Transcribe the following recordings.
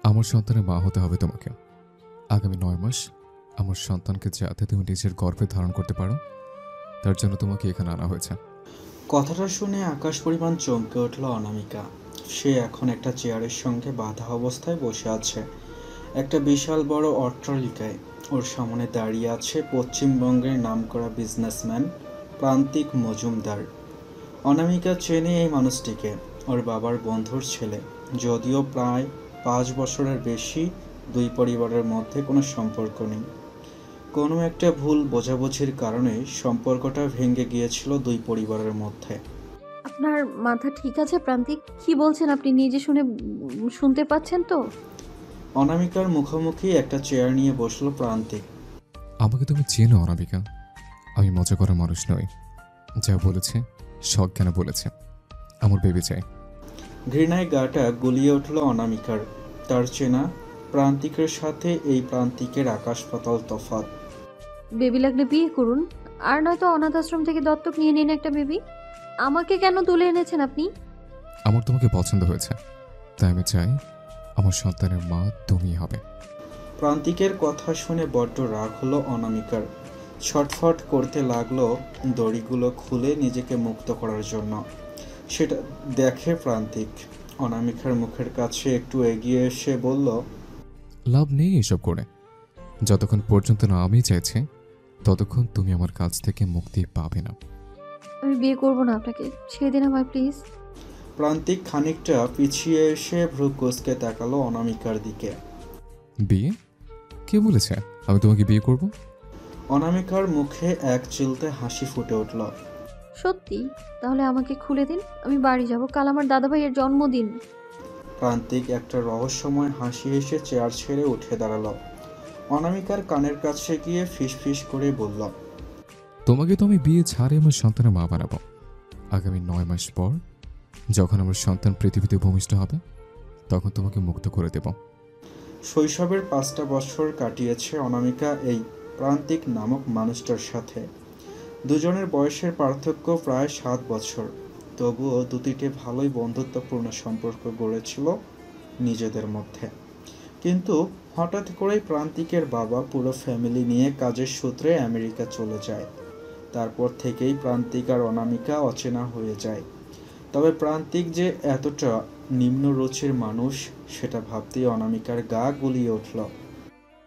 আমার সন্তানের মা হতে হবে তোমাকে। আগামী ৯ মাস আমার সন্তানকে যাতে তুমি নিজের গর্ভে ধারণ করতে পারো, তার জন্য তোমাকে এখানে আনা হয়েছে। কথাটা শুনে আকাশ পরিমাণ চমকে উঠল অনামিকা। সে এখন একটা চেয়ারের সঙ্গে বাঁধা অবস্থায় বসে আছে একটা বিশাল বড় অট্টালিকায়। ওর সামনে দাঁড়িয়ে আছে পশ্চিমবঙ্গের নামকরা বিজনেসম্যান প্রান্তিক মজুমদার। অনামিকা চেনে এই মানুষটিকে, ওর বাবার বন্ধুর ছেলে। যদিও প্রায় ৫ বছরের বেশি দুই পরিবারের মধ্যে কোনো সম্পর্ক নেই। কোনো একটা ভুল বোঝাবুঝির কারণে সম্পর্কটা ভেঙে গিয়েছিল দুই পরিবারের মধ্যে। আপনার মাথা ঠিক আছে প্রান্তিক? কি বলছেন আপনি নিজে শুনতে পাচ্ছেন তো? অনামিকার মুখোমুখি একটা চেয়ার নিয়ে বসলো প্রান্তিক। আমাকে তুমি চেনো অনামিকা, আমি মজা করার মানুষ নই। যা বলেছে শখ কেন বলেছে, আমার বেবি চাই। ঘৃণায় গাটা গুলিয়ে উঠল অনামিকার। তার চেনা প্রান্তিকের সাথে এই প্রান্তিকের আকাশ পাতাল তফাৎ। বেবি লাগলে বিয়ে করুন, আর নয়তো অনাথ আশ্রম থেকে দত্তক নিয়ে নিন একটা বেবি। আমাকে কেন তুলে এনেছেন আপনি? আমার তোমাকে পছন্দ হয়েছে, তাই আমি চাই আমার সন্তানের মা তুমিই হবে। প্রান্তিকের কথা শুনে বড্ড রাগ হলো অনামিকার। ছটফট করতে লাগলো দড়িগুলো খুলে নিজেকে মুক্ত করার জন্য। সেটা দেখে প্রান্তিক অনামিকার মুখের কাছে একটু এগিয়ে এসে বলল, লাভ নেই এসব করে। যতক্ষণ পর্যন্ত না আমি চাইছি, ততক্ষণ তুমি আমার কাছ থেকে মুক্তি পাবে না। আমি বিয়ে করব না আপনাকে, ছেড়ে দিন আমায় প্লিজ। প্রান্তিক খানিকটা পিছিয়ে এসে ভ্রু কুঁচকে তাকালো অনামিকার দিকে। বিয়ে? কে বলেছে আমি তোমাকে বিয়ে করব? অনামিকার মুখে এক চিলতে হাসি ফুটে উঠল। সত্যি? তাহলে আমাকে খুলে দিন, আমি বাড়ি যাব, কাল আমার দাদাভাইয়ের জন্মদিন। প্রান্তিক একটা রহস্যময় হাসি হেসে চেয়ার ছেড়ে উঠে দাঁড়ালো। অনামিকার কানের কাছে গিয়ে ফিসফিস করে বলল, তোমাকে তো আমি বিয়ে ছাড়ে আমার সন্তানের মা বানাবো। আগামী ৯ মাস পর যখন আমার সন্তান পৃথিবীতে ভূমিষ্ঠ হবে, তখন তোমাকে মুক্ত করে দেব। শৈশবের ৫টা বছর কাটিয়েছে অনামিকা এই প্রান্তিক নামক মানুষটার সাথে। দুজনের বয়সের পার্থক্য প্রায় ৭ বছর। তবুও দুটিতে ভালোই বন্ধুত্বপূর্ণ সম্পর্ক গড়েছিল নিজেদের মধ্যে। কিন্তু হঠাৎ করেই প্রান্তিকের বাবা পুরো ফ্যামিলি নিয়ে কাজের সূত্রে আমেরিকা চলে যায়। তারপর থেকেই প্রান্তিক আর অনামিকা অচেনা হয়ে যায়। তবে প্রান্তিক যে এতটা নিম্নরুচির মানুষ, সেটা ভাবতেই অনামিকার গা গুলিয়ে উঠল।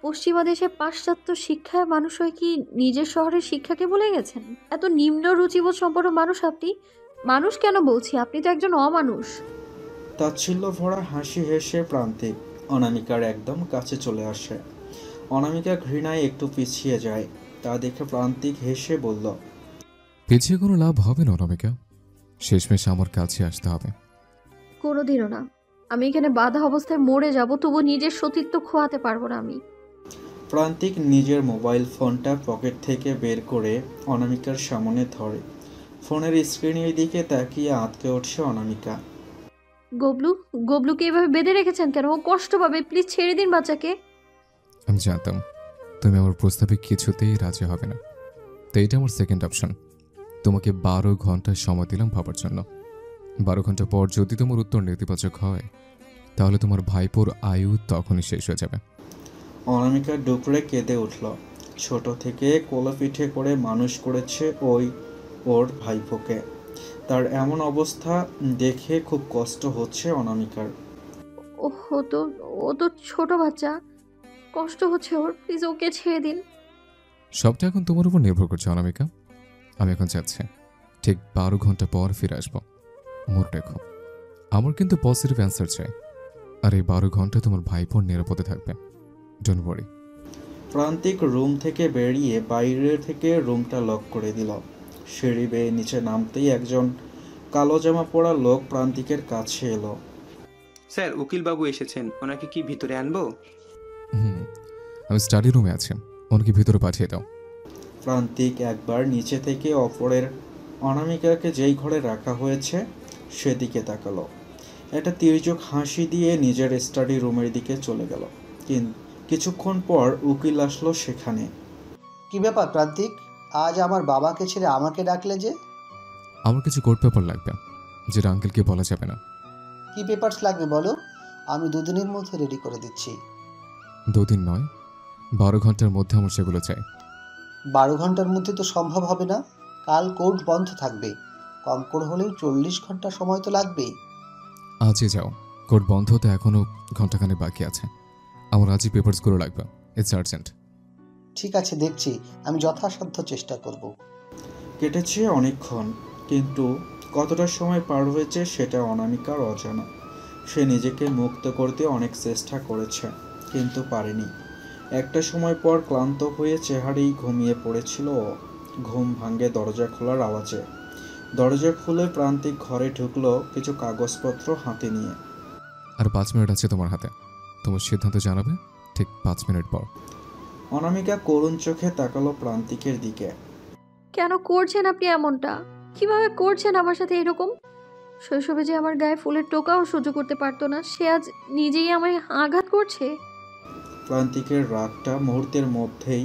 পশ্চিমা দেশে পাশ্চাত্য শিক্ষায় মানুষ হয়ে কি নিজের শহরের শিক্ষাকে ভুলে গেছেন? এত নিম্ন রুচিবোধ সম্পন্ন মানুষ আপনি? মানুষ কেন বলছি, আপনি তো একজন অমানুষ। তাচ্ছিল্য ভরা হাসি হেসে প্রান্তিক অনামিকার একদম কাছে চলে আসে। অনামিকা ঘৃণায় একটু পিছিয়ে যায়। তা দেখে প্রান্তিক হেসে বলল, পিছিয়ে কোনো লাভ হবে না অনামিকা, শেষমেশ আমার কাছে আসতে হবে। কোনোদিনও না। আমি এখানে বাধা অবস্থায় মরে যাব, তবু নিজের সতীত্ব খোয়াতে পারবো না আমি। প্রান্তিক নিজের মোবাইল ফোনটা পকেট থেকে বের করে অনামিকার সামনে ধরে। ফোনের স্ক্রিনের দিকে তাকিয়ে আঁতকে উঠছে অনামিকা। গবলু, গবলুকে এভাবে বেঁধে রেখেছেন কেন? ও কষ্ট পাবে, প্লিজ ছেড়ে দিন বাচ্চাকে। আমি জানতাম তুমি আমার প্রস্তাবে কিছুতেই রাজি হবে না, তো এটা আমার সেকেন্ড অপশন। তোমাকে ১২ ঘন্টা সময় দিলাম ভাবার জন্য। ১২ ঘন্টা পর যদি তোমার উত্তর নেতিবাচক হয়, তাহলে তোমার ভাইপোর আয়ু তখনই শেষ হয়ে যাবে। অনামিকা ডুকরে কেঁদে উঠল। ছোট থেকে কোলে পিঠে করে মানুষ করেছে ওর ভাইপোকে। তার এমন অবস্থা দেখে খুব কষ্ট হচ্ছে অনামিকার। ওহ, ও তো ছোট বাচ্চা, কষ্ট হচ্ছে ওর, প্লিজ ওকে ছেড়ে দিন। সবটা এখন তোমার উপর নির্ভর করছে অনামিকা। আমি এখন যাচ্ছি, ঠিক ১২ ঘন্টা পর ফিরে আসবো। মনে রেখো, আমার কিন্তু পজিটিভ অ্যান্সার চাই, আর এই ১২ ঘন্টা তোমার ভাইপোর নিরাপদে থাকবে। Don't worry. প্রান্তিক রুম থেকে বেরিয়ে বাইরে থেকে রুমটা লক করে দিল। সিঁড়ি বেয়ে নিচে নামতেই একজন কালো জামা পরা লোক প্রান্তিকের কাছে এলো। স্যার, উকিলবাবু এসেছেন, ওনাকে কি ভিতরে আনবো? হুম, আমি স্টাডি রুমে আছি, ওনাকে ভিতরে পাঠিয়ে দাও। প্রান্তিক একবার নিচে থেকে অপরের অনামিকাকে যেই ঘরে রাখা হয়েছে সেদিকে তাকালো। একটা তির্যক হাসি দিয়ে নিজের স্টাডি রুমের দিকে চলে গেল। কিছুক্ষণ পর উকিল আসলো সেখানে। কি ব্যাপার প্রান্তিক, আজ আমার বাবাকে ছেড়ে আমাকে ডাকলে যে? আমার কিছু কোর্ট পেপার লাগবে, যেটা আঙ্কেলকে বলা যাবে না। কি পেপারস লাগবে বলো? আমি দুদিনের মধ্যে রেডি করে দিচ্ছি। 2 দিন নয়, 12 ঘন্টার মধ্যে আমার সেগুলো চাই। 12 ঘন্টার মধ্যে তো সম্ভব হবে না। কাল কোর্ট বন্ধ থাকবে। কম করে হলেও 40 ঘন্টা সময় তো লাগবেই। আজই যাও, কোর্ট বন্ধ হতে এখনও ঘন্টাখানেক বাকি আছে। আমার আজই পেপারসগুলো লাগবে, ইটস আর্জেন্ট। ঠিক আছে, দেখছি। আমি যথাসাধ্য চেষ্টা করব। কেটেছে অনেকক্ষণ, কিন্তু কতটা সময় পার হয়েছে সেটা অনামিকার অজানা। সে নিজেকে মুক্ত করতে অনেক চেষ্টা করেছে, কিন্তু পারেনি। একটা সময় পর ক্লান্ত হয়ে চেহারেই ঘুমিয়ে পড়েছিল ও। ঘুম ভাঙে দরজা খোলার আওয়াজে। দরজা খুলে প্রান্তিক ঘরে ঢুকলো কিছু কাগজপত্র হাতে নিয়ে। আর 5 মিনিট আছে তোমার হাতে। তোমার সিদ্ধান্ত জানাবে ঠিক 5 মিনিট পর। অনামিকা করুণ চোখে তাকালো প্রান্তিকের দিকে। কেন করছেন আপনি এমনটা? কিভাবে করছেন আমার সাথে এরকম? শৈশবে যে আমার গায়ে ফুলের টোকাও সহ্য করতে পারতো না, সে আজ নিজেই আমায় আঘাত করছে। প্রান্তিকের রাগটা মুহূর্তের মধ্যেই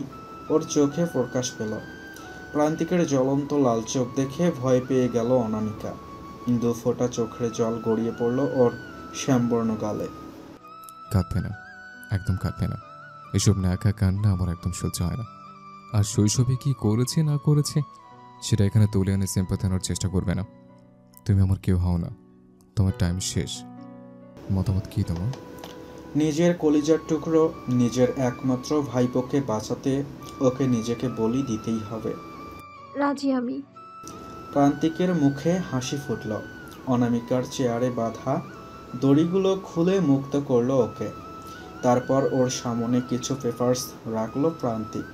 ওর চোখে প্রকাশ পেল। প্রান্তিকের জ্বলন্ত লাল চোখ দেখে ভয় পেয়ে গেল অনামিকা। 2 ফোঁটা চোখের জল গড়িয়ে পড়ল ওর শ্যামবর্ণ গালে। কাঁদবে না, একদম কাঁদবে না। এসব ন্যাকা কান্না আমার একদম সহ্য হয় না। আর শৈশবে কি করেছে না করেছে সেটা এখানে তুলে এনে সিম্পাথি আনার চেষ্টা করবে না। তুমি আমার কেউ হও না, তোমার টাইম শেষ। মতামত কি তোমার? নিজের কলিজার টুকরো, নিজের একমাত্র ভাইপোকে বাঁচাতে ওকে নিজেকে বলি দিতেই হবে। রাজি আমি। প্রান্তিকের মুখে হাসি ফুটল। অনামিকার চেয়ারে বাঁধা দড়িগুলো খুলে মুক্ত করলো ওকে। তারপর ওর সামনে কিছু পেপারস রাখলো প্রান্তিক।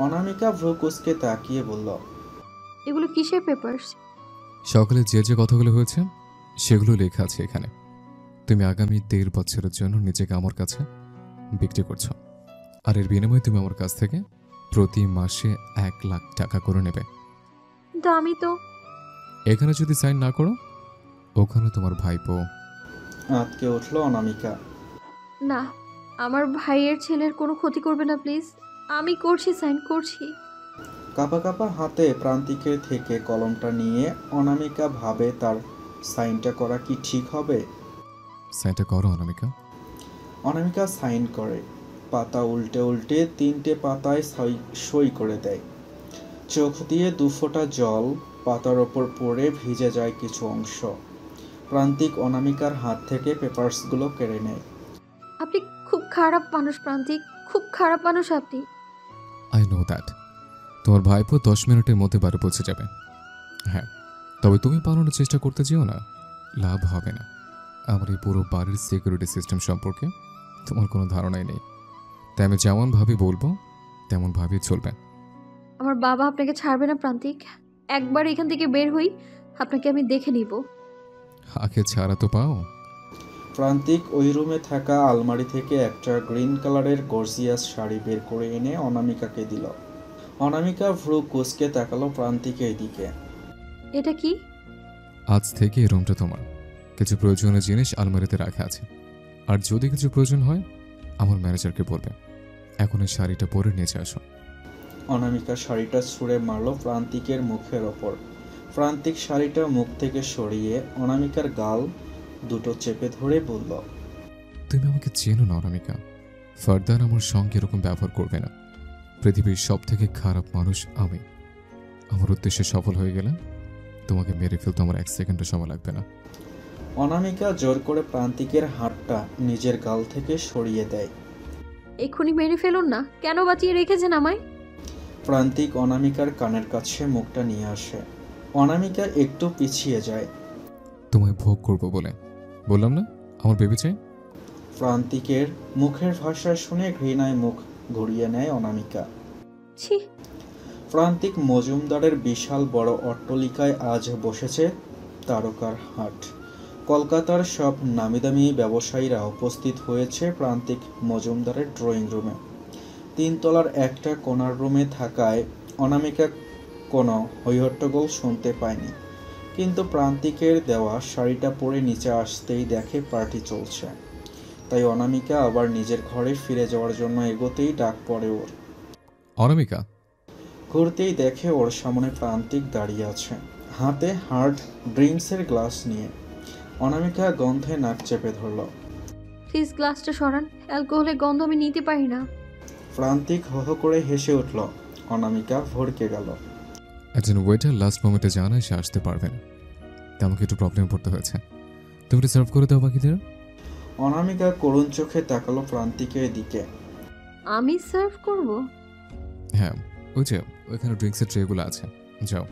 অনামিকা ভ্রু কুঁচকে তাকিয়ে বলল, এগুলো কিসের পেপারস? সকালে যে যে কথাগুলো হয়েছে সেগুলো লেখা আছে এখানে। তুমি আগামী 1.5 বছরের জন্য নিজেকে আমার কাছে বিক্রি করছো, আর এর বিনিময়ে তুমি আমার কাছ থেকে প্রতি মাসে 1 লাখ টাকা করে নেবে। কিন্তু আমি তো। এখানে যদি সাইন না করো, ওখানে তোমার ভাইপো। আঁতকে উঠল অনামিকা। না, আমার ভাইয়ের ছেলের কোনো ক্ষতি করবে না প্লিজ। আমি করছি, সাইন করছি। কাঁপা কাঁপা হাতে প্রান্তিকের থেকে কলমটা নিয়ে অনামিকা ভাবে তার সাইনটা করা কি ঠিক হবে। সাইনটা করো অনামিকা। অনামিকা সাইন করে। পাতা উল্টে উল্টে 3টে পাতায় সই করে দেয়। চোখ দিয়ে 2 ফোঁটা জল পাতার ওপর পড়ে ভিজে যায় কিছু অংশ। প্রান্তিক অনামিকার হাত থেকে পেপারসগুলো কেড়ে নেয়। আপনি খুব খারাপ মানুষ প্রান্তিক, খুব খারাপ মানুষ আপনি। I know that. তোমার ভাইপো 10 মিনিটের মধ্যে বাড়ি পৌঁছে যাবে। হ্যাঁ, তবে তুমি পালানোর চেষ্টা করতে যেও না, লাভ হবে না। আমার এই পুরো বাড়ির সিকিউরিটি সিস্টেম সম্পর্কে তোমার কোনো ধারণাই নেই, তাই আমি যেমনভাবে বলবো তেমনভাবেই চলবে। আমার বাবা আপনাকে ছাড়বে না প্রান্তিক। একবার এখান থেকে বের হই, আপনাকে আমি দেখে নিব। আগে ছাড়া তো পাও। প্রান্তিক ওই রুমে থাকা আলমারি থেকে একটা গ্রিন কালারের গর্জিয়াস শাড়ি বের করে এনে অনামিকাকে দিল। অনামিকা ভ্রু কুঁচকে তাকালো প্রান্তিকের দিকে। এটা কি? আজ থেকে এই রুমটা তোমার। কিছু প্রয়োজনীয় জিনিস আলমারিতে রাখা আছে, আর যদি কিছু প্রয়োজন হয় আমার ম্যানেজারকে বলবে। এখন এই শাড়িটা পরে নিচে আসো। অনামিকা শাড়িটা ছুঁড়ে মারল প্রান্তিকের মুখের ওপর। প্রান্তিক শাড়িটা মুখ থেকে সরিয়ে অনামিকার গাল দুটো চেপে ধরে বলল, তুমি আমাকে চেনো না অনামিকা। ফার্দার আমার সঙ্গে এরকম ব্যবহার করবে না। পৃথিবীর সব থেকে খারাপ মানুষ আমি। আমার উদ্দেশ্যে সফল হয়ে গেলে তোমাকে মেরে ফেলতে আমার 1 সেকেন্ডও সময় লাগবে না। অনামিকা জোর করে প্রান্তিকের হাতটা নিজের গাল থেকে সরিয়ে দেয়। এক্ষুনি মেরে ফেলুন না, কেন বাঁচিয়ে রেখেছেন আমায়? প্রান্তিক অনামিকার কানের কাছে মুখটা নিয়ে আসে। অনামিকা একটু পিছিয়ে যায়। তোমায় ভোগ করবো বলে বললাম না আমার বেবি চাই। প্রান্তিকের মুখের ভাষা শুনে ঘৃণায় মুখ ঘুরিয়ে নেয় অনামিকা। ছি। প্রান্তিক মজুমদারের বিশাল বড় অট্টালিকায় আজ বসেছে তারকার হাট। কলকাতার সব নামিদামি ব্যবসায়ীরা উপস্থিত হয়েছে প্রান্তিক মজুমদারের ড্রয়িং রুমে। 3 তলার একটা কোণার রুমে থাকায় অনামিকা কোনো হৈহট্টগোল শুনতে পায়নি, কিন্তু প্রান্তিকের দেওয়া শাড়িটা পরে নিচে আসতেই দেখে পার্টি চলছে। তাই অনামিকা আবার নিজের ঘরে ফিরে যাওয়ার জন্য এগোতেই ডাক পড়ে ওর। অনামিকা। ঘুরতেই দেখে ওর সামনে প্রান্তিক দাঁড়িয়ে আছে, হাতে হার্ড ড্রিঙ্কসের গ্লাস নিয়ে। অনামিকা গন্ধে নাক চেপে ধরল। প্লিজ গ্লাসটা সরান, অ্যালকোহলের গন্ধ আমি নিতে পারি না। প্রান্তিক হো হো করে হেসে উঠল। অনামিকা ভড়কে গেল। একজন ওয়েটার লাস্ট মোমেন্টে জানায় সে আসতে পারবে না, তাই আমাকে একটু প্রবলেমে পড়তে হয়েছে। তুমি একটু সার্ভ করে দাও বাকিদের। অনামিকা করুণ চোখে তাকালো প্রান্তিকের দিকে। আমি সার্ভ করব? হ্যাঁ, ওই যে ওইখানে ড্রিঙ্কসের ট্রেগুলো আছে, যাও।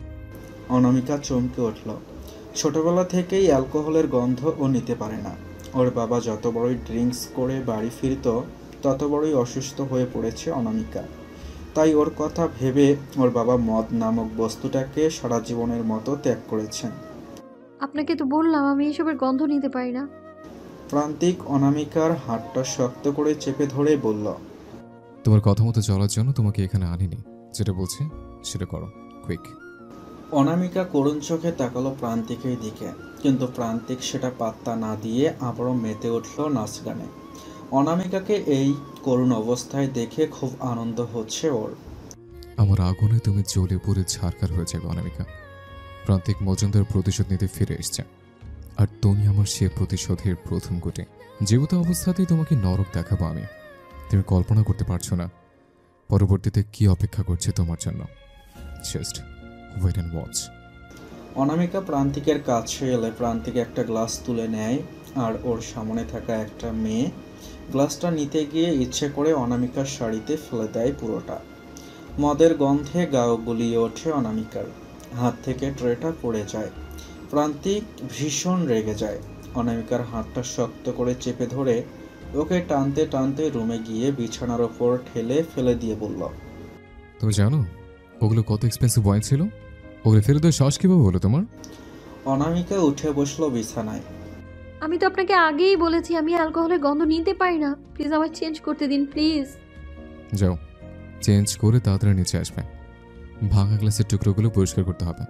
অনামিকা চমকে উঠল। ছোটবেলা থেকেই অ্যালকোহলের গন্ধ ও নিতে পারে না। ওর বাবা যত বড়ই ড্রিঙ্কস করে বাড়ি ফিরত তত বড়ই অসুস্থ হয়ে পড়েছে অনামিকা। তাই ওর কথা ভেবে ওর বাবা মদ নামক বস্তুটাকে সারা জীবনের মতো ত্যাগ করেছেন। আপনাকে তো বললাম আমি এসবের গন্ধ নিতে পারি না। প্রান্তিক অনামিকার হাতটা শক্ত করে চেপে ধরে বলল, তোমার কথা মতো চলার জন্য তোমাকে এখানে আনিনি, যেটা বলছি সেটা করো, কুইক। অনামিকা করুণ চোখে তাকালো প্রান্তিকের দিকে, কিন্তু প্রান্তিক সেটা পাত্তা না দিয়ে আবারও মেতে উঠল নাচ গানে। অনামিকাকে এই করুণ অবস্থায় দেখে খুব আনন্দ হচ্ছে ওর। আমার আগুনে তুমি জ্বলে পুড়ে ছারখার হয়ে যাবে অনামিকা। প্রান্তিক মজুমদার প্রতিশোধ নিতে ফিরে এসছে, আর তুমি আমার সে প্রতিশোধের প্রথম গুটি। জীবিত অবস্থাতেই তোমাকে নরক দেখাবো আমি। তুমি কল্পনা করতে পারছো না পরবর্তীতে কি অপেক্ষা করছে তোমার জন্য। Just wait and watch. Anamika প্রান্তিকের কাছে এলে প্রান্তিক একটা গ্লাস তুলে নেয়, আর ওর সামনে থাকা একটা মেয়ে গ্লাসটা নিতে গিয়ে ইচ্ছে করে অনামিকার শাড়িতে ফেলে দেয় পুরোটা। মদের গন্ধে গা গুলিয়ে ওঠে অনামিকার। হাত থেকে ট্রেটা পড়ে যায়। প্রান্তিক ভীষণ রেগে যায়। অনামিকার হাতটা শক্ত করে চেপে ধরে ওকে টানতে টানতে রুমে গিয়ে বিছানার ওপর ঠেলে ফেলে দিয়ে বলল, তুমি জানো ওগুলো কত এক্সপেন্সিভ ওয়াইন ছিল? ওগুলো ফেলে দেওয়ার সাহস কীভাবে হলো তোমার? অনামিকা উঠে বসলো বিছানায়। আমি তো আপনাকে আগেই বলেছি আমি অ্যালকোহলের গন্ধ নিতে পারি না, প্লিজ আমায় চেঞ্জ করতে দিন প্লিজ। যাও, চেঞ্জ করে তাড়াতাড়ি নিচে আসবে। ভাঙা গ্লাসের টুকরোগুলো পরিষ্কার করতে হবে।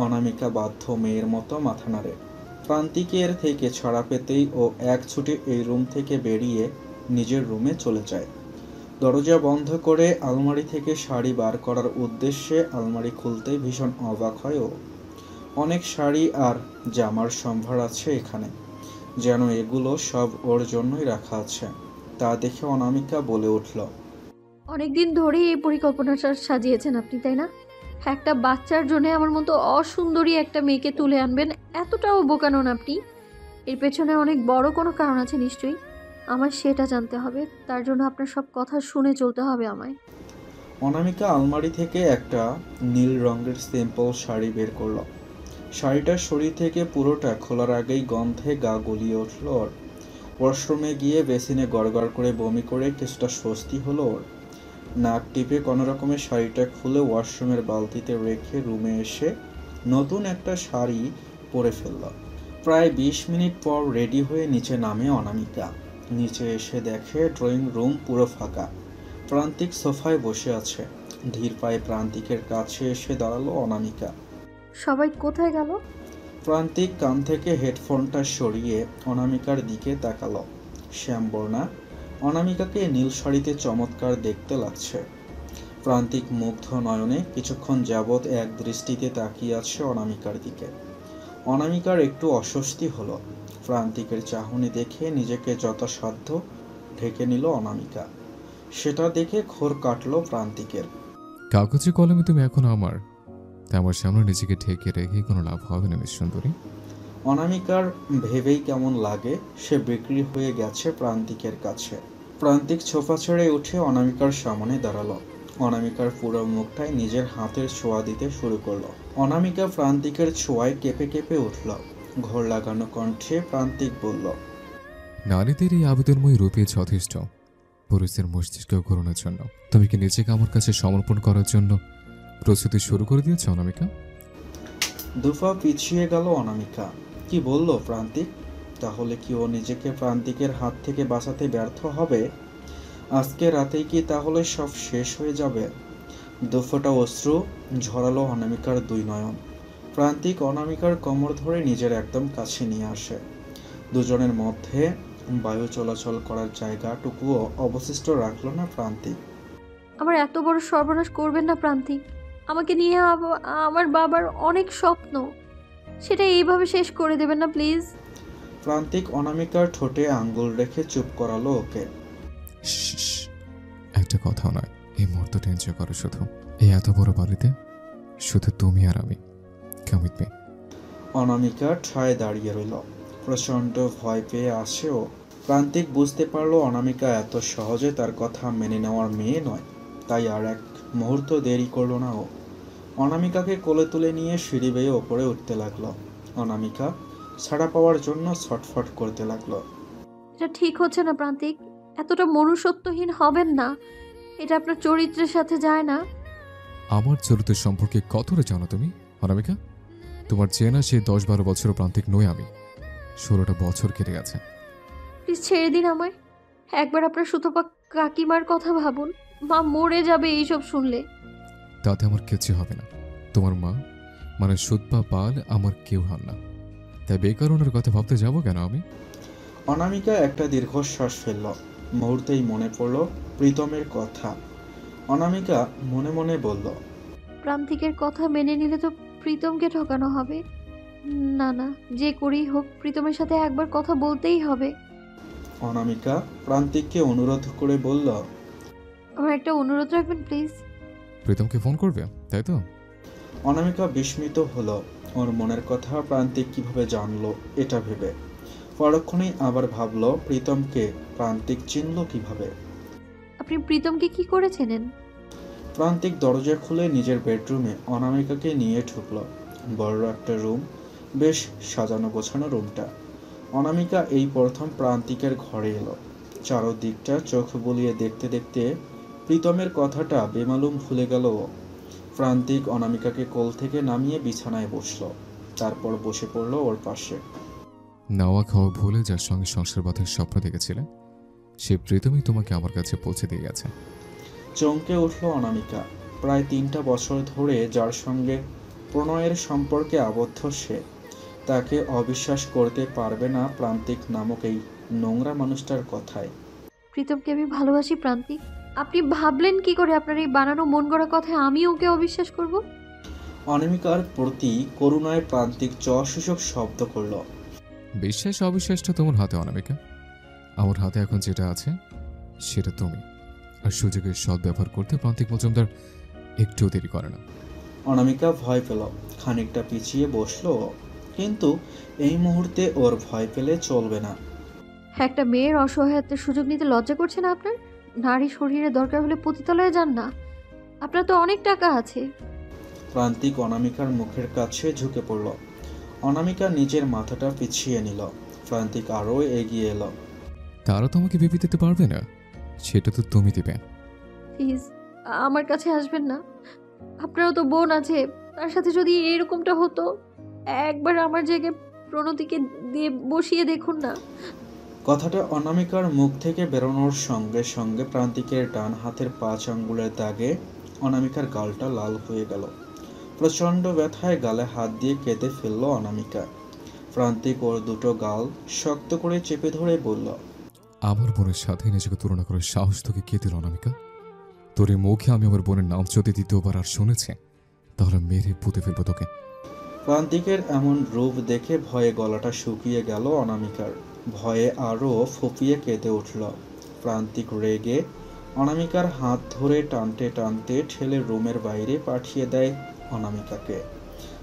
অনামিকা বাধ্য মেয়ের মতো মাথা নাড়ে। প্রান্তিকের থেকে ছড়া পেতেই ও এক ছুটে এই রুম থেকে বেরিয়ে নিজের রুমে চলে যায়। দরজা বন্ধ করে আলমারি থেকে শাড়ি বার করার উদ্দেশ্যে আলমারি খুলতেই ভীষণ অবাক হয় ও। অনেক শাড়ি আর জামার সম্ভার আছে এখানে, যেন এগুলো সব ওর জন্যই রাখা আছে। তা দেখে অনামিকা বলে উঠল, অনেকদিন ধরেই এই পরিকল্পনাটা সাজিয়েছেন আপনি, তাই না? একটা বাচ্চার জন্য আমার মতো অসুন্দরী একটা মেয়েকে তুলে আনবেন, এতটাও বোকা নন আপনি। এর পেছনে অনেক বড় কোনো কারণ আছে নিশ্চয়ই, আমার সেটা জানতে হবে। তার জন্য আপনার সব কথা শুনে চলতে হবে আমায়। অনামিকা আলমারি থেকে একটা নীল রঙের সিম্পল শাড়ি বের করলো। শাড়িটা শরীর থেকে পুরোটা খোলার আগেই গন্ধে গা গলিয়ে উঠল ওর। ওয়াশরুমে গিয়ে বেসিনে গড়গড় করে বমি করে কিছুটা স্বস্তি হলো ওর। নাক টিপে কোনো রকমে শাড়িটা খুলে ওয়াশরুমের বালতিতে রেখে রুমে এসে নতুন একটা শাড়ি পরে ফেলল। প্রায় 20 মিনিট পর রেডি হয়ে নিচে নামে অনামিকা। নিচে এসে দেখে ড্রয়িং রুম পুরো ফাঁকা। প্রান্তিক সোফায় বসে আছে। ধীর পায়ে প্রান্তিকের কাছে এসে দাঁড়ালো অনামিকা। সবাই কোথায় গেল? প্রান্তিক কান থেকে হেডফোনটা সরিয়ে অনামিকার দিকে তাকালো। শ্যামবর্ণা অনামিকাকে নীল শাড়িতে চমৎকার দেখতে লাগছে। প্রান্তিক মুগ্ধ নয়নে কিছুক্ষণ যাবৎ এক দৃষ্টিতে তাকিয়ে আছে অনামিকার দিকে। অনামিকার একটু অস্বস্তি হলো। প্রান্তিকের চাহনি দেখে নিজেকে যথাসাধ্য ঢেকে নিল অনামিকা। সেটা দেখে ঘোর কাটল প্রান্তিকের। কাগজে কলমে তুমি এখন আমার, তাই আমার সামনে নিজেকে ঢেকে রেখে কোনো লাভ হবে না মিস সুন্দরী। অনামিকার ভেবেই কেমন লাগে সে বিক্রি হয়ে গেছে প্রান্তিকের কাছে। প্রান্তিক সোফা ছেড়ে উঠে অনামিকার সামনে দাঁড়ালো। অনামিকার পুরো মুখটায় নিজের হাতের ছোঁয়া দিতে শুরু করলো। অনামিকা প্রান্তিকের ছোঁয়ায় কেঁপে কেঁপে উঠল। ঘোর লাগানো কণ্ঠে প্রান্তিক বলল, নারীদের এই আবেদনময়ী রূপে যথেষ্ট পুরুষের মস্তিষ্ক ঘোরানোর জন্য। তুমি কি নিজেকে আমার কাছে সমর্পণ করার জন্য প্রস্তুতি শুরু করে দিয়েছ অনামিকা? দুফা পিছিয়ে গেল অনামিকা। কি বলল প্রান্তিক? তাহলে কি ও নিজেকে প্রান্তিকের হাত থেকে বাঁচাতে ব্যর্থ হবে? আজকে রাতেই কি তাহলে সব শেষ হয়ে যাবে? দুফোটা অশ্রু ঝরালো অনামিকার দুই নয়ন। প্রান্তিক অনামিকার কোমর ধরে নিজের একদম কাছে নিয়ে আসে। দুজনের মধ্যে বায়ু চলাচল করার জায়গাটুকুও অবশিষ্ট রাখলো না প্রান্তিক। আমার এত বড় সর্বনাশ করবেন না প্রান্তিক। আমাকে নিয়ে আমার বাবার অনেক স্বপ্ন, সেটা এইভাবে শেষ করে দেবেন না প্লিজ। প্রান্তিক অনামিকার ঠোঁটে আঙ্গুল রেখে চুপ করালো ওকে। শ্শ্, একটা কথাও নয়, এই মুহূর্তটা এনজয় করো শুধু। এই এত বড় বাড়িতে শুধু তুমি আর আমি। Come with me. অনামিকা ঠায় দাঁড়িয়ে রইল, প্রচণ্ড ভয় পেয়ে আসেও। প্রান্তিক বুঝতে পারলো অনামিকা এত সহজে তার কথা মেনে নেওয়ার মেয়ে নয়, তাই আর এক মুহূর্ত দেরি করলো না ও। অনামিকাকে কোলে তুলে নিয়ে সিঁড়ি বেয়ে ওপরে উঠতে লাগলো। অনামিকা ছাড়া পাওয়ার জন্য ছটফট করতে লাগলো। এটা ঠিক হচ্ছে না প্রান্তিক, এতটা মনুষ্যত্বহীন হবেন না, এটা আপনার চরিত্রের সাথে যায় না। আমার চরিত্র সম্পর্কে কতটা জানো তুমি অনামিকা? তোমার চেনা সেই 10-12 বছর প্রান্তিক নই আমি। 16টা বছর কেটে গেছে। প্লিজ ছেড়ে দিন আমায়। একবার আপনার সুতপা কাকিমার কথা ভাবুন, মা মরে যাবে এইসব শুনলে। তাতে আমার কিছু হবে না। তোমার মা মানে সুতপা পাল আমার কেউ হন না, তাই বেকার ওনার কথা ভাবতে যাবো কেন আমি? অনামিকা একটা দীর্ঘশ্বাস ফেলল। মুহূর্তেই মনে পড়ল প্রীতমের কথা। অনামিকা মনে মনে বলল, প্রান্তিকের কথা মেনে নিলে তো প্রীতমকে ঠকানো হবে। না না, যে করেই হোক প্রীতমের সাথে একবার কথা বলতেই হবে। অনামিকা প্রান্তিককে অনুরোধ করে বলল, আমার একটা অনুরোধ রাখবেন প্লিজ। প্রীতমকে ফোন করবে তাই তো? অনামিকা বিস্মিত হলো, ওর মনের কথা প্রান্তিক কিভাবে জানলো এটা ভেবে। পরক্ষণেই আবার ভাবলো প্রীতমকে প্রান্তিক চিনল কিভাবে। আপনি প্রীতমকে কি করে চেনেন? প্রান্তিক দরজা খুলে নিজের বেডরুমে অনামিকাকে নিয়ে ঢুকলো। বড় একটা রুম, বেশ সাজানো গোছানো রুমটা। অনামিকা এই প্রথম প্রান্তিকের ঘরে এলো। চারদিকটা চোখ বুলিয়ে দেখতে দেখতে প্রীতমের কথাটা বেমালুম ভুলে গেল ও। প্রান্তিক অনামিকাকে কোল থেকে নামিয়ে বিছানায় বসলো, তারপর বসে পড়লো ওর পাশে। নাওয়া খাওয়া ভুলে যার সঙ্গে সংসার বাঁধার স্বপ্ন দেখেছিলে, সে প্রীতমই তোমাকে আমার কাছে পৌঁছে দিয়ে গেছে। চমকে উঠল অনামিকা। প্রায় 3টা বছর ধরে যার সঙ্গে প্রণয়ের সম্পর্কে আবদ্ধ সে, তাকে অবিশ্বাস করতে পারবে না প্রান্তিক নামক এই নোংরা মানুষটার কথায়। প্রীতমকে আমি ভালোবাসি প্রান্তিক। আপনি ভাবলেন কি করে আপনার এই বানানো মন গড়া কথায় আমি ওকে অবিশ্বাস করব? অনামিকার প্রতি করুণায় প্রান্তিক সূচক শব্দ করল। বিশ্বাস অবিশ্বাসটা তোমার হাতে অনামিকা। আমার হাতে এখন যেটা আছে সেটা তুমি। আর সুযোগের সৎ ব্যবহার করতে প্রান্তিক মজুমদার একটু দেরি করে না। অনামিকা ভয় পেল, খানিকটা পিছিয়ে বসলো, কিন্তু এই মুহূর্তে ওর ভয় পেলে চলবে না। একটা মেয়ের অসহায়ত্বের সুযোগ নিতে লজ্জা করছে না আপনার? নারী শরীরে দরকার হলে পতিতালয়ে যান না, আপনার তো অনেক টাকা আছে। প্রান্তিক অনামিকার মুখের কাছে ঝুঁকে পড়ল। অনামিকা নিজের মাথাটা পিছিয়ে নিল। প্রান্তিক আরও এগিয়ে এলো। তারা তোমাকে ভেবে দিতে পারবে না, সেটা তো তুমি দিবে। প্লিজ আমার কাছে আসবেন না। আপনারও তো বোন আছে, তার সাথে যদি এরকমটা হতো, একবার আমার জায়গায় প্রণতিকে দিয়ে বসিয়ে দেখুন না। কথাটা অনামিকার মুখ থেকে বেরোনোর সঙ্গে সঙ্গে প্রান্তিকের ডান হাতের 5 আঙ্গুলের দাগে অনামিকার গালটা লাল হয়ে গেল। প্রচণ্ড ব্যথায় গালে হাত দিয়ে কেঁদে ফেলল অনামিকা। প্রান্তিক ওর দুটো গাল শক্ত করে চেপে ধরে বলল, আমার বোনের সাথে নিজেকে তুলনা করার সাহস তোকে কে দিল অনামিকা? তোর এই মুখে আমি আমার বোনের নাম যদি দ্বিতীয়বার আর শুনেছে, তাহলে মেরে পুঁতে ফেলবো তোকে। প্রান্তিকের এমন রূপ দেখে ভয়ে গলাটা শুকিয়ে গেল অনামিকার। ভয়ে আরও ফুপিয়ে কেঁদে উঠল। প্রান্তিক রেগে অনামিকার হাত ধরে টানতে টানতে ঠেলে রুমের বাইরে পাঠিয়ে দেয় অনামিকাকে।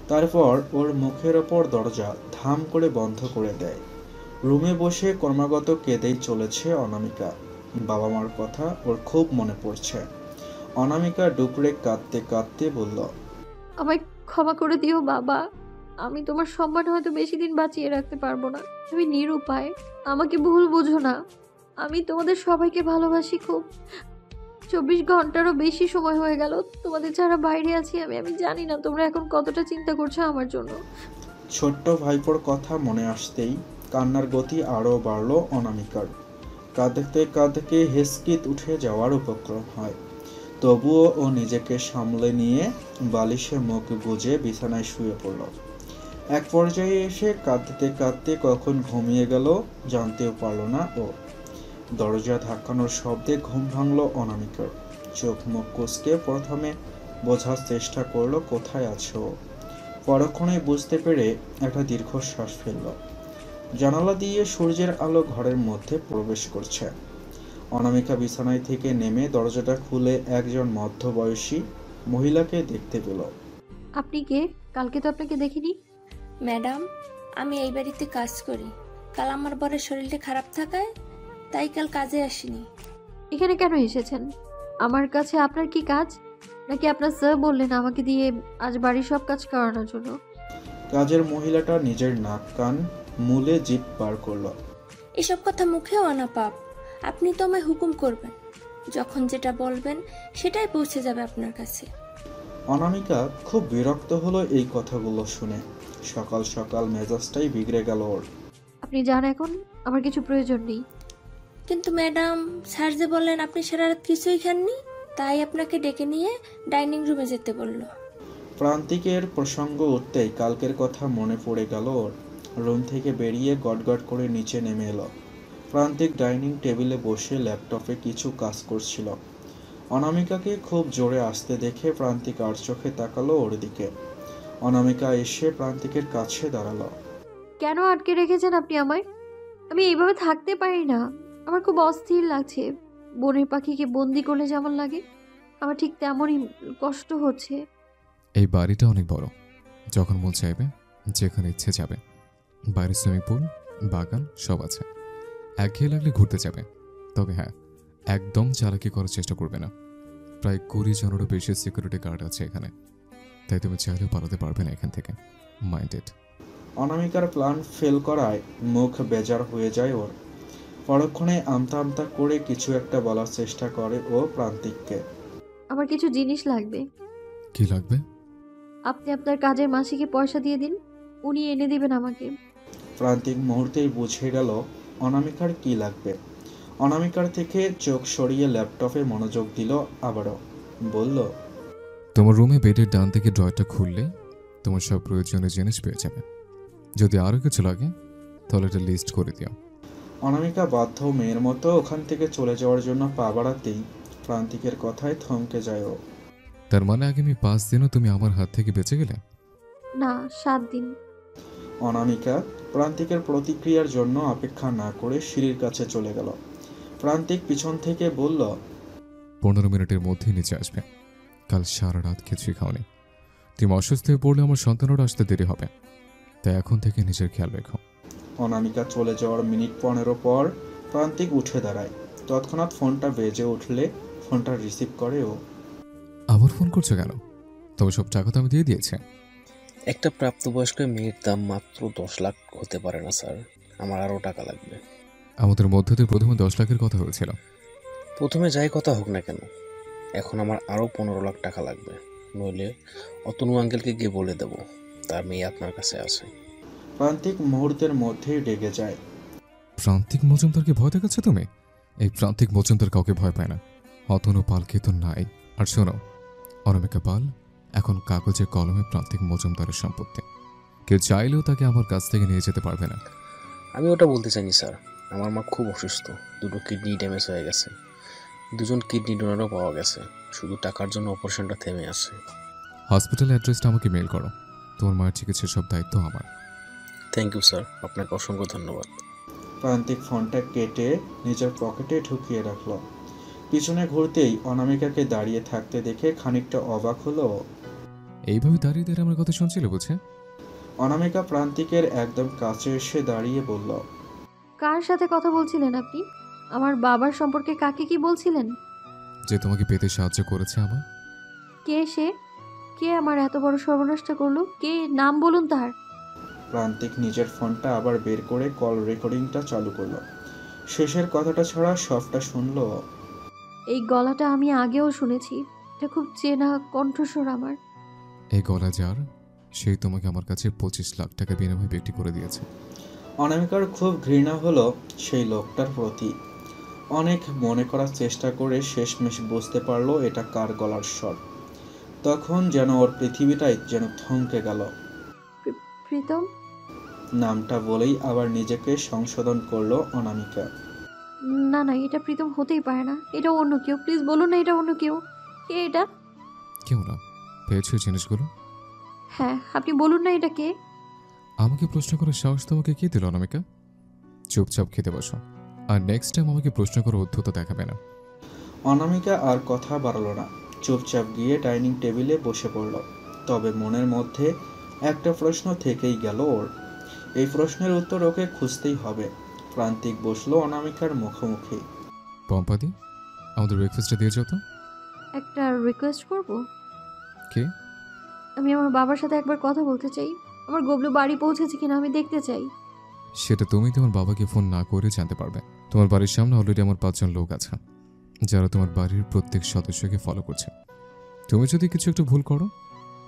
তারপর ওর মুখের ওপর দরজা ধাম করে বন্ধ করে দেয়। রুমে বসে ক্রমাগত কেঁদেই চলেছে অনামিকা। বাবা মার কথা ওর খুব মনে পড়ছে। অনামিকা ডুকরে কাঁদতে কাঁদতে বলল, আমায় ক্ষমা করে দিও বাবা, আমি তোমার সম্মান হয়তো বেশি দিন বাঁচিয়ে রাখতে পারবো না, আমি নিরুপায়, আমাকে ভুল বুঝো না। আমি তোমাদের সবাইকে ভালোবাসি খুব। 24 ঘন্টারও বেশি সময় হয়ে গেল তোমাদের ছাড়া বাইরে আছি আমি। আমি জানি না তোমরা এখন কতটা চিন্তা করছো আমার জন্য। ছোট্ট ভাইপোর কথা মনে আসতেই কান্নার গতি আরও বাড়ল অনামিকার। কাঁদতে কাঁদতে হেসকিত উঠে যাওয়ার উপক্রম হয়। তবুও ও নিজেকে সামলে নিয়ে বালিশে মুখ গুজে বিছানায় শুয়ে পড়ল। এক পর্যায়ে এসে কাঁদতে কাঁদতে কখন ঘুমিয়ে গেল জানতেও পারল না ও। দরজা ধাক্কানোর শব্দে ঘুম ভাঙল অনামিকার। চোখ মুখ কুঁচকে প্রথমে বোঝার চেষ্টা করলো কোথায় আছো। পরক্ষণেই বুঝতে পেরে একটা দীর্ঘশ্বাস ফেলল। জানালা দিয়ে সূর্যের আলো ঘরের মধ্যে প্রবেশ করছে। অনামিকা বিছানায় থেকে নেমে দরজাটা খুলে একজন মধ্যবয়সী মহিলাকে দেখতে পেল। আপনি কে? কালকে তো আপনাকে দেখিনি। ম্যাডাম, আমি এই বাড়িতে কাজ করি। কাল আমার বরের শরীরটা খারাপ থাকায় তাই কাল কাজে আসিনি। এখানে কেন এসেছেন? আমার কাছে আপনার কি কাজ? নাকি আপনার স্যার বললেন আমাকে দিয়ে আজ বাড়ির সব কাজ করানোর জন্য? কাজের মহিলাটা নিজের নাক কান মুলে জিভ বার করলো। এসব কথা মুখেও আনা পাপ। আপনি তো আমায় হুকুম করবেন, যখন যেটা বলবেন সেটাই পৌঁছে যাবে আপনার কাছে। অনামিকা খুব বিরক্ত হলো এই কথাগুলো শুনে। সকাল সকাল মেজাজটাই বিগড়ে গেল ওর। আপনি যান এখন, আমার কিছু প্রয়োজন নেই। কিন্তু ম্যাডাম, স্যার যে বললেন আপনি সারা রাত কিছুই খাননি, তাই আপনাকে ডেকে নিয়ে ডাইনিং রুমে যেতে বলল। প্রান্তিকের প্রসঙ্গ উঠতেই কালকের কথা মনে পড়ে গেল ওর। রুম থেকে বেরিয়ে গটগট করে নিচে নেমে এলো। প্রান্তিক ডাইনিং টেবিলে বসে ল্যাপটপে কিছু কাজ করছিল। অনামিকাকে খুব জোরে আসতে দেখে প্রান্তিক আর চোখে তাকালো ওর দিকে। অনামিকা এসে প্রান্তিকের কাছে দাঁড়ালো। কেন আটকে রেখেছেন আপনি আমায়? আমি এইভাবে থাকতে পারি না। আমার খুব অস্থির লাগছে। বনের পাখিকে বন্দি করলে যেমন লাগে, আমার ঠিক তেমনই কষ্ট হচ্ছে। এই বাড়িটা অনেক বড়, যখন মন চাইবে যেখানে ইচ্ছে যাবে। বাইরে সুইমিং পুল, বাগান সব আছে। একঘেয়ে লাগলে ঘুরতে যাবে, তবে হ্যাঁ, একদম চালাকি করার চেষ্টা করবে না। প্রায় 20 জনেরও বেশি সিকিউরিটি গার্ড আছে এখানে, তাই তুমি চাইলেও পালাতে পারবে না এখান থেকে। মাইন্ডেড। অনামিকার প্ল্যান ফেল করায় মুখ বেজার হয়ে যায় ওর। পরক্ষণে আমতা আমতা করে কিছু একটা বলার চেষ্টা করে ও প্রান্তিককে। আমার কিছু জিনিস লাগবে। কি লাগবে? আপনি আপনার কাজের মাসিকে পয়সা দিয়ে দিন, উনি এনে দিবেন আমাকে। প্রান্তিক মুহূর্তেই বুঝে গেল অনামিকার কি লাগবে। অনামিকার থেকে চোখ সরিয়ে ল্যাপটপে মনোযোগ দিল আবারও। বলল, তোমার রুমে বেডের ডান থেকে ড্রয়ারটা খুললে তোমার সব প্রয়োজনীয় জিনিস পেয়ে যাবে। যদি আরও কিছু লাগে তাহলে একটা লিস্ট করে দিও। অনামিকা বাধ্য মেয়ের মতো ওখান থেকে চলে যাওয়ার জন্য পা বাড়াতেই প্রান্তিকের কথায় থমকে যায় ও। তার মানে আগামী 5 দিনও তুমি আমার হাত থেকে বেঁচে গেলে? না, 7 দিন। অনামিকা প্রান্তিকের প্রতিক্রিয়ার জন্য অপেক্ষা না করে সিঁড়ির কাছে চলে গেল। প্রান্তিক পিছন থেকে বলল, 15 মিনিটের মধ্যেই নিচে আসবে। কাল সারা রাত কিছুই খাওনি। তুমি অসুস্থ হয়ে পড়লে আমার সন্তানেরও আসতে দেরি হবে, তাই এখন থেকে নিজের খেয়াল রেখো। অনামিকা চলে যাওয়ার মিনিট 15 পর প্রান্তিক উঠে দাঁড়ায়। তৎক্ষণাৎ ফোনটা বেজে উঠলে ফোনটা রিসিভ করে ও। আবার ফোন করছো কেন? তবে সব টাকা তো আমি দিয়ে দিয়েছি। একটা প্রাপ্তবয়স্ক মেয়ের দাম মাত্র 10 লাখ হতে পারে না স্যার, আমার আরও টাকা লাগবে। আমাদের মধ্যে দিয়ে প্রথমে 10 লাখের কথা হয়েছিল। প্রথমে যাই কথা হোক না কেন, এখন আমার আরও 15 লাখ টাকা লাগবে। নইলে অতনু আঙ্কেলকে গিয়ে বলে দেব তার মেয়ে আপনার কাছে আছে। প্রান্তিক মুহূর্তের মধ্যেই রেগে যায়। প্রান্তিক মজুমদারকে ভয় দেখাচ্ছ তুমি? এই প্রান্তিক মজুমদার কাউকে ভয় পায় না। অতনু পালকে তো নাই। আর শোনো, অনামিকা পাল এখন কাগজে কলমে প্রান্তিক মজুমদারের সম্পত্তি। কেউ চাইলেও তাকে আমার কাছ থেকে নিয়ে যেতে পারবে না। আমি ওটা বলতে চাইনি স্যার, আমার মা খুব অসুস্থ, 2টো কিডনি ড্যামেজ হয়ে গেছে, 2জন কিডনি ডোনারও পাওয়া গেছে, শুধু টাকার জন্য অপারেশনটা থেমে আছে। হসপিটাল অ্যাড্রেসটা আমাকে মেল করো। তোমার মায়ের চিকিৎসার সব দায়িত্ব আমার। থ্যাংক ইউ স্যার, আপনাকে অসংখ্য ধন্যবাদ। প্রান্তিক ফোনটা কেটে নিজের পকেটে ঢুকিয়ে রাখল। পিছনে ঘুরতেই অনামিকাকে দাঁড়িয়ে থাকতে দেখে খানিকটা অবাক হলো ও। এইভাবে দাঁড়িয়ে দাঁড়িয়ে আমার কথা শুনছিলে বুঝে? অনামিকা প্রান্তিকের একদম কাছে এসে দাঁড়িয়ে বলল, কার সাথে কথা বলছিলেন আপনি? আমার বাবার সম্পর্কে কাকে কি বলছিলেন? যে তোমাকে পেতে সাহায্য করেছে আমার। কে সে? কে আমার এত বড় সর্বনাশটা করলো? কে? নাম বলুন তার। প্রান্তিক নিজের ফোনটা আবার বের করে কল রেকর্ডিংটা চালু করলো। শেষের কথাটা ছাড়া সবটা শুনলো ও। এই গলাটা আমি আগেও শুনেছি। এটা খুব চেনা কণ্ঠস্বর আমার। এই গলা যার, সেই তোমাকে আমার কাছে 25 লাখ টাকা বিনিময়ে বিক্রি করে দিয়েছে। অনামিকার খুব ঘৃণা হলো সেই লোকটার প্রতি। অনেক মনে করার চেষ্টা করে শেষমেশ বুঝতে পারলো এটা কার গলার স্বর। তখন যেন ওর পৃথিবীটাই যেন থমকে গেল। প্রীতম? নামটা বলেই আবার নিজেকে সংশোধন করলো অনামিকা। না না, এটা প্রীতম হতেই পারে না। এটা অন্য কেউ। প্লিজ বলুন না এটা অন্য কেউ। কে এটা? কেউ না। পেয়েছো এই জিনিসগুলো? হ্যাঁ, আপনি বলুন না এটা কে। আমাকে প্রশ্ন করার সাহস তোমাকে কে দিল অনামিকা? চুপচাপ খেতে বসো, আর নেক্সট টাইম আমাকে প্রশ্ন করার উদ্ধত দেখাবে না। অনামিকা আর কথা বাড়ল না, চুপচাপ গিয়ে ডাইনিং টেবিলে বসে পড়ল। তবে মনের মধ্যে একটা প্রশ্ন থেকেই গেল ওর। এই প্রশ্নের উত্তর ওকে খুঁজতেই হবে। প্রান্তিক বসলো অনামিকার মুখোমুখি। পম্পাদি, আমাদের ব্রেকফাস্টটা দিয়ে যাও তো। একটা রিকোয়েস্ট করব? কে? আমি আমার বাবার সাথে একবার কথা বলতে চাই। আমার গবলু বাড়ি পৌঁছেছে কিনা আমি দেখতে চাই। সেটা তুমি তোমার বাবাকে ফোন না করে জানতে পারবে। তোমার বাড়ির সামনে অলরেডি আমার 5 জন লোক আছে, যারা তোমার বাড়ির প্রত্যেক সদস্যকে ফলো করছে। তুমি যদি কিছু একটু ভুল করো,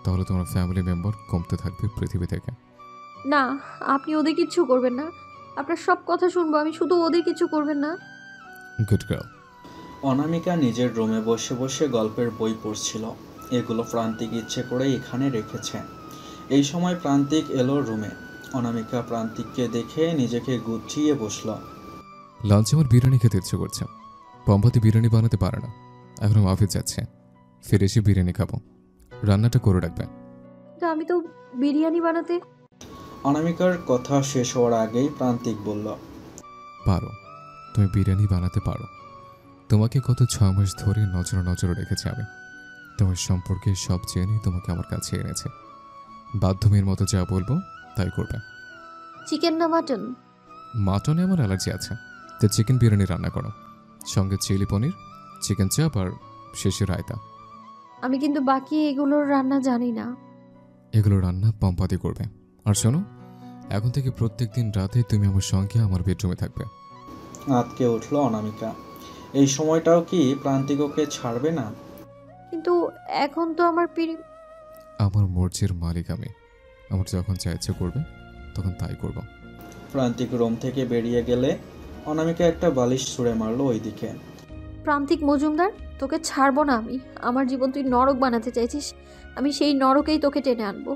তাহলে তোমার ফ্যামিলি মেম্বার কমতে থাকবে পৃথিবী থেকে। না, আপনি ওদের কিচ্ছু করবেন না। আপনার সব কথা শুনবো আমি, শুধু ওদের কিছু করবেন না। Good girl. অনামিকা নিজের রুমে বসে বসে গল্পের বই পড়ছিল। এগুলো প্রান্তিক ইচ্ছে করে এখানে রেখেছে। এই সময় প্রান্তিক এলো রুমে। অনামিকা প্রান্তিককে দেখে নিজেকে গুছিয়ে বসল। লাঞ্চে আমার বিরিয়ানি খেতে ইচ্ছে করছে। পম্পাতি বিরিয়ানি বানাতে পারে না, এখন অফিস যাচ্ছে, ফিরে এসে বিরিয়ানি খাবো। রান্নাটা করে রাখবে। তো আমি তো বিরিয়ানি বানাতে। অনামিকার কথা শেষ হওয়ার আগেই প্রান্তিক বলল, পারো, তুমি বিরিয়ানি বানাতে পারো। তোমাকে গত 6 মাস ধরে নজরে রেখেছি আমি। তোমার সম্পর্কে সব জেনে তোমাকে আমার কাছে এনেছে। বাধ্য মেয়ের মতো যা বলবো তাই করবে। চিকেন না মাটন? মাটনে আমার অ্যালার্জি আছে, তো চিকেন বিরিয়ানি রান্না করো, সঙ্গে চিলি পনির, চিকেন চাপ আর শেষে রায়তা। আমি কিন্তু বাকি এগুলোর রান্না জানি না। এগুলো রান্না পম্পাদি করবে। আর শোনো, এখন থেকে প্রত্যেক দিন রাতে তুমি আমার সঙ্গে আমার বেডরুমে থাকবে। আঁতকে উঠল অনামিকা। এই সময়টাও কি প্রান্তিক ওকে ছাড়বে না? কিন্তু এখন তো আমার আমার মর্জির মালিক আমি। আমার যখন যা ইচ্ছে করবে তখন তাই করব। প্রান্তিক রুম থেকে বেরিয়ে গেলে অনামিকা একটা বালিশ ছুঁড়ে মারলো ওইদিকে। প্রান্তিক মজুমদার, তোকে ছাড়বো না আমি। আমার জীবন তুই নরক বানাতে চাইছিস, আমি সেই নরকেই তোকে টেনে আনবো।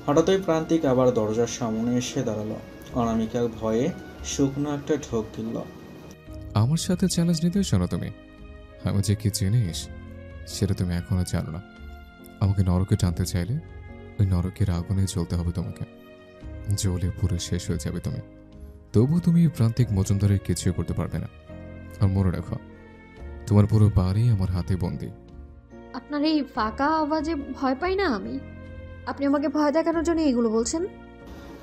হঠাৎই প্রান্তিক আবার দরজার সামনে এসে দাঁড়ালো। অনামিকা ভয়ে শুকনো একটা ঢোক গিলল। আমার সাথে চ্যালেঞ্জ নিতে শোনো তুমি। আমি যে কি জিনিস সেটা তুমি এখনো জানো না। আমাকে নরকে টানতে চাইলে ওই নরকের আগুনে জ্বলতে হবে তোমাকে। জ্বলে পুরো শেষ হয়ে যাবে তুমি। তবু তুমি প্রান্তিক মজুমদারের কিছুই করতে পারবে না। আর মনে রাখো, তোমার পুরো বাড়ি আমার হাতে বন্দি। আপনার এই ফাঁকা আওয়াজে ভয় পাই না আমি। আপনি আমাকে ভয় দেখানোর জন্য এগুলো বলছেন?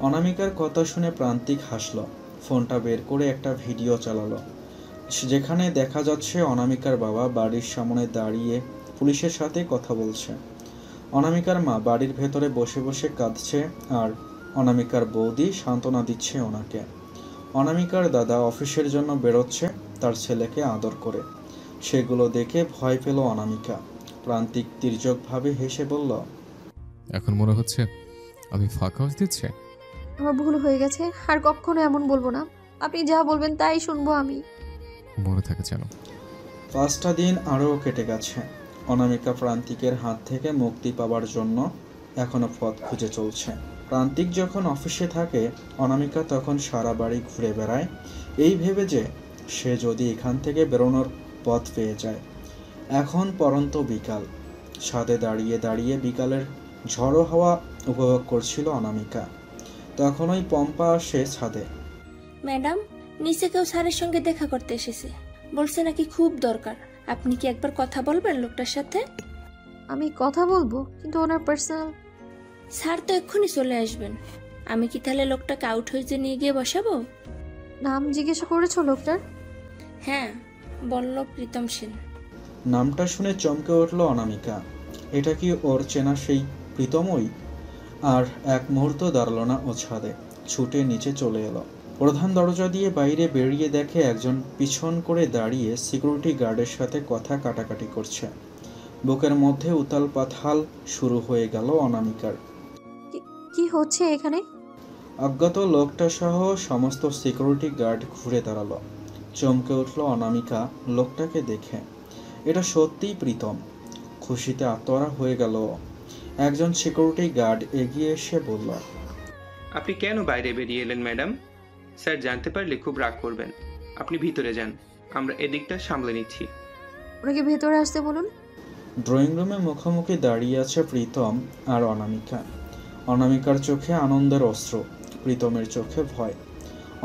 অনামিকার কথা শুনে প্রান্তিক হাসল। ফোনটা বের করে একটা ভিডিও চালালো, যেখানে দেখা যাচ্ছে অনামিকার বাবা বাড়ির সামনে দাঁড়িয়ে পুলিশের সাথে কথা বলছে। অনামিকার মা বাড়ির ভেতরে বসে বসে কাঁদছে, আর অনামিকার বৌদি সান্ত্বনা দিচ্ছে ওনাকে। অনামিকার দাদা অফিসের জন্য বেরোচ্ছে তার ছেলেকে আদর করে। সেগুলো দেখে ভয় পেল অনামিকা। প্রান্তিক তির্যকভাবে হেসে বলল, এখন মনে হচ্ছে আমি ফাঁকা হয়ে দিচ্ছে। আমার ভুল হয়ে গেছে, আর কখনো এমন বলবো না। আপনি যা বলবেন তাই শুনবো আমি। মনে থাকে যেন। 5টা দিন আরও কেটে গেছে। অনামিকা প্রান্তিকের হাত থেকে মুক্তি পাওয়ার জন্য এখনো পথ খুঁজে চলছে। প্রান্তিক যখন অফিসে থাকে, অনামিকা তখন সারা বাড়ি ঘুরে বেড়ায়, এই ভেবে যে সে যদি এখান থেকে বেরোনোর পথ পেয়ে যায়। এখন পরন্ত বিকাল। ছাদে দাঁড়িয়ে দাঁড়িয়ে বিকালের ঝড়ো হাওয়া উপভোগ করছিল অনামিকা। তখনই পম্পা আসে ছাদে। ম্যাডাম, নিচে কেউ স্যারের সঙ্গে দেখা করতে এসেছে, বলছে নাকি খুব দরকার। আপনি কি একবার কথা বলবেন লোকটার সাথে? আমি কথা বলবো, কিন্তু ওনার পার্সোনাল। স্যার তো এক্ষুনি চলে আসবেন। আমি কি তাহলে লোকটাকে আউট হয়ে নিয়ে গিয়ে বসাবো? নাম জিজ্ঞাসা করেছো লোকটার? হ্যাঁ, বলল প্রীতম সেন। নামটা শুনে চমকে উঠল অনামিকা। এটা কি ওর চেনা সেই প্রীতমই? আর এক মুহূর্ত দাঁড়ালো না ও ছাদে, ছুটে নিচে চলে এলো। প্রধান দরজা দিয়ে বাইরে বেরিয়ে দেখে একজন পিছন করে দাঁড়িয়ে সিকিউরিটি গার্ডের সাথে কথা কাটাকাটি করছে। বুকের মধ্যে উতাল পাতাল শুরু হয়ে গেল অনামিকার। কি হচ্ছে এখানে? অজ্ঞাত লোকটা সহ সমস্ত সিকিউরিটি গার্ড ঘুরে দাঁড়ালো। চমকে উঠল অনামিকা লোকটাকে দেখে। এটা সত্যিই প্রীতম। খুশিতে আত্মহারা হয়ে গেল। একজন সিকিউরিটি গার্ড এগিয়ে এসে বলল, আপনি কেন বাইরে বেরিয়ে এলেন ম্যাডাম? স্যার জানতে পারলে খুব রাগ করবেন। আপনি ভিতরে যান, আমরা এদিকটা সামলে নিচ্ছি। ওনাকে ভেতরে আসতে বলুন। ড্রয়িং রুমে মুখোমুখি দাঁড়িয়ে আছে প্রীতম আর অনামিকা। অনামিকার চোখে আনন্দের অশ্রু, প্রীতমের চোখে ভয়।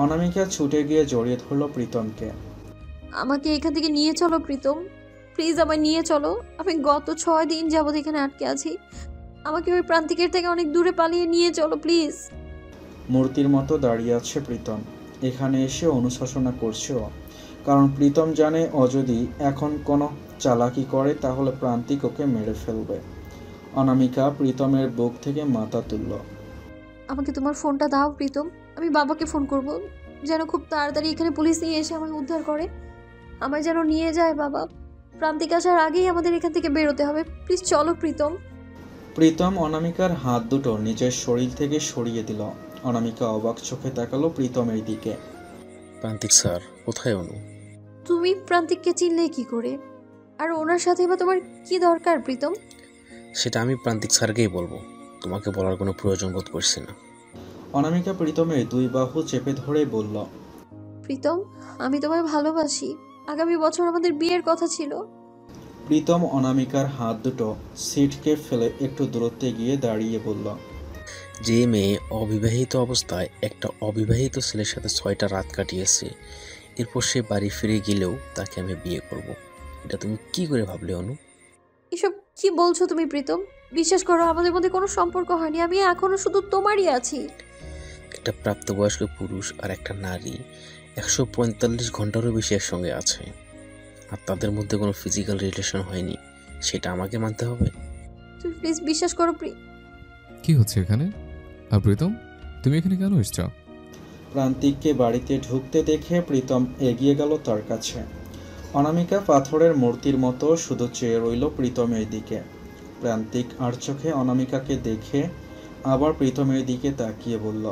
অনামিকা ছুটে গিয়ে জড়িয়ে ধরল প্রীতমকে। আমাকে এখান থেকে নিয়ে চলো প্রীতম, প্লিজ আমায় নিয়ে চলো। আমি গত 6 দিন যাবত এখানে আটকে আছি। আমাকে ওই প্রান্তিকের থেকে অনেক দূরে পালিয়ে নিয়ে চলো প্লিজ। মূর্তির মতো দাঁড়িয়ে আছে প্রীতম। এখানে এসে অনুশাসনা করছে ও, কারণ প্রীতম জানে ও যদি এখন কোনো চালাকি করে তাহলে প্রান্তিক ওকে মেরে ফেলবে। অনামিকা প্রীতমের বুক থেকে মাথা তুলল। আমাকে তোমার ফোনটা দাও প্রীতম, আমি বাবাকে ফোন করব, যেন খুব তাড়াতাড়ি এখানে পুলিশ নিয়ে এসে আমায় উদ্ধার করে। আমায় যেন নিয়ে যায় বাবা। প্রান্তিক আসার আগেই আমাদের এখান থেকে বেরোতে হবে। প্লিজ চলো প্রীতম। প্রীতম অনামিকার হাত দুটো নিজের শরীর থেকে সরিয়ে দিল। অনামিকা অবাক চোখে তাকালো প্রীতমের দিকে। প্রান্তিক স্যার, কোথায় অনু? তুমি প্রান্তিককে চিনলে কি করে? আর ওনার সাথে বা তোমার কি দরকার প্রীতম? সেটা আমি প্রান্তিক স্যারকেই বলবো, তোমাকে বলার কোনো প্রয়োজন বোধ করছি না। অনামিকা প্রীতমের দুই বাহু চেপে ধরে বলল, প্রীতম, আমি তোমায় ভালোবাসি। আগামী বছর আমাদের বিয়ের কথা ছিল। প্রীতম অনামিকার হাত দুটো সিটকে ফেলে একটু দূরত্বে গিয়ে দাঁড়িয়ে বলল, যে মেয়ে অবিবাহিত অবস্থায় একটা অবিবাহিত ছেলের সাথে 6টা রাত কাটিয়েছে, এরপর সে বাড়ি ফিরে গেলেও তাকে আমি বিয়ে করব, এটা তুমি কি করে ভাবলে অনু? এসব কি বলছো তুমি প্রীতম? বিশ্বাস করো, আমাদের মধ্যে কোনো সম্পর্ক হয়নি। আমি এখনো শুধু তোমারই আছি। একটা প্রাপ্তবয়স্ক পুরুষ আর একটা নারী 145 ঘন্টারও বেশি একসঙ্গে আছে, আর তাদের মধ্যে কোনো ফিজিক্যাল রিলেশন হয়নি, সেটা আমাকে মানতে হবে? তুমি প্লিজ বিশ্বাস করো কি হচ্ছে এখানে? আর প্রীতম, তুমি এখানে কেন এসছো? প্রান্তিককে বাড়িতে ঢুকতে দেখে প্রীতম এগিয়ে গেল তার কাছে। অনামিকা পাথরের মূর্তির মতো শুধু চেয়ে রইল প্রীতমের দিকে। প্রান্তিক আর চোখে অনামিকাকে দেখে আবার প্রীতমের দিকে তাকিয়ে বলল,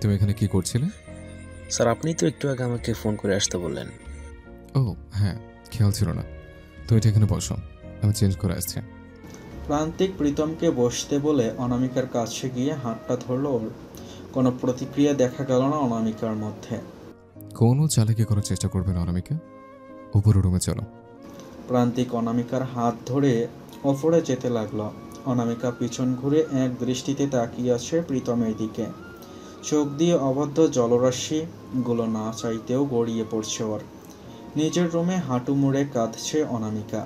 তুমি এখানে কি করছিলে? স্যার, আপনি তো একটু আগে আমাকে ফোন করে আসতে বললেন। ও হ্যাঁ, খেয়াল ছিল না। তুমি এটা এখানে বসো, আমি চেঞ্জ করে আসছি। প্রান্তিক প্রীতমকে বসতে বলে অনামিকার কাছে গিয়ে হাতটা ধরল ওর। কোনো প্রতিক্রিয়া দেখা গেল না অনামিকার মধ্যে। কোনো চালাকি করার চেষ্টা করবে না অনামিকা। উপরে রুমে চলো। প্রান্তিক অনামিকার হাত ধরে ওপরে যেতে লাগলো। অনামিকা পিছন ঘুরে এক দৃষ্টিতে তাকিয়ে আছে প্রীতমের দিকে। চোখ দিয়ে অবাধ্য জলরাশিগুলো না চাইতেও গড়িয়ে পড়ছে ওর। নিজের রুমে হাঁটু মুড়ে কাঁদছে অনামিকা।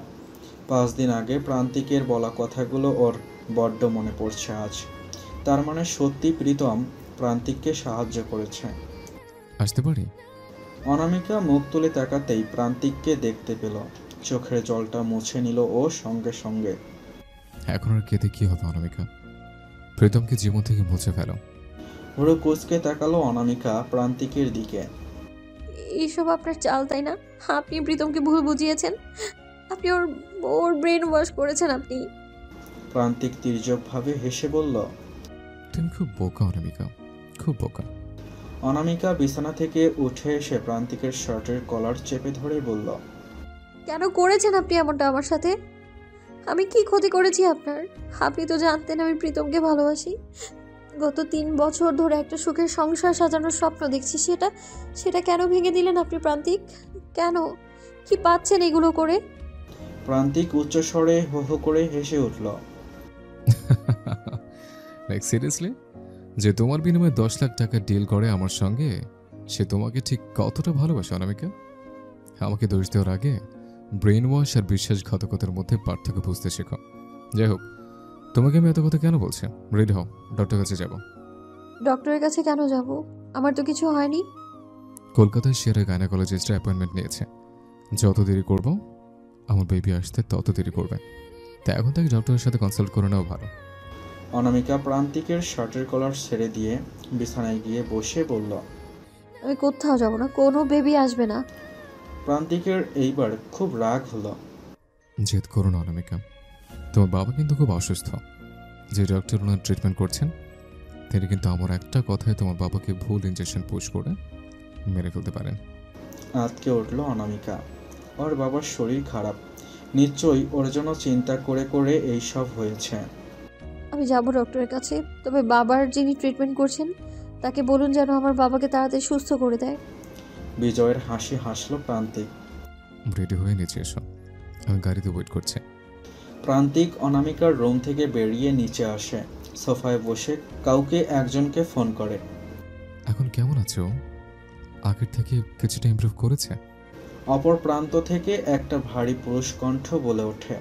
5 দিন আগে প্রান্তিকের বলা কথাগুলো ওর বড্ড মনে পড়ছে আজ। তার মানে সত্যি প্রীতম প্রান্তিককে সাহায্য করেছে। আসতে পারি? অনামিকা মুখ তুলে তাকাতেই প্রান্তিককে দেখতে পেল। চোখের জলটা মুছে নিল ও সঙ্গে সঙ্গে। এখন আর কেঁদে কি হবে অনামিকা? প্রীতমকে জীবন থেকে মুছে ফেলো। ভুরু কুঁচকে তাকালো অনামিকা প্রান্তিকের দিকে। এইসব আপনার চাল, তাই না? আপনি প্রীতমকে ভুল বুঝিয়েছেন। আপনি ওর ব্রেন ওয়াশ করেছেন আপনি। প্রান্তিক তির্যকভাবে হেসে বলল, তুমি খুব বোকা অনামিকা, খুব বোকা। অনামিকা বিছানা থেকে উঠে এসে প্রান্তিকের শার্টের কলার চেপে ধরে বলল, কেন করেছেন আপনি এমনটা আমার সাথে? আমি কি ক্ষতি করেছি আপনার? আপনি তো জানতেন আমি প্রীতমকে ভালোবাসি। গত 3 বছর ধরে একটা সুখের সংসার সাজানোর স্বপ্ন দেখছি, সেটা কেন ভেঙে দিলেন আপনি প্রান্তিক? কেন? কি পাচ্ছেন এগুলো করে? প্রান্তিক উচ্চস্বরে হো হো করে হেসে উঠল। Like seriously? যে তোমার বিনিময়ে 10 লাখ টাকা ডিল করে আমার সঙ্গে, সে তোমাকে ঠিক কতটা ভালোবাসে অনামিকা? আমাকে দোষ দেওয়ার আগে ব্রেন ওয়াশ আর বিশ্বাসঘাতকতার মধ্যে পার্থক্য বুঝতে শেখো। যাই হোক, তোমাকে আমি এত কথা কেন বলছি? রেডি হও, ডক্টর কাছে যাব। ডক্টরের কাছে কেন যাব? আমার তো কিছু হয়নি। কলকাতায় সেরা গাইনোকোলজিস্টের অ্যাপয়েন্টমেন্ট নিয়েছে। যত দেরি করব আমার বেবি আসতে তত দেরি করবে, তাই এখন থেকে ডক্টরের সাথে কনসাল্ট করে নেওয়া ভালো। অনামিকা প্রান্তিকের শার্টের কলার ছেড়ে দিয়ে বিছানায় গিয়ে বসে বলল, আমি কোথাও যাব না, কোনো বেবি আসবে না। প্রান্তিকের এইবার খুব রাগ হলো। জেদ করো না অনামিকা, তোমার বাবা কিন্তু খুব অসুস্থ। যে ডক্টর ওনার ট্রিটমেন্ট করছেন তিনি কিন্তু আমার একটা কথায় তোমার বাবাকে ভুল ইঞ্জেকশন পুশ করে মেরে ফেলতে পারেন। আঁতকে উঠল অনামিকা। ওর বাবার শরীর খারাপ, নিশ্চয়ই ওর জন্য চিন্তা করে করে এইসব হয়েছে। আমি যাব ডক্টরের কাছে, তবে বাবার যিনি ট্রিটমেন্ট করছেন তাকে বলুন যেন আমার বাবাকে তাড়াতাড়ি সুস্থ করে দেয়। বিজয়ের হাসি হাসলো প্রান্তিক। রেডি হয়ে নিচে এসো, আমি গাড়িতে ওয়েট করছি। প্রান্তিক অনামিকার রুম থেকে বেরিয়ে নিচে আসে। সোফায় বসে কাউকে একজনকে ফোন করে। এখন কেমন আছো? আগের থেকে কিছুটা ইমপ্রুভ করেছে? অপর প্রান্ত থেকে একটা ভারী পুরুষ কণ্ঠ বলে ওঠে।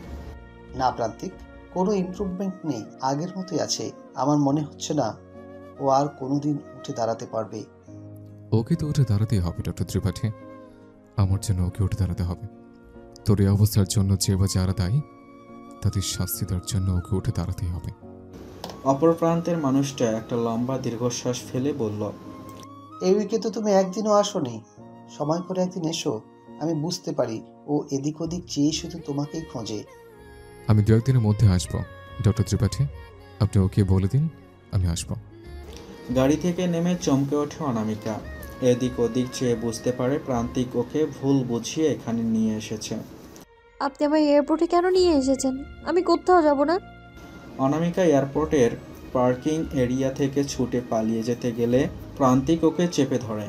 না প্রান্তিক, কোনো ইমপ্রুভমেন্ট নেই, আগের মতোই আছে। আমার মনে হচ্ছে না ও আর কোনোদিন উঠে দাঁড়াতে পারবে। ওকে তো উঠে দাঁড়াতেই হবে ডক্টর ত্রিপাঠী। আমার জন্য ওকে উঠে দাঁড়াতে হবে। তোর এই অবস্থার জন্য যে বা যারা দায়ী তাদের শাস্তি দেওয়ার জন্য ওকে উঠে দাঁড়াতেই হবে। অপর প্রান্তের মানুষটা একটা লম্বা দীর্ঘশ্বাস ফেলে বলল, এই উইকে তো তুমি একদিনও আসোনি। সময় করে একদিন এসো। আমি বুঝতে পারি ও এদিক ওদিক চেয়ে শুধু তোমাকেই খোঁজে। আমি দু একদিনের মধ্যে আসবো ডক্টর ত্রিপাঠী, আপনি ওকে বলে দিন আমি আসবো। গাড়ি থেকে নেমে চমকে ওঠে অনামিকা। এদিক ওদিক চেয়ে বুঝতে পারে প্রান্তিক ওকে ভুল বুঝিয়ে এখানে নিয়ে এসেছে। আপনি আমার এয়ারপোর্টে কেন নিয়ে এসেছেন? আমি কোথাও যাব না। অনামিকা এয়ারপোর্টের পার্কিং এরিয়া থেকে ছুটে পালিয়ে যেতে গেলে প্রান্তিক ওকে চেপে ধরে।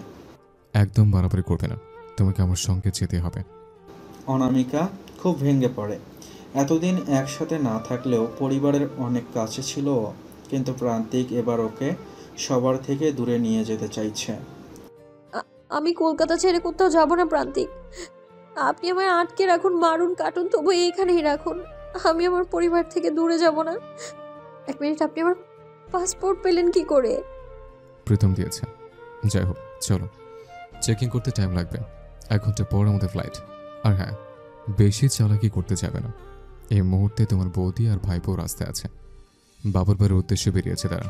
একদম বাড়াবাড়ি করবে না, তোমাকে আমার সঙ্গে যেতে হবে। অনামিকা খুব ভেঙে পড়ে। এতদিন একসাথে না থাকলেও পরিবারের অনেক কাছে ছিল ও, কিন্তু প্রান্তিক এবার ওকে সবার থেকে দূরে নিয়ে যেতে চাইছে। আমি কলকাতা ছেড়ে কোথাও যাব না প্রান্তিক। আপনি আমায় আটকে রাখুন, মারুন, কাটুন, তবু এইখানেই রাখুন। আমি আমার পরিবার থেকে দূরে যাব না। এক মিনিট, আপনি আমার পাসপোর্ট পেলেন কি করে? প্রীতম দিয়েছে। যাই হোক, চলো, চেকিং করতে টাইম লাগবে। 1 ঘন্টা পর আমাদের ফ্লাইট। আর হ্যাঁ, বেশি চালাকি করতে যাবে না। এই মুহূর্তে তোমার বৌদি আর ভাইপো রাস্তায় আছে, বাবার বাড়ির উদ্দেশ্যে বেরিয়েছে তারা।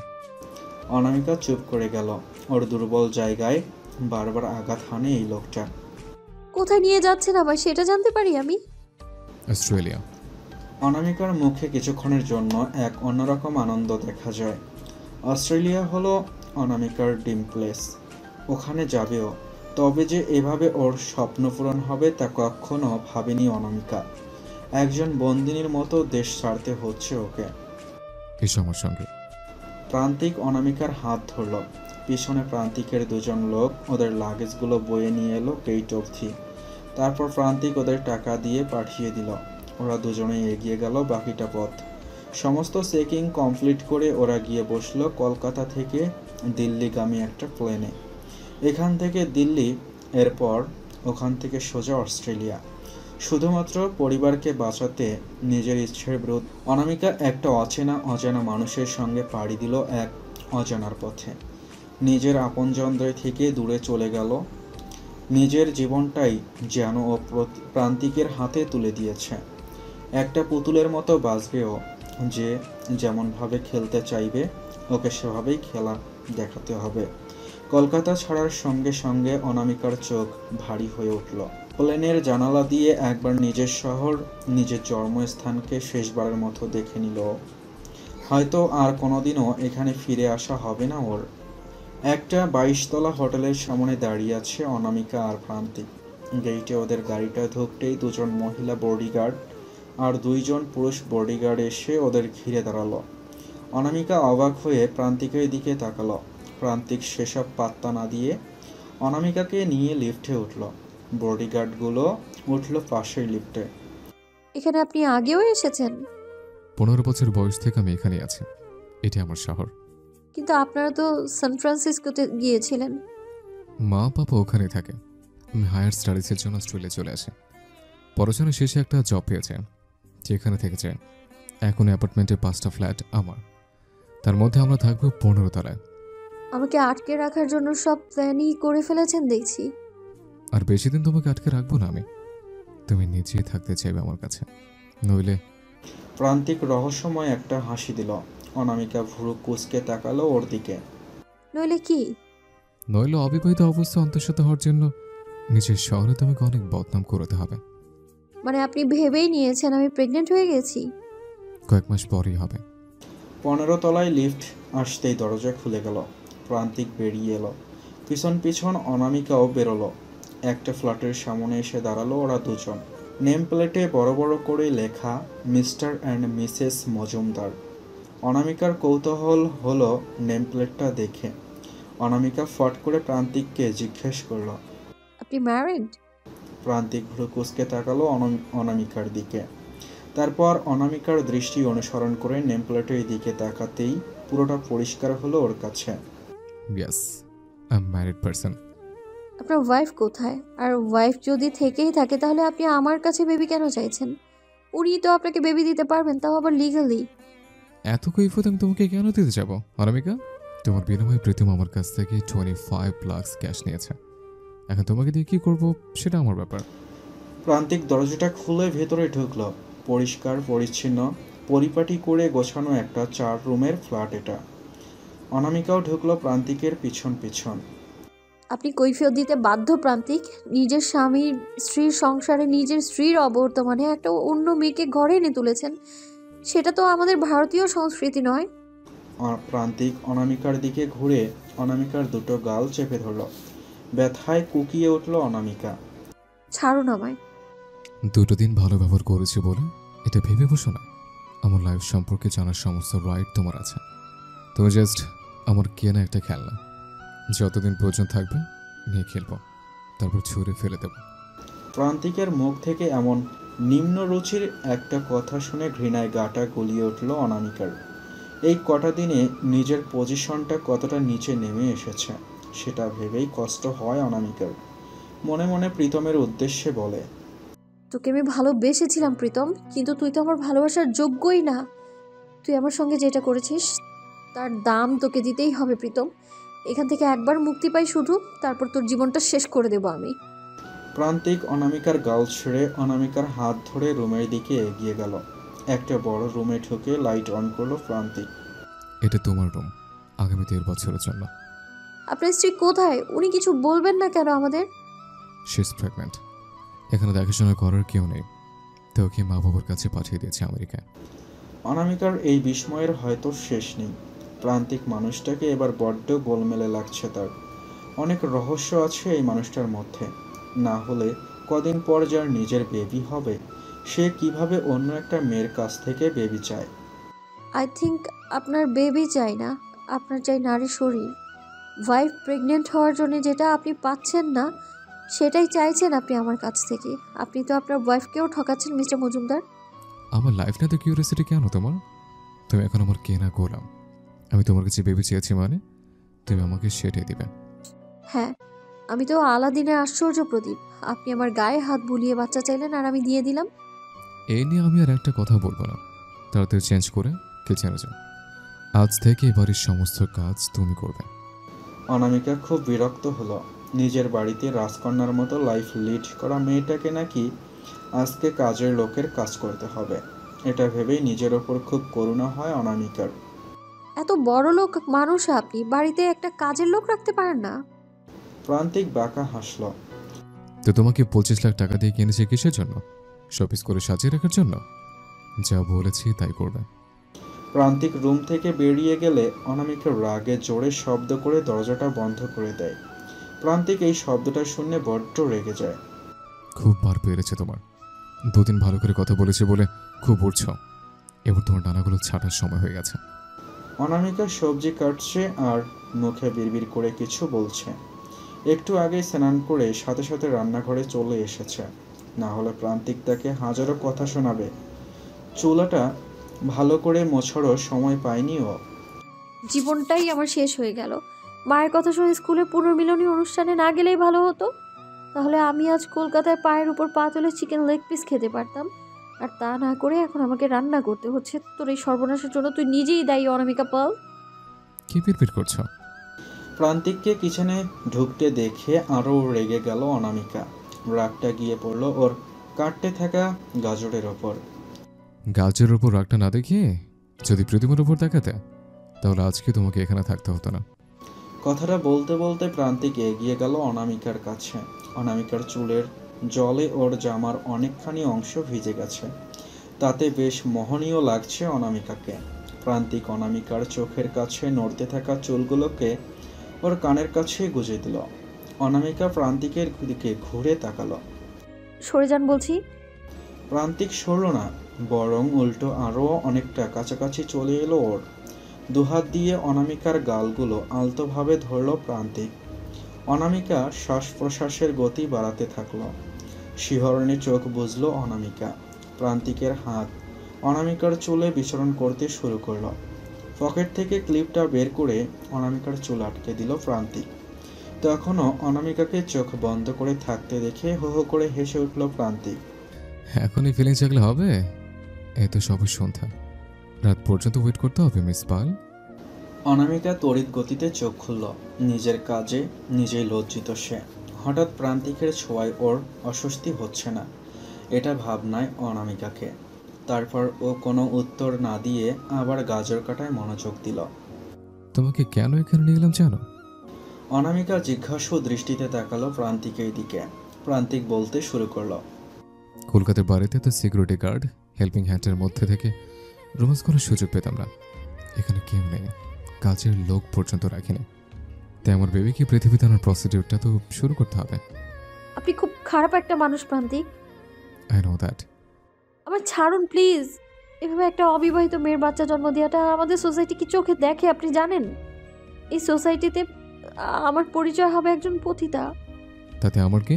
অনামিকা চুপ করে গেল। ওর দুর্বল জায়গায় বারবার আঘাত হানে এই লোকটা। কোথায় নিয়ে যাচ্ছেন আমায় সেটা জানতে পারি আমি? অস্ট্রেলিয়া। অনামিকার মুখে কিছুক্ষণের জন্য এক অন্যরকম আনন্দ দেখা যায়। অস্ট্রেলিয়া হলো অনামিকার ড্রিম প্লেস। ওখানে যাবেও, তবে যে এভাবে ওর স্বপ্ন পূরণ হবে তা কখনো ভাবেনি অনামিকা। একজন বন্দিনীর মতো দেশ ছাড়তে হচ্ছে ওকে। এসো আমার সঙ্গে। প্রান্তিক অনামিকার হাত ধরল। পিছনে প্রান্তিকের দুজন লোক ওদের লাগেজগুলো বয়ে নিয়ে এলো গেট অবধি। তারপর প্রান্তিক ওদের টাকা দিয়ে পাঠিয়ে দিল। ওরা দুজনেই এগিয়ে গেল বাকিটা পথ। সমস্ত চেকিং কমপ্লিট করে ওরা গিয়ে বসলো কলকাতা থেকে দিল্লিগামী একটা প্লেনে। এখান থেকে দিল্লি, এরপর ওখান থেকে সোজা অস্ট্রেলিয়া। শুধুমাত্র পরিবারকে বাঁচাতে নিজের ইচ্ছের বিরুদ্ধে অনামিকা একটা অজানা মানুষের সঙ্গে পাড়ি দিল এক অজানার পথে। নিজের আপনজনদের থেকে দূরে চলে গেল। নিজের জীবনটাই যেন ও প্রান্তিকের হাতে তুলে দিয়েছে। একটা পুতুলের মতো বাঁচবে ও, যে যেমনভাবে খেলতে চাইবে ওকে সেভাবেই খেলা দেখাতে হবে। কলকাতা ছাড়ার সঙ্গে সঙ্গে অনামিকার চোখ ভারী হয়ে উঠল। প্লেনের জানালা দিয়ে একবার নিজের শহর, নিজের জন্মস্থানকে শেষবারের মতো দেখে নিল। হয়তো আর কোনোদিনও এখানে ফিরে আসা হবে না ওর। একটা 22 তলা হোটেলের সামনে দাঁড়িয়ে আছে অনামিকা আর প্রান্তিক। গেইটে ওদের গাড়িটা ঢুকতেই দুজন মহিলা বডিগার্ড আর 2 জন পুরুষ বডিগার্ড এসে ওদের ঘিরে দাঁড়ালো। অনামিকা অবাক হয়ে প্রান্তিকের দিকে তাকালো। প্রান্তিক সেসব পাত্তা না দিয়ে অনামিকাকে নিয়ে লিফটে উঠল। বডিগার্ডগুলো উঠল পাশের লিফটে। এখানে আপনি আগেও এসেছেন? 15 বছর বয়স থেকে আমি এখানেই আছি। এটা আমার শহর। কিন্তু আপনারা তো সান ফ্রান্সিসকোতে গিয়েছিলেন। মা বাবা ওখানে থাকে। আমি হায়ার স্টাডিজের জন্য অস্ট্রেলিয়া চলে আসি। পড়াশোনা শেষে একটা জব পেয়েছে, যেখানে থেকে যায়। এখন অ্যাপার্টমেন্টের 5টা ফ্ল্যাট আমার, তার মধ্যে আমরা থাকবো 15 তলায়। আমাকে আটকে রাখার জন্য সব প্ল্যানই করে ফেলেছেন দেখছি। আর বেশি দিন তোমাকে আটকে রাখবো না আমি। তুমি নিজেই থাকতে চাইবে আমার কাছে, নইলে। প্রান্তিক রহস্যময় একটা হাসি দিল। অনামিকা ভুরু কুঁচকে তাকালো ওর দিকে। নইলে কি? নইলে অবিবাহিত অবস্থা অন্তঃসত্ত্বা হওয়ার জন্য নিজের শহরে তোমাকে অনেক বদনাম করতে হবে। মানে আপনি ভেবেই নিয়েছেন আমি প্রেগনেন্ট হয়ে গেছি? কয়েক মাস পরেই হবে। 15 তলায় লিফট আসতেই দরজা খুলে গেল। প্রান্তিক বেরিয়ে এলো। পিছন পিছন অনামিকাও বেরোলো। একটা ফ্ল্যাটের সামনে এসে দাঁড়ালো ওরা দুজন। নেম প্লেটে বড় বড় করে লেখা মিস্টার অ্যান্ড মিসেস মজুমদার। অনামিকার কৌতূহল হলো নেম প্লেটটা দেখে। অনামিকা ফট করে প্রান্তিককে জিজ্ঞেস করল, আপনি ম্যারিড? প্রান্তিক ভ্রু কুঁচকে তাকালো অনামিকার দিকে। তারপর অনামিকার দৃষ্টি অনুসরণ করে নেম প্লেটের দিকে তাকাতেই পুরোটা পরিষ্কার হলো ওর কাছে। Yes, I am married person. আপনার ওয়াইফ কোথায়? আর ওয়াইফ যদি থেকেই থাকে তাহলে আপনি আমার কাছে বেবি কেন চাইছেন? উনি তো আপনাকে বেবি দিতে পারবেন, তাও আবার লিগালি। এত কৈফিয়ত আমি তোমাকে কেন দিতে যাব অনামিকা? তোমার বিনিময়ে প্রীতম আমার কাছ থেকে 25 লাখ ক্যাশ নিয়েছে। এখন তোমাকে দিয়ে কি করব সেটা আমার ব্যাপার। প্রান্তিক দরজাটা খুলে ভেতরে ঢুকল। পরিষ্কার পরিচ্ছন্ন, পরিপাটি করে গোছানো একটা 4 রুমের ফ্ল্যাট এটা। অনামিকাও ঢুকলো প্রান্তিকের পিছন পিছন। আপনি কৈফিয়ত দিতে বাধ্য প্রান্তিক। নিজের স্বামীর স্ত্রীর সংসারে নিজের স্ত্রীর অবর্তমানে একটা অন্য মেয়েকে ঘরে এনে তুলেছেন। সেটা তো আমাদের ভারতীয় সংস্কৃতি নয়। প্রান্তিক অনামিকার দিকে ঘুরে অনামিকার দুটো গাল চেপে ধরল। ব্যথায় কুকিয়ে উঠল অনামিকা। ছাড়ুন আমায়। 2 দিন ভালো ব্যবহার করেছি বলে এটা ভেবে বসো না। আমার লাইফ সম্পর্কে জানার সমস্ত রাইট তোমার আছে। তুমি জাস্ট আমার কেনা একটা খেলনা, যতদিন পর্যন্ত থাকবে নিয়ে খেলবো, তারপর ছুঁড়ে ফেলে দেবো। প্রান্তিকের মুখ থেকে এমন নিম্ন রুচির একটা কথা শুনে ঘৃণায় গাটা গলিয়ে উঠল অনামিকার। এই কটা দিনে নিজের পজিশনটা কতটা নিচে নেমে এসেছে সেটা ভেবেই কষ্ট হয় অনামিকার। মনে মনে প্রীতমের উদ্দেশ্যে বলে, তোকে আমি ভালোবেসেছিলাম প্রীতম, কিন্তু তুই তো আমার ভালোবাসার যোগ্যই না। তুই আমার সঙ্গে যেটা করেছিস তার দাম তোকে দিতেই হবে প্রীতম। এখান থেকে একবার মুক্তি পাই শুধু, তারপর তোর জীবনটা শেষ করে দেবো আমি। প্রান্তিক অনামিকার গাল ছেড়ে অনামিকার হাত ধরে রুমের দিকে এগিয়ে গেল। একটা বড় রুমে ঢুকে লাইট অন করলো প্রান্তিক। এটা তোমার রুম, আগামী 13 বছরের জন্য। আপনার স্ত্রী কোথায়? উনি কিছু বলবেন না কেন আমাদের? She is pregnant. এখানে দেখাশোনা করার কেউ নেই, তো ওকে মা বাবার কাছে পাঠিয়ে দিয়েছে আমেরিকায়। অনামিকার এই বিস্ময়ের হয়তো শেষ নেই। প্রান্তিক মানুষটাকে এবার বড্ড গোলমেলে লাগছে তার। অনেক রহস্য আছে এই মানুষটার মধ্যে। না হলে কদিন পর যার নিজের বেবি হবে সে কিভাবে অন্য একটা মেয়ের কাছ থেকে বেবি চায়? আই থিঙ্ক আপনার বেবি চাই না, আপনার চাই নারী শরীর। ওয়াইফ প্রেগনেন্ট হওয়ার জন্য যেটা আপনি পাচ্ছেন না সেটাই চাইছেন আপনি আমার কাছ থেকে। আপনি তো আপনার ওয়াইফকেও ঠকাচ্ছেন মিস্টার মজুমদার। আমার লাইফ না তো কিউরিয়াসিটি কেন তোমার? তুমি এখন আমার কেনা গোলাম। আমি তোমার কাছে বেবি চেয়েছি মানে তুমি আমাকে সেটাই দিবে। হ্যাঁ, আমি তো আলাদিনের আশ্চর্য প্রদীপ। আপনি আমার গায়ে হাত বুলিয়ে বাচ্চা চাইলেন আর আমি দিয়ে দিলাম। এই নিয়ে আমি আর একটা কথা বলবো না, তাড়াতাড়ি চেঞ্জ করে কিচেনে যাও। আজ থেকে এবারের সমস্ত কাজ তুমি করবে। অনামিকা খুব বিরক্ত হলো। নিজের বাড়িতে রাজকন্যার মতো লাইফ লিড করা মেয়েটাকে নাকি আজকে কাজের লোকের কাজ করতে হবে। এটা ভেবেই নিজের ওপর খুব করুণা হয় অনামিকার। এত বড় লোক মানুষ আপনি, বাড়িতে একটা কাজের লোক রাখতে পারেন না? প্রান্তিক বাঁকা হাসল। তো তোমাকে 25 লাখ টাকা দিয়ে কিনেছে কিসের জন্য? শপিস করে সাজিয়ে রাখার জন্য? যা বলেছি তাই করবে। প্রান্তিক রুম থেকে বেরিয়ে গেলে অনামিকা রাগে জোরে শব্দ করে দরজাটা বন্ধ করে দেয়। প্রান্তিক এই শব্দটা শুনে বড্ড রেগে যায়। খুব বার পেরেছে তোমার। 2 দিন ভালো করে কথা বলেছে বলে খুব উঠছ, এবার তোমার ডানাগুলো ছাটার সময় হয়ে গেছে। অনামিকা সবজি কাটছে আর মুখে বিড়বিড় করে কিছু বলছে। একটু আগে স্নান করে সাথে সাথে রান্নাঘরে চলে এসেছে, না হলে প্রান্তিক তাকে হাজারো কথা শোনাবে। চুলাটা ভালো করে মোছারও সময় পায়নি ও। জীবনটাই আমার শেষ হয়ে গেল। মায়ের কথা শুনে স্কুলে পুনর্মিলনী অনুষ্ঠানে না গেলেই ভালো হতো। তাহলে আমি আজ কলকাতায় পায়ের উপর পা তুলে চিকেন লেগ পিস খেতে পারতাম। আর তা না করে এখন আমাকে রান্না করতে হচ্ছে। তোর এই সর্বনাশের জন্য তুই নিজেই দায়ী অনামিকা পাল। কি পিটপিট করছো? প্রান্তিককে কিচেনে ঢুকতে দেখে আরও রেগে গেল অনামিকা। রাগটা গিয়ে পড়ল ওর কাটতে থাকা গাজরের ওপর। গাছের ওপর রাগটা না দেখিয়ে যদি প্রতিমার ওপর দেখাতে তাহলে আজকে তোমাকে এখানে থাকতে হতো না। কথাটা বলতে বলতে প্রান্তিক এগিয়ে গেল অনামিকার কাছে। অনামিকার চুলের জলে ওর জামার অনেকখানি অংশ ভিজে গেছে। তাতে বেশ মোহনীয় লাগছে অনামিকাকে। প্রান্তিক অনামিকার চোখের কাছে নড়তে থাকা চুলগুলোকে ওর কানের কাছে গুজে দিল। অনামিকা প্রান্তিকের দিকে ঘুরে তাকালো। সরে যান বলছি। প্রান্তিক সরল না, বরং উল্টো আরও অনেকটা কাছাকাছি চলে এলো ওর। দুহাত দিয়ে অনামিকার গালগুলো আলতোভাবে ধরল প্রান্তিক। অনামিকা শ্বাস প্রশ্বাসের গতি বাড়াতে থাকলো। শিহরণে চোখ বুঝল অনামিকা। প্রান্তিকের হাত অনামিকার চুলে বিচরণ করতে শুরু করলো। পকেট থেকে ক্লিপটা বের করে অনামিকার চুল আটকে দিল প্রান্তিক। তখনও অনামিকাকে চোখ বন্ধ করে থাকতে দেখে হো হো করে হেসে উঠল প্রান্তিক। এখন এই ফিলিংস থাকলে হবে? এই তো সবে সন্ধ্যা, রাত পর্যন্ত ওয়েট করতে হবে মিস পাল। অনামিকা তড়িৎ গতিতে চোখ খুলল। নিজের কাজে নিজেই লজ্জিত সে। হঠাৎ প্রান্তিকের ছোঁয়ায় ওর অস্বস্তি হচ্ছে না, এটা ভাবনায় অনামিকাকে। তারপর ও কোনো উত্তর না দিয়ে আবার গাজর কাটায় মনোযোগ দিল। তোমাকে কেন এখানে নিয়ে এলাম জানো? অনামিকা জিজ্ঞাসু দৃষ্টিতে তাকালো প্রান্তিকের দিকে। প্রান্তিক বলতে শুরু করলো। কলকাতার বাড়িতে তো সিকিউরিটি গার্ড, হেল্পিং হ্যান্ডের মধ্যে থেকে রোমান্স করার সুযোগ পেতাম না। এখানে কেউ নেই, কাজের লোক পর্যন্ত রাখিনি। তাই আমার বেবিকে পৃথিবীতে আনার প্রসিডিউরটা তো শুরু করতে হবে। আপনি খুব খারাপ একটা মানুষ প্রান্তিক। I know that. আমার ছাড়ুন প্লিজ। এভাবে একটা অবিবাহিত মেয়ের বাচ্চা জন্ম দেওয়াটা আমাদের সোসাইটি কি চোখে দেখে আপনি জানেন? এই সোসাইটিতে আমার পরিচয় হবে একজন পতিতা। তাতে আমার কি?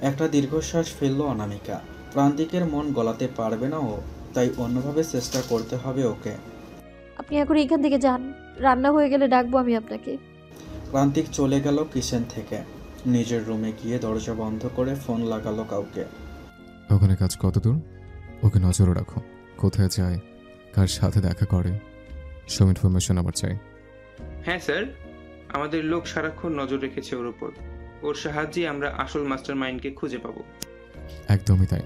একটা দীর্ঘশ্বাস ফেললো অনামিকা। প্রান্তিকের মন গলাতে পারবে না ও, তাই অন্যভাবে চেষ্টা করতে হবে ওকে। আপনি এখন এখান থেকে যান, রান্না হয়ে গেলে ডাকবো আমি আপনাকে। প্রান্তিক চলে গেল কিচেন থেকে। নিজের রুমে গিয়ে দরজা বন্ধ করে ফোন লাগালো কাউকে। ওখানে কাজ কত দূর? ওকে নজরে রাখো, কোথায় যায়, কার সাথে দেখা করে, সব ইনফরমেশন আমার চাই। হ্যাঁ স্যার, আমাদের লোক সারাক্ষণ নজর রেখেছে ওর উপর। ওর সাহায্যে আমরা আসল মাস্টার মাইন্ডকে খুঁজে পাবো। একদমই তাই,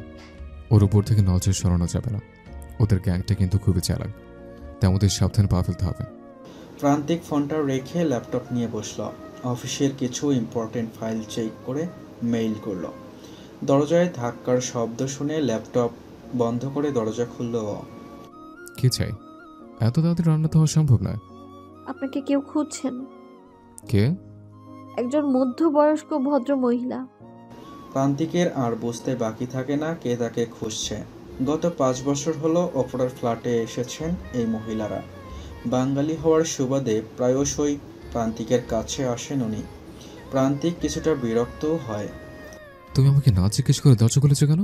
ওর উপর থেকে নজর সরানো যাবে না। ওদের গ্যাংটা কিন্তু খুবই চালাক, তাই আমাদের সাবধানে পা ফেলতে হবে। প্রান্তিক ফোনটা রেখে ল্যাপটপ নিয়ে বসলো। অফিসের কিছু ইম্পর্টেন্ট ফাইল চেক করে মেইল করলো। দরজায় ধাক্কার শব্দ শুনে ল্যাপটপ বন্ধ করে দরজা খুলল ও। কি চাই? এত তাড়াতাড়ি রান্না তো হওয়া সম্ভব নয়। আপনাকে কেউ খুঁজছেন। কে? একজন মধ্যবয়স্ক ভদ্র মহিলা। প্রান্তিকের আর বুঝতে বাকি থাকে না কে তাকে খুঁজছে। গত 5 বছর হলো অপরার ফ্ল্যাটে এসেছেন এই মহিলারা। বাঙালি হওয়ার সুবাদে প্রায়শই প্রান্তিকের কাছে আসেন উনি। প্রান্তিক কিছুটা বিরক্তও হয়। তুমি আমাকে না জিজ্ঞেস করে দরজা খুলেছো কেন?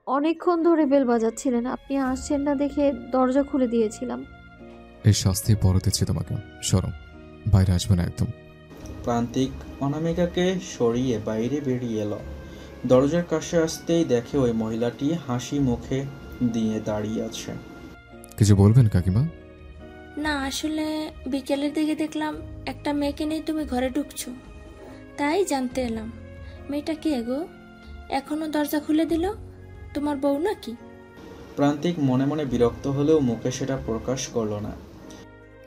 অনেকক্ষণ ধরে বেল বাজাচ্ছিলেন, আপনি আসছেন না দেখে দরজা খুলে দিয়েছিলাম। এই শাস্তি বড় দিচ্ছি তোমাকে, সরো, বাইরে আসবে না একদম। প্রান্তিক অনামিকাকে সরিয়ে বাইরে বেরিয়ে এলো। দরজার কাছে আসতেই দেখে ওই মহিলাটি হাসি মুখে দিয়ে দাঁড়িয়ে আছে। কিছু বলবেন কাকিমা? না, আসলে বিকেলের দিকে দেখলাম একটা মেয়েকে নিয়ে তুমি ঘরে ঢুকছো, তাই জানতে এলাম। মেয়েটা কে গো? এখনো দরজা খুলে দিল? তোমার বউ নাকি? প্রান্তিক মনে মনে বিরক্ত হলেও মুখে সেটা প্রকাশ করলো না।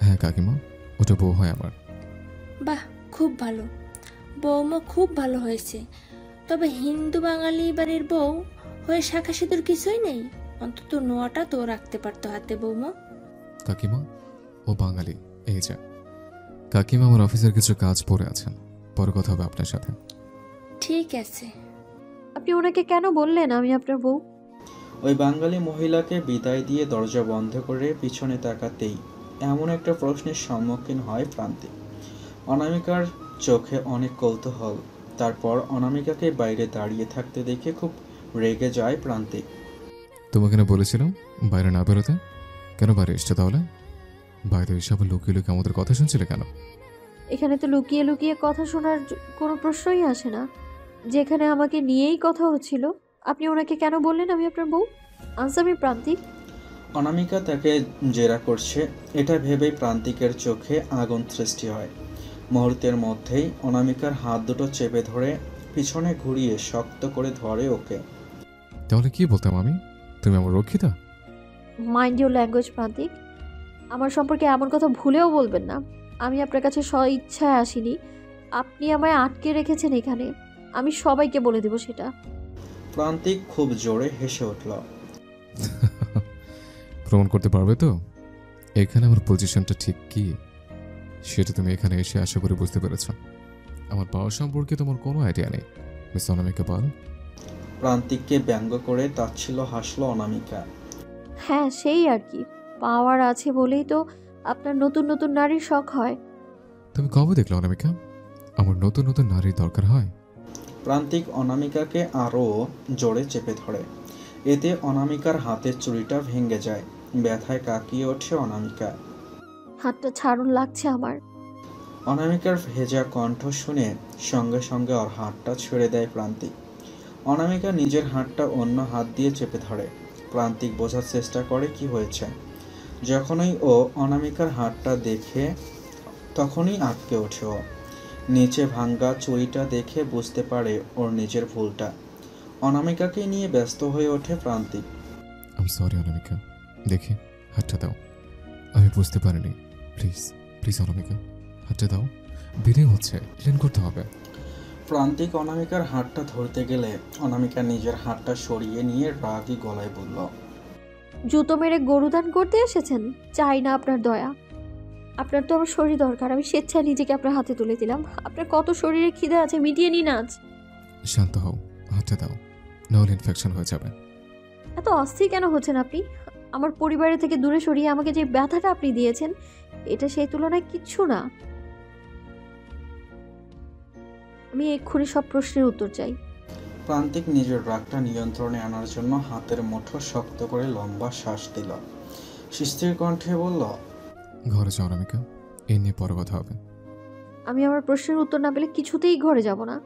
হ্যাঁ কাকিমা, ওটা বউ হয় আমার। বাহ, খুব ভালো। বউমা খুব ভালো হয়েছে। তবে হিন্দু বাঙালি বাড়ির বউ হয়ে শাখা সিঁদুর কিছুই নেই। অন্তত নোয়াটা তো রাখতে পারতো হাতে বৌমা। কাকিমা, ও বাঙালি। এই যা কাকিমা, আমার অফিসের কিছু কাজ পড়ে আছেন, পরে কথা হবে আপনার সাথে। ঠিক আছে। আপনি ওনাকে কেন বললেন আমি আপনার বউ? ওই বাঙালি মহিলাকে বিদায় দিয়ে দরজা বন্ধ করে পিছনে তাকাতেই এমন একটা প্রশ্নের সম্মুখীন হয় প্রান্তিক। অনামিকার চোখে অনেক কৌতূহল। তারপর অনামিকাকে বাইরে দাঁড়িয়ে থাকতে দেখে খুব রেগে যায় প্রান্তিক। তোমাকে না বলেছিলাম বাইরে না বেরোতে? কেন বাইরে এসছো তাহলে? বাইরে এসে আবার লুকিয়ে লুকিয়ে আমাদের কথা শুনছিলে কেন? এখানে তো লুকিয়ে লুকিয়ে কথা শোনার কোনো প্রশ্নই আসে না। যেখানে আমাকে নিয়েই কথা হচ্ছিল, আপনি ওনাকে কেন বললেন আমি আপনার বউ? আনসার মি প্রান্তিক। অনামিকা তাকে জেরা করছে এটা ভেবেই প্রান্তিকের চোখে আগুন সৃষ্টি হয়। মুহূর্তের মধ্যেই অনামিকার হাত দুটো চেপে ধরে পিছনে ঘুরিয়ে শক্ত করে ধরে ওকে। তাহলে কি বলতাম আমি? তুমি আমার রক্ষিতা? মাইন্ড ইউর ল্যাঙ্গুয়েজ প্রান্তিক। আমার সম্পর্কে এমন কথা ভুলেও বলবেন না। আমি আপনার কাছে স্ব ইচ্ছায় আসিনি। আপনি আমায় আটকে রেখেছেন এখানে। আমি সবাইকে বলে দেব সেটা। প্রান্তিক খুব জোরে হেসে উঠল। প্রমাণ করতে পারবে তো এখানে আমার পজিশনটা ঠিক কি? সেটা তুমি এখানে এসে আশা করে বুঝতে পেরেছ। আমার পাওয়ার সম্পর্কে তোমার কোনো আইডিয়া নেই মিস অনামিকা পাল। প্রান্তিককে ব্যঙ্গ করে তাচ্ছিল্য হাসল অনামিকা। হ্যাঁ, সেই আর কি। পাওয়ার আছে বলেই তো আপনার নতুন নতুন নারীর শখ হয়। তুমি কবে দেখলে অনামিকা আমার নতুন নতুন নারীর দরকার হয়? প্রান্তিক অনামিকাকে আরও জোরে চেপে ধরে। এতে অনামিকার হাতের চুড়িটা ভেঙে যায়। ব্যথায় কাঁকিয়ে ওঠে অনামিকা। হাতটা ছাড়ুন, লাগছে আমার। অনামিকার ভেজা কণ্ঠ শুনে সঙ্গে সঙ্গে ওর হাতটা ছেড়ে দেয় প্রান্তিক। অনামিকা নিজের হাতটা অন্য হাত দিয়ে চেপে ধরে। প্রান্তিক বোঝার চেষ্টা করে কি হয়েছে। যখনই ও অনামিকার হাতটা দেখে তখনই আটকে ওঠে ও। নিচে ভাঙ্গা চুড়িটা দেখে বুঝতে পারে ওর নিজের ভুলটা। অনামিকাকে নিয়ে ব্যস্ত হয়ে ওঠে প্রান্তিক। আমি সরি অনামিকা, দেখি হাতটা দাও। আমি বুঝতে পারিনি, প্লিজ প্লিজ অনামিকা, হাতটা দাও। বিলিং হচ্ছে, ক্লিন করতে হবে। প্রান্তিক অনামিকার হাতটা ধরতে গেলে অনামিকা নিজের হাতটা সরিয়ে নিয়ে রাগী গলায় বলল, জুতো মেরে গরুদান করতে এসেছেন? চাই না আপনার দয়া। আপনার তো আমার শরীর দরকার, আমি স্বেচ্ছায় নিজেকে আপনার হাতে তুলে দিলাম। আপনার কত শরীরে খিদে আছে, মিটিয়ে নিন আজ। শান্ত হও, হাতটা দাও, নাহলে ইনফেকশন হয়ে যাবে। এত অস্থির কেন হচ্ছেন আপনি? আমার পরিবারের থেকে দূরে সরিয়ে আমাকে যে ব্যথাটা আপনি দিয়েছেন, এটা সেই তুলনায় কিচ্ছু না। আমি এক্ষুনি সব প্রশ্নের উত্তর চাই। প্রান্তিক নিজের রাগটা নিয়ন্ত্রণে আনার জন্য হাতের মুঠো শক্ত করে লম্বা শ্বাস দিল। স্থির কণ্ঠে বলল, ঘরে যাও অনামিকা, এ নিয়ে পরে কথা হবে। আমি আমার প্রশ্নের উত্তর না পেলে কিছুতেই ঘরে যাব না।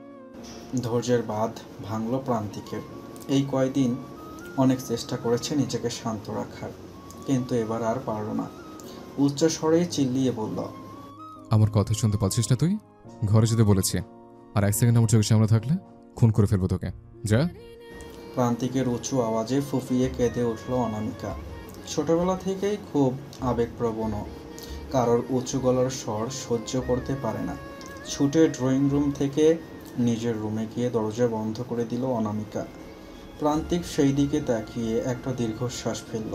ধৈর্যের বাঁধ ভাঙল প্রান্তিকের। এই কয়দিন অনেক চেষ্টা করেছে নিজেকে শান্ত রাখার, কিন্তু এবার আর পারল না। উচ্চ স্বরে চিল্লিয়ে বলল, আমার কথা শুনতে পাচ্ছিস না তুই? ঘরে যেতে বলেছি, আর এক সেকেন্ড আমার চোখের সামনে থাকলে খুন করে ফেলবো তোকে, যা। প্রান্তিকের উঁচু আওয়াজে ফুঁফিয়ে কেঁদে উঠল অনামিকা। ছোটবেলা থেকেই খুব আবেগপ্রবণ, কারোর উঁচু গলার স্বর সহ্য করতে পারে না। ছুটে ড্রয়িং রুম থেকে নিজের রুমে গিয়ে দরজা বন্ধ করে দিল অনামিকা। প্রান্তিক সেই দিকে তাকিয়ে একটা দীর্ঘশ্বাস ফেলল।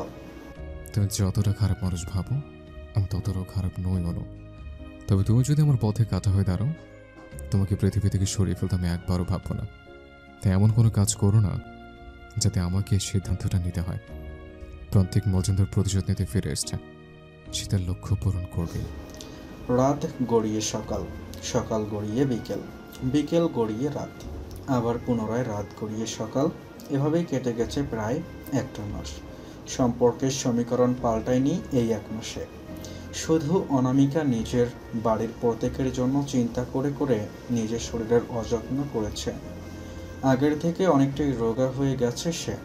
তুমি যতটা খারাপ মানুষ ভাবো, আমি ততটাও খারাপ নই অনু। তবে তুমি যদি আমার পথে কাটা হয়ে দাঁড়াও, তোমাকে পৃথিবী থেকে সরিয়ে ফেলতে আমি একবারও ভাববো না। তাই এমন কোনো কাজ করো না যাতে আমাকে এই সিদ্ধান্তটা নিতে হয়। প্রান্তিক মজুমদার প্রতিশোধ নিতে ফিরে এসছে, সে তার লক্ষ্য পূরণ করবে। রাত গড়িয়ে সকাল, সকাল গড়িয়ে বিকেল, বিকেল গড়িয়ে রাত, আবার পুনরায় রাত গড়িয়ে সকাল। এভাবেই কেটে গেছে প্রায় একটা মাস। সম্পর্কের সমীকরণ পাল্টায়নি এই এক মাসে। শুধু অনামিকা নিজের বাড়ির প্রত্যেকের জন্য চিন্তা করে করে নিজের শরীরের অযত্ন করেছে। আগের থেকে অনেকটাই রোগা হয়ে গেছে সে।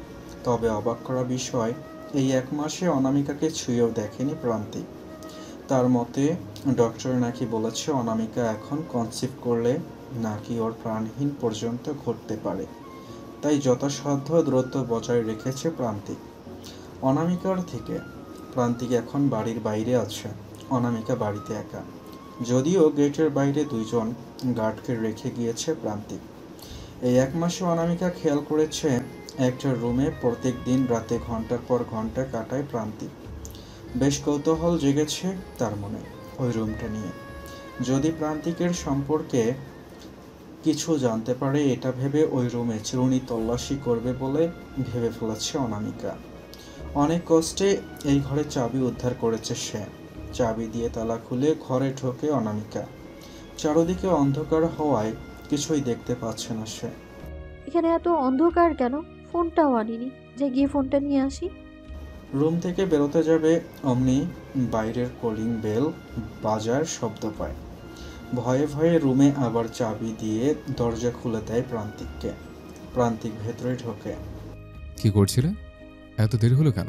তবে অবাক করা বিষয়, এই এক মাসে অনামিকাকে ছুঁয়েও দেখেনি প্রান্তিক। তার মতে ডক্টর নাকি বলেছে অনামিকা এখন কনসিভ করলে নাকি ওর প্রাণহীন পর্যন্ত ঘটতে পারে। তাই যথাসাধ্য দূরত্ব বজায় রেখেছে প্রান্তিক অনামিকার থেকে। প্রান্তিক এখন বাড়ির বাইরে আছে, অনামিকা বাড়িতে একা। যদিও গেটের বাইরে দুইজন গার্ডকে রেখে গিয়েছে প্রান্তিক। এই এক মাসে অনামিকা খেয়াল করেছে একটা রুমে প্রত্যেক দিন রাতে ঘন্টার পর ঘন্টা কাটায় প্রান্তিক। বেশ কৌতূহল জেগেছে তার মনে ওই রুমটা নিয়ে। যদি প্রান্তিকের সম্পর্কে কিছু জানতে পারে, এটা ভেবে ওই রুমে চিরুনি তল্লাশি করবে বলে ভেবে ফেলেছে অনামিকা। অনেক কষ্টে এই ঘরে চাবি উদ্ধার করেছে সে। চাবি দিয়ে তালা খুলে ঘরে ঢোকে অনামিকা। চারদিকে অন্ধকার হওয়ায় কিছুই দেখতে পাচ্ছে না সে। এখানে এত অন্ধকার কেন? ফোনটাও আনিনি, যে গিয়ে ফোনটা নিয়ে আসি। রুম থেকে বেরোতে যাবে অমনি বাইরের কলিং বেল বাজার শব্দ পায়। ভয়ে ভয়ে রুমে আবার চাবি দিয়ে দরজা খুলে দেয় প্রান্তিককে। প্রান্তিক ভেতরে ঢোকে। কি করছিলে? এত দেরি হলো কেন?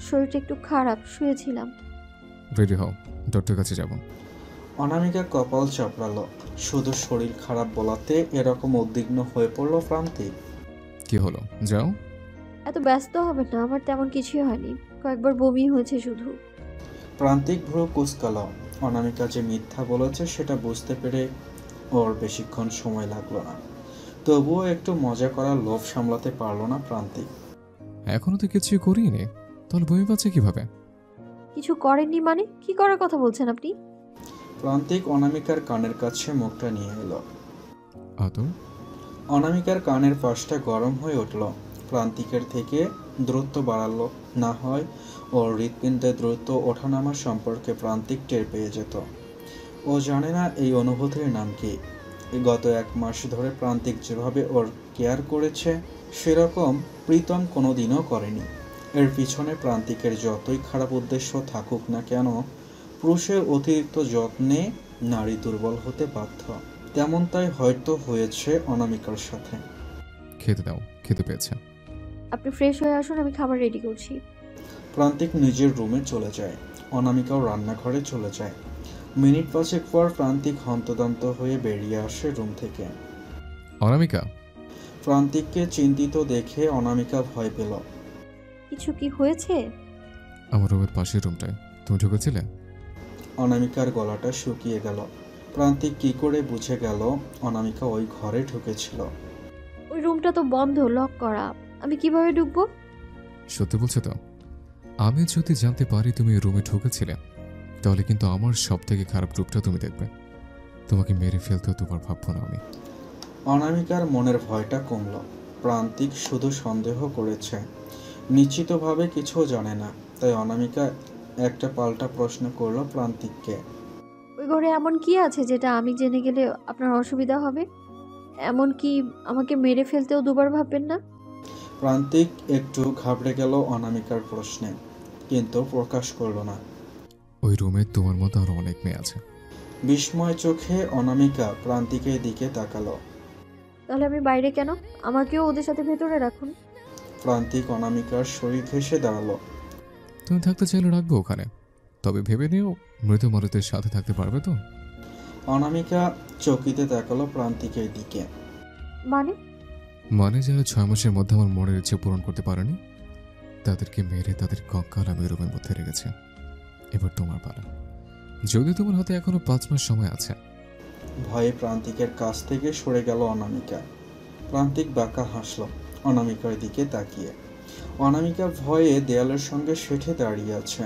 শরীরটা একটু খারাপ, শুয়েছিলাম। রেডি হও, ডক্টর কাছে যাব। অনামিকা কপাল চাপড়ালো। শুধু শরীর খারাপ বলাতে এরকম উদ্বিগ্ন হয়ে পড়ল প্রান্তিক। কি হলো, যাও। এত ব্যস্ত হবেন না, আমার তেমন কিছুই হয়নি, কয়েকবার বমি হয়েছে শুধু। প্রান্তিক ভ্রু কুঁচকালো। অনামিকা যে মিথ্যা বলেছে সেটা বুঝতে পেরে ওর বেশিক্ষণ সময় লাগলো না। তবুও একটু মজা করার লোভ সামলাতে পারলো না প্রান্তিক। এখনো তো কিছুই করিনি, তাহলে বমি পাচ্ছে কিভাবে? কিছু করেননি মানে? কি করার কথা বলছেন আপনি? প্রান্তিক অনামিকার কানের কাছে মুখটা নিয়ে এলো। আদর? অনামিকার কানের পাশটা গরম হয়ে উঠল। প্রান্তিকের থেকে দূরত্ব বাড়ালো না হয় ওর হৃৎপিণ্ডের দূরত্ব ওঠানামা সম্পর্কে প্রান্তিক টের পেয়ে যেত। ও জানে না এই অনুভূতির নাম কি। গত এক মাস ধরে প্রান্তিক যেভাবে ওর কেয়ার করেছে সেরকম প্রীতম কোনোদিনও করেনি। এর পিছনে প্রান্তিকের যতই খারাপ উদ্দেশ্য থাকুক না কেন, পুরুষের অতিরিক্ত যত্নে নারী দুর্বল হতে বাধ্য। তেমনটাই হয়তো হয়েছে অনামিকার সাথে। খেতে দাও, খেতে পেয়েছে। আপনি ফ্রেশ হয়ে আসুন, আমি খাবার রেডি করছি। প্রান্তিক নিজের রুমে চলে যায়, অনামিকাও রান্নাঘরে চলে যায়। মিনিট পাঁচেক পর প্রান্তিক হন্তদন্ত হয়ে বেরিয়ে আসে রুম থেকে। অনামিকা, প্রান্তিককে চিন্তিত দেখে অনামিকা ভয় পেল। কিছু কি হয়েছে? আমার রুমের পাশের রুমটায় তুমি ঢুকেছিলে? অনামিকার গলাটা শুকিয়ে গেল। প্রান্তিক কি করে বুঝে গেল অনামিকা ওই ঘরে ঢুকেছিল? ওই রুমটা তো বন্ধ, লক করা। আমি কিভাবে ঢুকবো? সত্যি বলছো তো? আমি যদি জানতে পারি তুমি রুমে ঢুকেছিলে, তাহলে কিন্তু আমার সব থেকে খারাপ রূপটা তুমি দেখবে। তোমাকে মেরে ফেলতেও তোমার ভাববো না আমি। অনামিকার মনের ভয়টা কমল। প্রান্তিক শুধু সন্দেহ করেছে, নিশ্চিতভাবে কিছু জানে না। তাই অনামিকা একটা পাল্টা প্রশ্ন করলো প্রান্তিককে। ওই ঘরে এমন কি আছে যেটা আমি জেনে গেলে আপনার অসুবিধা হবে? এমন কি আমাকে মেরে ফেলতেও দুবার ভাববেন না? প্রান্তিক একটু ঘাবড়ে গেল অনামিকার প্রশ্নে, কিন্তু প্রকাশ করল না। ওই রুমে তোমার মতো আরো অনেক মেয়ে আছে। বিস্ময় চোখে অনামিকা প্রান্তিকের দিকে তাকালো। তাহলে আমি বাইরে কেন? আমাকেও ওদের সাথে ভেতরে রাখুন। প্রান্তিক অনামিকার শরীর ঘেঁষে দাঁড়ালো। তুমি থাকতে চাইলে রাখবো ওখানে, তবে ভেবে নিও মৃত মানুষদের সাথে থাকতে পারবে তো? অনামিকা চকিতে তাকালো প্রান্তিকের দিকে। মানে যারা 6 মাসের মধ্যে আমার মনের ইচ্ছে পূরণ করতে পারেনি, তাদেরকে মেরে তাদের কঙ্কাল আমি রুমের মধ্যে রেখেছে। এবার তোমার পালা। যদি তোমার হাতে এখনো 5 মাস সময় আছে। ভয়ে প্রান্তিকের কাছ থেকে সরে গেল অনামিকা। প্রান্তিক বাঁকা হাসল অনামিকার দিকে তাকিয়ে। অনামিকা ভয়ে দেয়ালের সঙ্গে সেঠে দাঁড়িয়ে আছে।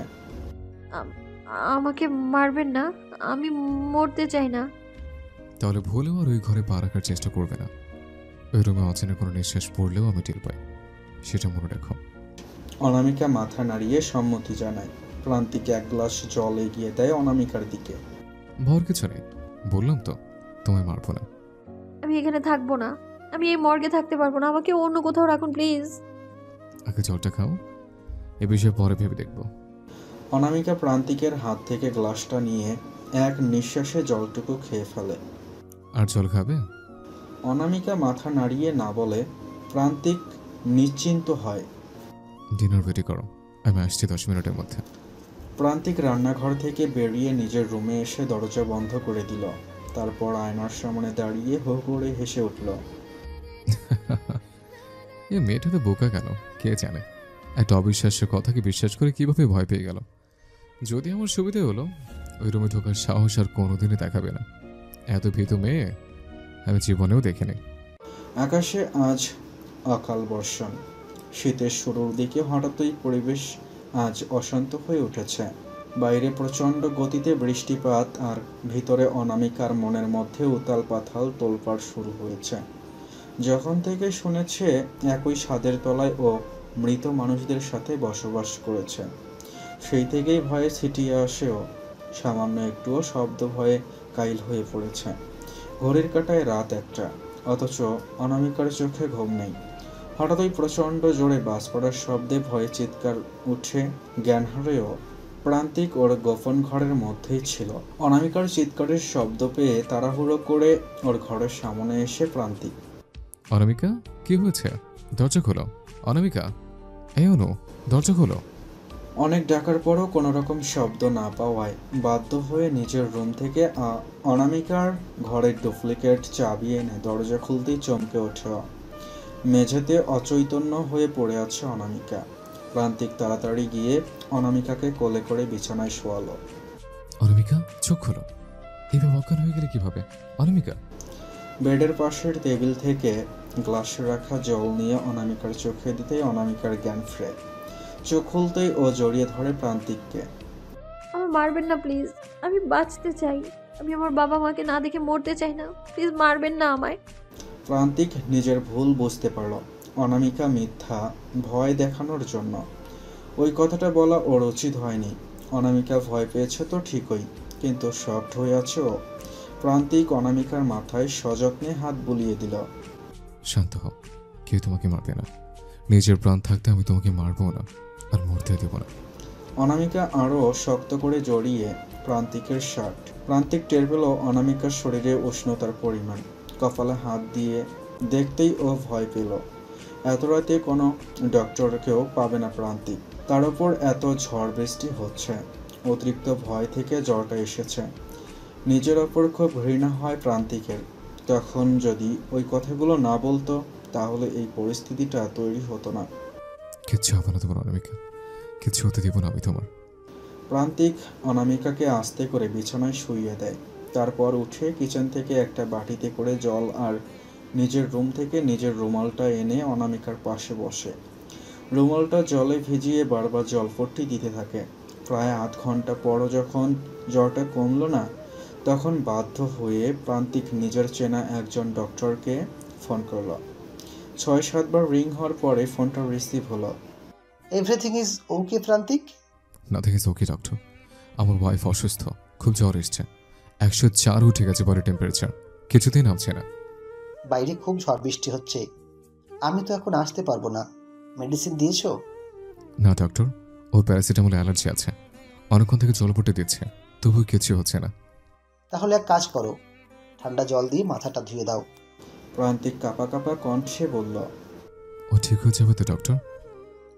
আমাকে মারবেন না, আমি মরতে চাই না। তাহলে ভুলেও আর ওই ঘরে পা রাখার চেষ্টা করবে না। ওই রুমে অচেনা কোনো নিঃশ্বাস পড়লেও আমি টের পাই, সেটা মনে রাখো। অনামিকা মাথা নাড়িয়ে সম্মতি জানায়। প্রান্তিক এক গ্লাস জল এগিয়ে দেয় অনামিকার দিকে। ভর কিছু নেই, বললাম তো তোমায় মারবো না। আমি এখানে থাকবো না, আমি এই মর্গে থাকতে পারবো না। আমাকে অন্য কোথাও রাখুন প্লিজ। আগে জলটা খাও, এ বিষয়ে পরে ভেবে দেখবো। অনামিকা প্রান্তিকের হাত থেকে গ্লাসটা নিয়ে এক নিঃশ্বাসে জলটুকু খেয়ে ফেলে। আর জল খাবে? অনামিকা মাথা নাড়িয়ে না বলে প্রান্তিক নিশ্চিন্ত হয়। ডিনার রেডি করো, আমি আসছি 10 মিনিটের মধ্যে। প্রান্তিক রান্নাঘর থেকে বেরিয়ে নিজের রুমে এসে দরজা বন্ধ করে দিল। তারপর আয়নার সামনে দাঁড়িয়ে হো করে হেসে উঠল। এ মেয়েটা তো বোকা কেন কে জানে। একটা অবিশ্বাস্য কথাকে বিশ্বাস করে কিভাবে ভয় পেয়ে গেল। যদি আমার সুবিধে হলো, ওই রুমে ঢোকার সাহস আর কোনোদিনই দেখাবে না। এত ভীতু মেয়ে আমি জীবনেও দেখিনি। আকাশে আজ অকাল বর্ষণ। শীতের শুরুর দিকে হঠাৎই পরিবেশ আজ অশান্ত হয়ে উঠেছে। বাইরে প্রচণ্ড গতিতে বৃষ্টিপাত, আর ভিতরে অনামিকার মনের মধ্যে উতাল পাতাল তোলপাড় শুরু হয়েছে। যখন থেকে শুনেছে একই ছাদের তলায় ও মৃত মানুষদের সাথে বসবাস করেছে, সেই থেকেই ভয়ে ছিটিয়ে আসেও সামান্য একটুও শব্দ ভয়ে কাইল হয়ে পড়েছে। ঘড়ির কাঁটায় রাত 1টা, অথচ অনামিকার চোখে ঘুম নেই। হঠাৎই প্রচণ্ড জোরে বাস পড়ার শব্দে ভয়ে চিৎকার উঠে জ্ঞান হারেও প্রান্তিক ওর গোপন ঘরের মধ্যেই ছিল। অনামিকার চিৎকারের শব্দ পেয়ে তাড়াহুড়ো করে ওর ঘরের সামনে এসে প্রান্তিক। অনামিকা, কি হয়েছে? দরজা খোলো। অনামিকা, এই অনু, দরজা খোলো। অনেক ডাকার পরও কোনো রকম শব্দ না পাওয়ায় বাধ্য হয়ে নিজের রুম থেকে অনামিকার ঘরের ডুপ্লিকেট চাবি এনে দরজা খুলতেই চমকে ওঠে। মেঝেতে অচৈতন্য হয়ে পড়ে আছে অনামিকা। প্রান্তিক তাড়াতাড়ি গিয়ে অনামিকাকে কোলে করে বিছানায় শোয়ালো। অনামিকা, চোখ খোলো। এইভাবে অজ্ঞান হয়ে গেলে কিভাবে? অনামিকা। বেডের পাশের টেবিল থেকে গ্লাসে রাখা জল নিয়ে অনামিকার চোখে দিতেই অনামিকার জ্ঞান ফেরে। চোখ খুলতেই ও জড়িয়ে ধরে প্রান্তিককে। আমার মারবেন না প্লিজ, আমি বাঁচতে চাই। আমি আমার বাবা মাকে না দেখে মরতে চাই না, প্লিজ মারবেন না আমায়। প্রান্তিক নিজের ভুল বুঝতে পারল। অনামিকা মিথ্যা ভয় দেখানোর জন্য ওই কথাটা বলা ওর উচিত হয়নি। অনামিকা ভয় পেয়েছে তো ঠিকই, কিন্তু শকড হয়ে আছে ও। প্রান্তিক অনামিকার মাথায় সযত্নে হাত বুলিয়ে দিল। শান্ত হও, কেউ তোমাকে মারবে না। নিজের প্রাণ থাকতে আমি তোমাকে মারবো না, আর মরতে দেব না। অনামিকা আরও শক্ত করে জড়িয়ে প্রান্তিকের শার্ট। প্রান্তিক টের পেল অনামিকার শরীরে উষ্ণতার পরিমাণ। কপালে হাত দিয়ে দেখতেই ও ভয় পেল। এত রাতে কোনো ডক্টরকেও পাবে না প্রান্তিক, তার উপর এত ঝড় বৃষ্টি হচ্ছে। অতিরিক্ত ভয় থেকে জ্বরটা এসেছে। নিজের ওপর খুব ঘৃণা হয় প্রান্তিকের। তখন যদি ওই কথাগুলো না বলতো তাহলে এই পরিস্থিতিটা তৈরি হতো না। কিচ্ছু হবে না তোমার অনামিকা, কিচ্ছু হতে দিব না আমি তোমার। প্রান্তিক অনামিকাকে আস্তে করে বিছানায় শুইয়ে দেয়। তারপর উঠে কিচেন থেকে একটা বাটিতে করে জল আর নিজের রুম থেকে নিজের রুমালটা এনে অনামিকার পাশে বসে। রুমালটা জলে ভিজিয়ে বারবার জলপট্টি দিতে থাকে। প্রায় আধ ঘন্টা পরও যখন জ্বরটা কমলো না, তখন বাধ্য হয়ে প্রান্তিক নিজের চেনা একজন ডক্টরকে ফোন করল। ৬-৭ বার রিং হওয়ার পরে ফোনটা রিসিভ হলো। এভরিথিং ইজ ওকে প্রান্তিক? Nothing is okay doctor. আমার ওয়াইফ অসুস্থ, খুব জ্বর এসছে। 104 উঠে গেছে বডি টেম্পারেচার, কিছুতেই নামছে না। বাইরে খুব ঝড় বৃষ্টি হচ্ছে, আমি তো এখন আসতে পারবো না। মেডিসিন দিয়েছো? না ডক্টর, ওর প্যারাসিটামল অ্যালার্জি আছে, অনেকক্ষণ থেকে জলপট্টি দিচ্ছে, তবুও কিছু হচ্ছে না। তাহলে এক কাজ করো, ঠান্ডা জল দিয়ে মাথাটা ধুয়ে দাও। প্রান্তিক কাঁপা কাঁপা কণ্ঠে বলল। ও ঠিক হয়ে যাবে তো ডক্টর?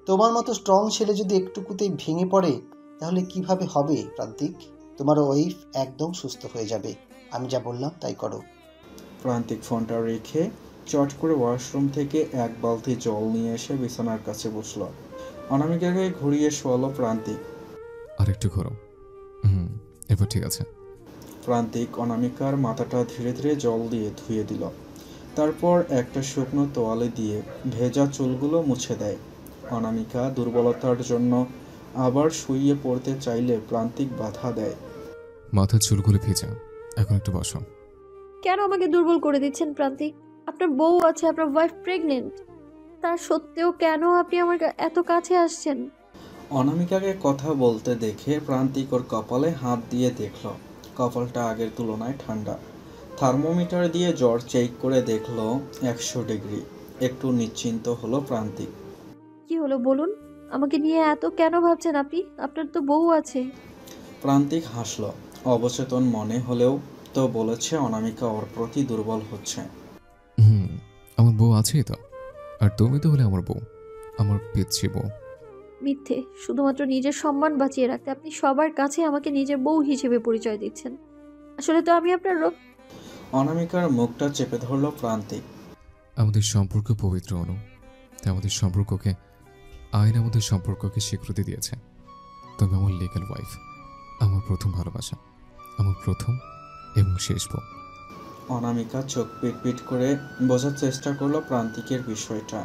তোমার মতো স্ট্রং ছেলে যদি একটুকুতেই ভেঙে পড়ে তাহলে কিভাবে হবে প্রান্তিক? তোমার ওয়াইফ একদম সুস্থ হয়ে যাবে, আমি যা বললাম তাই করো। প্রান্তিক ফোনটা রেখে চট করে ওয়াশরুম থেকে এক বালতি জল নিয়ে এসে বিছানার কাছে বসল। অনামিকাকে ঘুরিয়ে শোয়ালো প্রান্তিক। আর একটু ঘোরো। এবার ঠিক আছে। প্রান্তিক অনামিকার মাথাটা ধীরে ধীরে জল দিয়ে ধুয়ে দিল। তারপর একটা শুকনো তোয়ালে দিয়ে ভেজা চুলগুলো মুছে দেয়। অনামিকা দুর্বলতার জন্য আবার শুইয়ে পড়তে চাইলে প্রান্তিক বাধা দেয়। মাথার চুলগুলো ভেজা, এখন একটু বসো। কেন আমাকে দুর্বল করে দিচ্ছেন প্রান্তিক? আপনার বউ আছে, আপনার ওয়াইফ প্রেগনেন্ট, তার সত্ত্বেও কেন আপনি আমার এত কাছে আসছেন? অনামিকাকে কথা বলতে দেখে প্রান্তিক ওর কপালে হাত দিয়ে দেখল। কপালটা আগের তুলনায় ঠান্ডা। থার্মোমিটার দিয়ে জ্বর চেক করে দেখলো 100 ডিগ্রি। একটু নিশ্চিন্ত হলো প্রান্তিক। কি হলো বলুন, আমাকে নিয়ে এত কেন ভাবছেন আপনি? আপনার তো বউ আছে। প্রান্তিক হাসল। অবচেতন মনে হলেও তো বলেছে অনামিকা ওর প্রতি দুর্বল হচ্ছে। আমার বউ আছেই তো, আর তুমি তো হলে আমার বউ, আমার পিচ্ছি বউ। মিথ্যে, শুধুমাত্র নিজের সম্মান বাঁচিয়ে রাখতে আপনি সবার কাছে আমাকে নিজের বউ হিসেবে পরিচয় দিচ্ছেন। আসলে তো আমি আপনার অনামিকার মুখটা চেপে ধরল প্রান্তিক। আমাদের সম্পর্ক পবিত্র অনু, তাই আমাদের সম্পর্ককে, আইন আমাদের সম্পর্ককে স্বীকৃতি দিয়েছে। তুমি আমার লিগ্যাল ওয়াইফ, আমার প্রথম ভালোবাসা, আমার প্রথম এবং শেষ বউ। অনামিকা চোখ পিট করে বোঝার চেষ্টা করলো প্রান্তিকের বিষয়টা,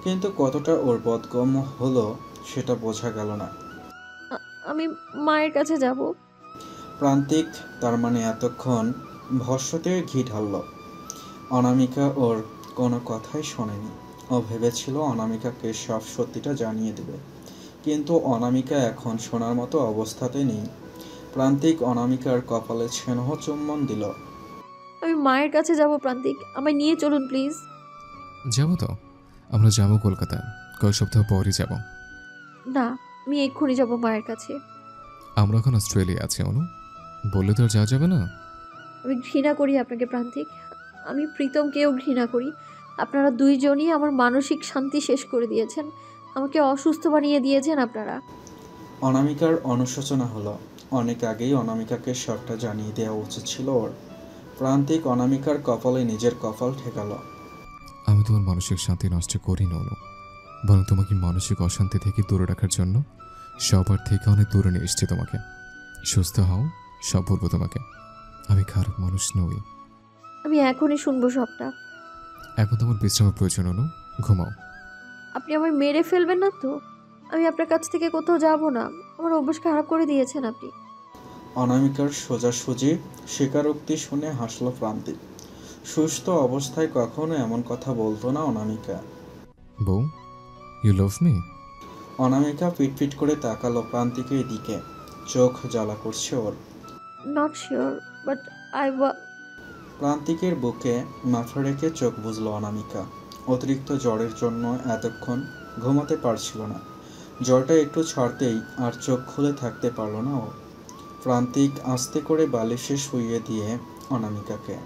কিন্তু কতটা ওর বোধগম্য হলো সেটা বোঝা গেল না। আমি মায়ের কাছে যাব। প্রান্তিক তার মানে এতক্ষণ ভস্যতে ঘি ঢালল। অনামিকা ওর কোনো কথাই শোনেনি। ও ভেবেছিল অনামিকাকে সব সত্যিটা জানিয়ে দেবে, কিন্তু অনামিকা এখন শোনার মতো অবস্থাতে নেই। প্রান্তিক অনামিকার কপালে স্নেহ চুম্বন দিল। আমি মায়ের কাছে যাব প্রান্তিক, আমায় নিয়ে চলুন প্লিজ। যাবো তো, আমরা যাবো কলকাতায়, কয়েক সপ্তাহ পরই যাব। না, আমি এক্ষুনি যাব মায়ের কাছে। আমরা এখন অস্ট্রেলিয়া আছি অনু, বললে তো আর যাওয়া যাবে না। আমি ঘৃণা করি আপনাকে প্রান্তিক, আমি প্রীতমকেও ঘৃণা করি। আপনারা দুইজনই আমার মানসিক শান্তি শেষ করে দিয়েছেন, আমাকে অসুস্থ বানিয়ে দিয়েছেন আপনারা। অনামিকার অনুশোচনা হলো। অনেক আগেই অনামিকাকে সবটা জানিয়ে দেওয়া উচিত ছিল ওর। প্রান্তিক অনামিকার কপালে নিজের কপাল ঠেকালো। আমি তোমার মানসিক শান্তি নষ্ট করি না অনু, বরং তোমাকে মানসিক অশান্তি থেকে দূরে রাখার জন্য সবার থেকে অনেক দূরে নিয়ে এসছি তোমাকে। সুস্থ হও, সব বলবো তোমাকে। আমি খারাপ মানুষ নই। আমি এখনই শুনবো সবটা। এখন তোমার বিশ্রামের প্রয়োজন অনু, ঘুমাও। আপনি আমায় মেরে ফেলবেন না তো? আমি আপনার কাছ থেকে কোথাও যাব না, আমার অভ্যাস খারাপ করে দিয়েছেন আপনি। অনামিকার সোজাসুজি স্বীকারোক্তি শুনে হাসল প্রান্তিক। সুস্থ অবস্থায় কখনো এমন কথা বলতো না অনামিকা। বউ, ইউ লাভ মি? অনামিকা পিটপিট করে তাকালো প্রান্তিকের দিকে। চোখ জ্বালা করছে ওর। নট শিওর, বাট আই প্রান্তিকের বুকে মাথা রেখে চোখ বুঝল অনামিকা। অতিরিক্ত জ্বরের জন্য এতক্ষণ ঘুমাতে পারছিল না। জ্বরটা একটু ছাড়তেই আর চোখ খুলে থাকতে পারল না ও। প্রান্তিক আস্তে করে বালিশে শুইয়ে দিয়ে অনামিকাকে,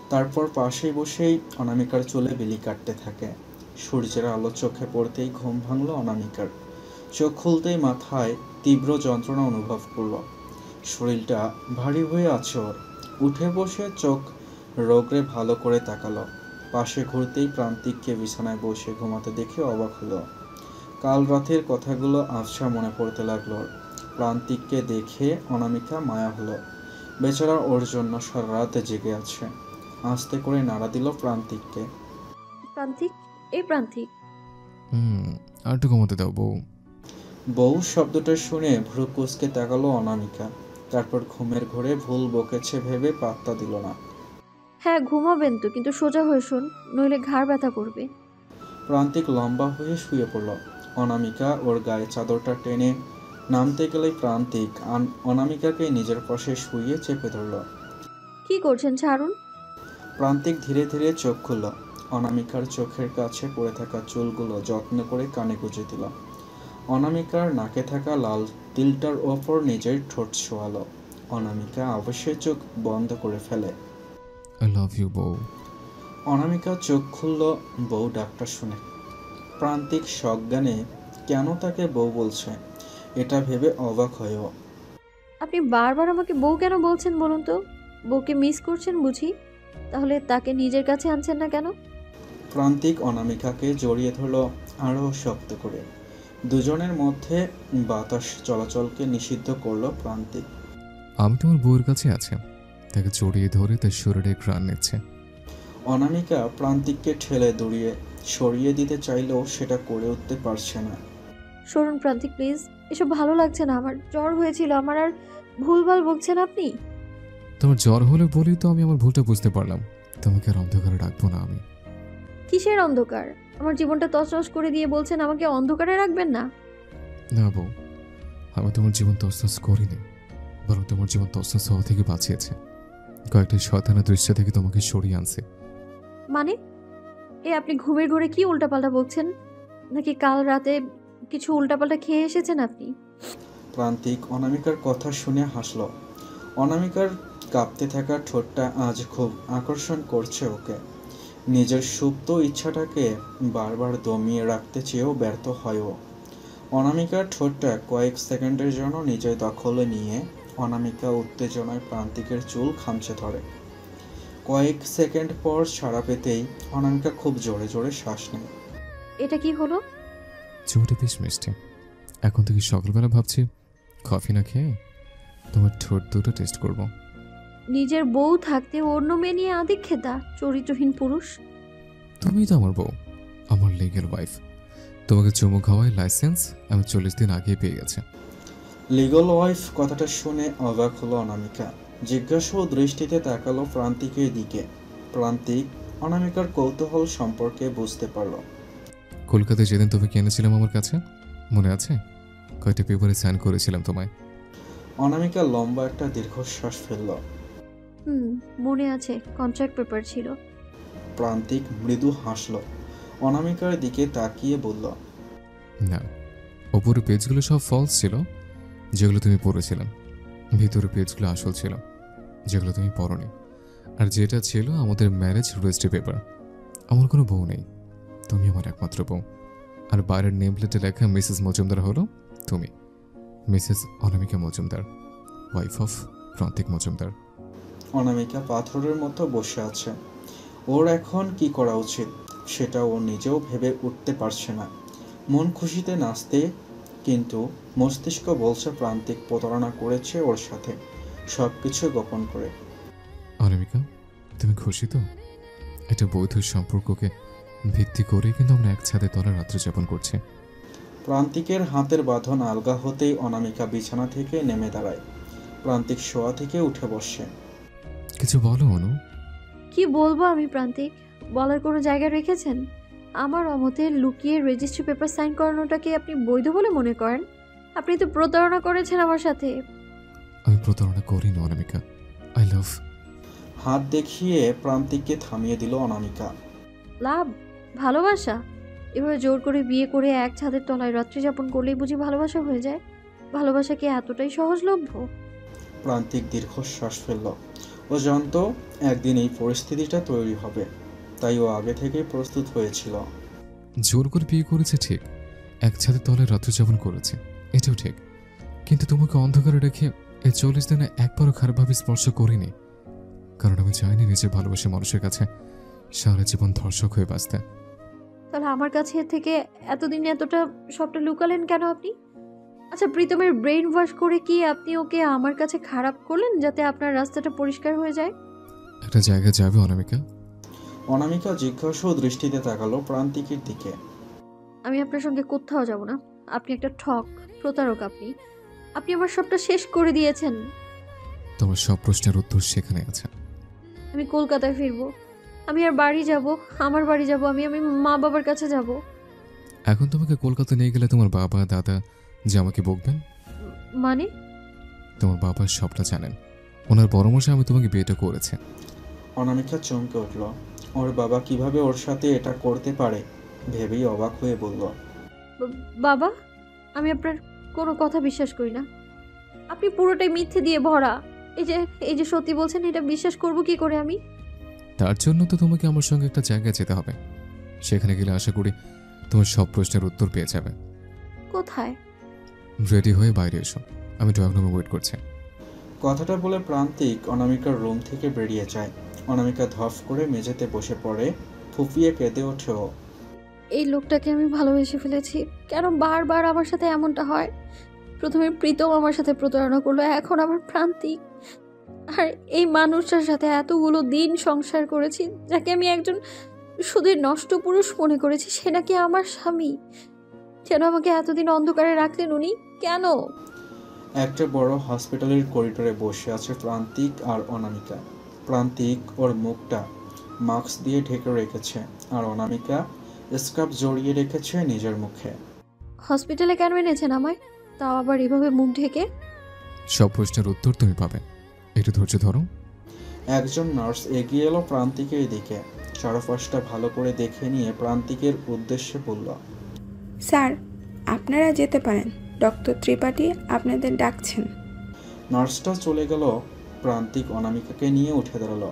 তারপর পাশে বসেই অনামিকার চুলে বিলি কাটতে থাকে। সূর্যের আলো চোখে পড়তেই ঘুম ভাঙল অনামিকার। চোখ খুলতেই মাথায় তীব্র যন্ত্রণা অনুভব করলো। শরীরটা ভারী হয়ে আছে ওর। উঠে বসে চোখ রোগড়ে ভালো করে তাকালো। পাশে ঘুরতেই প্রান্তিককে বিছানায় বসে ঘুমাতে দেখে অবাক হলো। কাল রাতের কথাগুলো আবছা মনে পড়তে লাগলো ওর। প্রান্তিককে দেখে অনামিকা মায়া হলো। বেচারা ওর জন্য সারা রাত জেগে আছে। আস্তে করে নাড়া দিল প্রান্তিককে। প্রান্তিক, এই প্রান্তিক। আর একটু ঘুমাতে দাও বউ। বউ শব্দটা শুনে ভ্রু কুঁচকে তাকালো অনামিকা। তারপর ঘুমের ঘোরে ভুল বকেছে ভেবে পাত্তা দিল না। হ্যাঁ ঘুমাবেন তো, কিন্তু সোজা হয়ে শোন, নইলে ঘাড় ব্যথা করবে। প্রান্তিক লম্বা হয়ে শুয়ে পড়ল। অনামিকা ওর গায়ে চাদরটা টেনে নামতে গেলেই প্রান্তিক অনামিকাকে নিজের পাশে শুইয়ে চেপে ধরল। কি করছেন, ছাড়ুন। প্রান্তিক ধীরে ধীরে চোখ খুলল। অনামিকার চোখের কাছে পড়ে থাকা চুলগুলো যত্ন করে কানে গুঁজে দিল। অনামিকার নাকে থাকা লাল তিলটার ওপর নিজের ঠোঁট ছোঁয়ালো। অনামিকা অবশ্যই চোখ বন্ধ করে ফেলে। আই লাভ ইউ বউ। অনামিকা চোখ খুলল বউ ডাকটা শুনে। প্রান্তিক সজ্ঞানে কেন তাকে বউ বলছে এটা ভেবে অবাক হয়েও। আপনি বারবার আমাকে বউ কেন বলছেন বলুন তো? বউকে মিস করছেন বুঝি? তাহলে তাকে নিজের কাছে আনছেন না কেন? প্রান্তিক অনামিকাকে জড়িয়ে ধরল আরও শক্ত করে। দুজনের মধ্যে বাতাস চলাচলকে নিষিদ্ধ করলো প্রান্তিক। আমি তোমার বউয়ের কাছে আছে, তাকে জড়িয়ে ধরে তার শরীরে ঘ্রাণ নিচ্ছে। অনামিকা প্রান্তিককে ঠেলে দড়িয়ে সরিয়ে দিতে চাইলেও সেটা করে উঠতে পারছে না। সরুন প্রান্তিক প্লিজ, এসব ভালো লাগছে না আমার। জ্বর হয়েছিল আমার, আর ভুলভাল বকছেন আপনি। তোমার জ্বর হলে বলেই তো আমি আমার ভুলটা বুঝতে পারলাম। তোমাকে আর অন্ধকারে রাখবো না আমি। কিসের অন্ধকার? আমার জীবনটা তছনছ করে দিয়ে বলছেন আমাকে অন্ধকারে রাখবেন না? না বউ, আমি তোমার জীবন তছনছ করিনি, বরং তোমার জীবন তছনছ হওয়া থেকে বাঁচিয়েছে। কয়েকটি শয়তানা দৃশ্য থেকে তোমাকে সরিয়ে আনছে। মানে আপনি ঘুমের ঘোরে কি উল্টাপাল্টা বলছেন? নাকি কাল রাতে কিছু উল্টাপাল্টা খেয়ে এসেছেন আপনি? প্রান্তিক অনামিকার কথা শুনে হাসল। অনামিকার কাঁপতে থাকা ঠোঁটটা আজ খুব আকর্ষণ করছে ওকে। নিজের সুপ্ত ইচ্ছাটাকে বারবার দমিয়ে রাখতে চেয়েও ব্যর্থ হয়ও। অনামিকার ঠোঁটটা কয়েক সেকেন্ডের জন্য নিজের দখলে নিয়ে অনামিকা উত্তেজনায় প্রান্তিকের চুল খামচে ধরে। কয়েক সেকেন্ড পর ছাড়া পেতেই অনামিকা খুব জোরে জোরে শ্বাস নেয়। এটা কি হলো? চুমুটা বেশ মিষ্টি। এখন থেকে সকালবেলা ভাবছি কফি না খেয়ে তোমার ঠোঁট দুটো টেস্ট করব। নিজের বউ থাকতে অন্য মেয়ে নিয়ে আদিক্ষেতা, চরিত্রহীন পুরুষ। তুমিই তো আমার বউ, আমার লিগ্যাল ওয়াইফ। তোমাকে চুমু খাওয়ার লাইসেন্স আমি 40 দিন আগে পেয়ে গেছে। লিগল ওয়াইফ কথাটা শুনে অবাক হলো অনামিকা। জিজ্ঞাসা দৃষ্টিতে তাকালো প্রান্তিকের দিকে। প্রান্তিক অনামিকার কৌতূহল সম্পর্কে বুঝতে পারল। কলকাতায় যেদিন তুমি কিনেছিলাম আমার কাছে, মনে আছে? কয়টা পেপারে সাইন করেছিলাম তোমায়। অনামিকা লম্বা একটা দীর্ঘশ্বাস ফেলল। মনে আছে, কন্ট্রাক্ট পেপার ছিল। প্রান্তিক মৃদু হাসল। অনামিকার দিকে তাকিয়ে বলল, না, ওপরের পেজগুলো সব ফলস ছিল, যেগুলো তুমি পড়েছিলাম। ভিতরের পেজগুলো আসল ছিল, যেগুলো তুমি পড়নি। আর যেটা ছিল আমাদের ম্যারেজ রেজিস্ট্রি পেপার। আমার কোনো বউ নেই, তুমি আমার একমাত্র বউ। আর বাইরের নেম প্লেটে লেখা মিসেস মজুমদার হলো তুমি, Mrs Anamika Majumdar, wife of প্রান্তিক মজুমদার। অনামিকা পাথরের মতো বসে আছে। ওর এখন কি করা উচিত সেটা ও নিজেও ভেবে উঠতে পারছে না। মন খুশিতে নাচতে, কিন্তু মস্তিষ্ক বলছে প্রান্তিক প্রতারণা করেছে ওর সাথে, সব কিছু গোপন করে। অনামিকা, তুমি খুশি তো? এটা বৈধ সম্পর্ককে ভিত্তি করে কিন্তু আমরা এক ছাদের তলে রাত্রি যাপন করছি। প্রান্তিকের হাতের বাঁধন আলগা হতেই অনামিকা বিছানা থেকে নেমে দাঁড়ায়। প্রান্তিক শোয়া থেকে উঠে বসে। কিছু বলো অনু। কি বলবো আমি প্রান্তিক? বলার কোনো জায়গা রেখেছেন? আমার অমতে লুকিয়ে রেজিস্ট্রি পেপার সাইন করানোটাকে আপনি বৈধ বলে মনে করেন? আপনি তো প্রতারণা করেছেন আমার সাথে। আমি প্রতারণা করি না অনামিকা, আই লাভ। হাত দেখিয়ে প্রান্তিককে থামিয়ে দিল অনামিকা। লাভ? ভালোবাসা? এভাবে জোর করে বিয়ে করে এক ছাদের তলায় রাত্রি যাপন করলেই বুঝি ভালোবাসা হয়ে যায়? ভালোবাসা কি এতটাই সহজলভ্য? প্রান্তিক দীর্ঘশ্বাস ফেলল। ও জানতো একদিন এই পরিস্থিতিটা তৈরি হবে, তাই ও আগে থেকেই প্রস্তুত হয়েছিল। জোর করে বিয়ে করেছে ঠিক, এক ছাদের তলায় রাত্রিযাপন করেছে এটাও ঠিক, কিন্তু তোমাকে অন্ধকারে রেখে এই 40 দিনে একবারও খারাপভাবে স্পর্শ করিনি, কারণ আমি চাইনি নিজের ভালোবাসা মানুষের কাছে সারা জীবন ধর্ষক হয়ে বাঁচতে। তাহলে আমার কাছে থেকে এতদিন এতটা সবটা লুকালেন কেন আপনি? আচ্ছা, প্রীতমের ব্রেইন ওয়াশ করে কি আপনি ওকে আমার কাছে খারাপ করলেন যাতে আপনার রাস্তাটা পরিষ্কার হয়ে যায়? একটা জায়গায় যাবে অনামিকা? অনামিকা জিজ্ঞাসু দৃষ্টিতে তাকালো প্রান্তিকের দিকে। আমি আপনার সঙ্গে কোথাও যাব না। আপনি একটা প্রতারক। আপনি আপনি আমার সবটা শেষ করে দিয়েছেন। তোমার সব প্রশ্নের উত্তর সেখানে আছে। আমি কলকাতায় ফিরবো। আমি আর বাড়ি যাব, আমার বাড়ি যাব, আমি আমি মা বাবার কাছে যাব। এখন তোমাকে কলকাতা নিয়ে গেলে তোমার বাবা দাদা যে আমাকে বকবেন। মানে? তোমার বাবা সবটা জানেন, ওনার পরামর্শে আমি তোমাকে বিয়েটা করেছে। অনামিকা চমকে উঠল। ওর বাবা কিভাবে ওর সাথে এটা করতে পারে ভেবেই অবাক হয়ে বলল, বাবা, আমি আপনার কোনো কথা বিশ্বাস করি না। আপনি পুরোটাই মিথ্যে দিয়ে ভরা। এই যে সত্যি বলছেন, এটা বিশ্বাস করব কি করে আমি? তার জন্য তো তোমাকে আমার সঙ্গে একটা জায়গায় যেতে হবে। সেখানে গেলে আশা করি তোমার সব প্রশ্নের উত্তর পেয়ে যাবে। কোথায়? রেডি হয়ে বাইরে এসো, আমি ড্রয়িং রুমে ওয়েট করছি। কথাটা বলে প্রান্তিক অনামিকার রুম থেকে বেরিয়ে যায়। অনামিকা ধপ করে মেঝেতে বসে পড়ে, ফুপিয়ে কেঁদে ওঠে ও। এই লোকটাকে আমি ভালোবেসে ফেলেছি। কেন বারবার আমার সাথে এমনটা হয়? প্রথমে প্রীতম আমার সাথে প্রতারণা করলো, এখন আবার প্রান্তিক। আর এই মানুষটার সাথে এতগুলো দিন সংসার করেছি, যাকে আমি একজন শুধু নষ্ট পুরুষ মনে করেছি, সে নাকি আমার স্বামী। কেন আমাকে এতদিন অন্ধকারে রাখলেন উনি? কেন? একটা বড় হসপিটালের করিডোরে বসে আছে প্রান্তিক আর অনামিকা। প্রান্তিক ওর মুখটা মাস্ক দিয়ে ঢেকে রেখেছে, আর অনামিকা স্কার্ফ জড়িয়ে রেখেছে নিজের মুখে। হসপিটালে কেন এনেছেন আমায়, তাও আবার এভাবে মুখ ঢেকে? সব প্রশ্নের উত্তর তুমি পাবে, একটু ধৈর্য ধরো। একজন নার্স এগিয়ে এলো প্রান্তিকের দিকে। চারপাশটা ভালো করে দেখে নিয়ে প্রান্তিকের উদ্দেশ্যে বলল, স্যার, আপনারা যেতে পারেন, ডক্টর ত্রিপাঠী আপনাদের ডাকছেন। নার্সটা চলে গেল। প্রান্তিক অনামিকাকে নিয়ে উঠে দাঁড়ালো।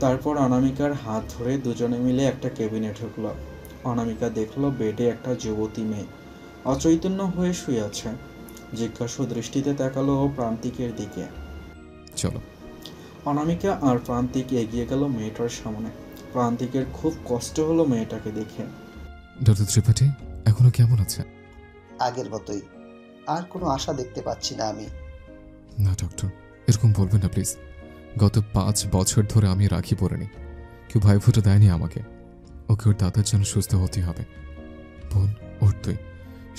তারপর অনামিকার হাত ধরে দুজনে মিলে একটা কেবিনে ঢুকলো। অনামিকা দেখলো বেডে একটা যুবতী মেয়ে অচৈতন্য হয়ে শুয়ে আছে। জিজ্ঞাসু দৃষ্টিতে তাকালো ও প্রান্তিকের দিকে। চলো। অনামিকা আর প্রান্তিক এগিয়ে গেল মেয়েটার সামনে। প্রান্তিকের খুব কষ্ট হলো মেয়েটাকে দেখে। ডক্টর ত্রিপাঠী এখনো কেমন আছে? আগের মতোই, আর কোনো আশা দেখতে পাচ্ছি না আমি। না ডক্টর, এরকম বলবেন না প্লিজ। গত 5 বছর ধরে আমি রাখি পরিনি, কেউ ভাইফোঁটা দেয়নি আমাকে। ওকে ওর দাদার জন্য সুস্থ হতে হবে। বোন, ওর তুই,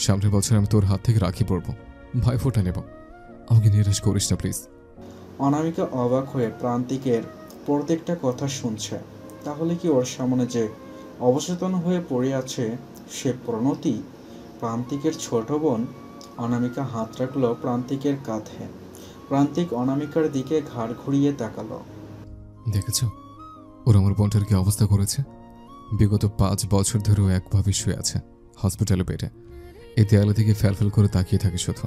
সামনের বছর আমি তোর হাত থেকে রাখি পরবো, ভাইফোঁটা নেব। আমাকে নিরাশ করিস না প্লিজ। অনামিকা অবাক হয়ে প্রান্তিকের প্রত্যেকটা কথা শুনছে। তাহলে কি ওর সামনে যে অবচেতন হয়ে পড়ে আছে সে প্রণতি, প্রান্তিকের ছোট বোন? অনামিকা হাত রাখলো প্রান্তিকের কাঁধে। প্রান্তিক অনামিকার দিকে ঘাড় ঘুরিয়ে তাকালো। দেখেছ ওর আমার বোনটার কি অবস্থা করেছে? বিগত 5 বছর ধরে ও একভাবে শুয়ে আছে হসপিটালে বেডে। এই দেয়ালে থেকে ফ্যালফেল করে তাকিয়ে থাকে শুধু,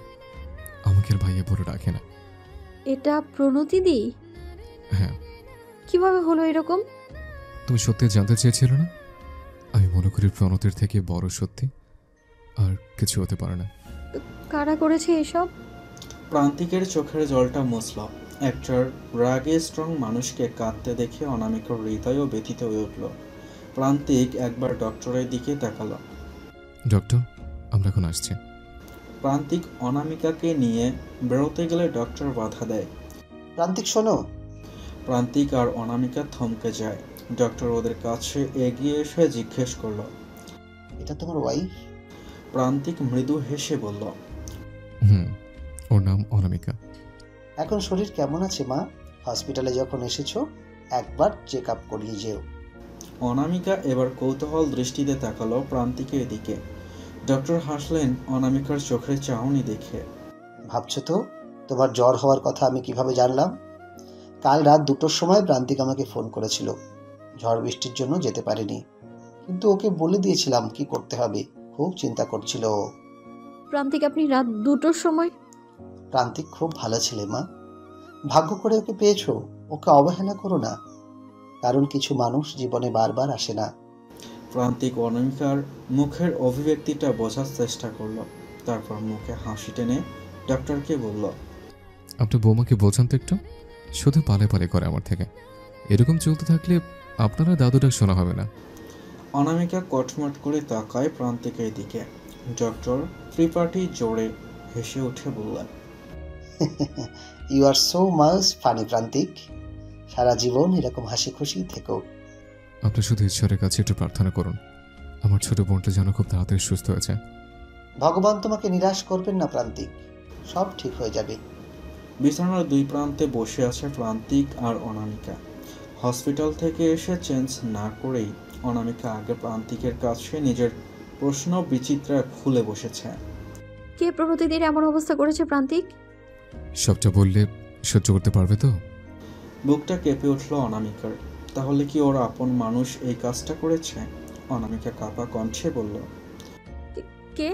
আমাকে আর ভাইয়া বলে ডাকে না। এটা প্রণতি দি? হ্যাঁ। কিভাবে হলো এরকম? তুমি সত্যি জানতে চেয়েছিলে না? আমি মনে করি প্রণতির থেকে বড় সত্যি আর কিছু হতে পারে না। কারা করেছে এসব? প্রান্তিকের চোখের জলটা মুছল। একটা রাগে স্ট্রং মানুষকে কাঁদতে দেখে অনামিকার হৃদয়ও ব্যথিত হয়ে উঠল। প্রান্তিক একবার ডক্টরের দিকে তাকালো। ডক্টর, আমরা এখন আসছি। প্রান্তিক অনামিকাকে নিয়ে বেরোতে গেলে ডক্টর বাধা দেয়। প্রান্তিক শোনো। প্রান্তিক আর অনামিকা থমকে যায়। ডক্টর ওদের কাছে এগিয়ে এসে জিজ্ঞেস করলো, এটা তোমার ওয়াইফ? প্রান্তিক মৃদু হেসে বলল, ওর নাম অনামিকা। এখন শরীর কেমন আছে মা? হসপিটালে যখন এসেছো একবার চেক আপ করিয়ে যেও। অনামিকা এবার কৌতূহল দৃষ্টিতে তাকালো প্রান্তিকের দিকে। ডক্টর হাসলেন অনামিকার চোখের চাহনি দেখে। ভাবছো তো তোমার জ্বর হওয়ার কথা আমি কিভাবে জানলাম? কাল রাত 2টোর সময় প্রান্তিক আমাকে ফোন করেছিল। ঝড় বৃষ্টির জন্য যেতে পারেনি, কিন্তু ওকে বলে দিয়েছিলাম কি করতে হবে। খুব চিন্তা করছিল ও। প্রান্তিক, আপনি রাত 2টোর সময়? প্রান্তিক খুব ভালো ছেলে মা, ভাগ্য করে ওকে পেয়েছো। ওকে অবহেলা করো না, কারণ কিছু মানুষ জীবনে বারবার আসে না। প্রান্তিক অনামিকার মুখের অভিব্যক্তিটা বোঝার চেষ্টা করলো, তারপর মুখে হাসি টেনে ডক্টরকে বলল, আপনার বৌমাকে বোঝান তো একটু, শুধু পালে পালে করে আমার থেকে। এরকম চলতে থাকলে আপনারা দাদু ডাক শোনা হবে না। অনামিকা কটমট করে তাকায় প্রান্তিকের দিকে। ডক্টর ত্রিপাঠী জোরে হেসে উঠে বললেন, you are so much funny Prantik. সারা জীবন এরকম হাসি খুশি থেকো। আপনি শুধু ঈশ্বরের কাছে একটু প্রার্থনা করুন আমার ছোট বোনটা যেন খুব তাড়াতাড়ি সুস্থ হয়েছে। ভগবান তোমাকে নিরাশ করবেন না প্রান্তিক, সব ঠিক হয়ে যাবে। বিছানার দুই প্রান্তে বসে আছে প্রান্তিক আর অনামিকা। হসপিটাল থেকে এসে চেঞ্জ না করেই অনামিকা আগে প্রান্তিকের কাছে নিজের প্রশ্ন বিচিত্রা খুলে বসেছে। কে প্রণতিদের এমন অবস্থা করেছে প্রান্তিক? সবটা বললে সহ্য করতে পারবে তো? বুকটা কেঁপে উঠল অনামিকার। তাহলে কি ওর আপন মানুষ এই কাজটা করেছে? অনামিকা কাঁপা কণ্ঠে বলল, কে?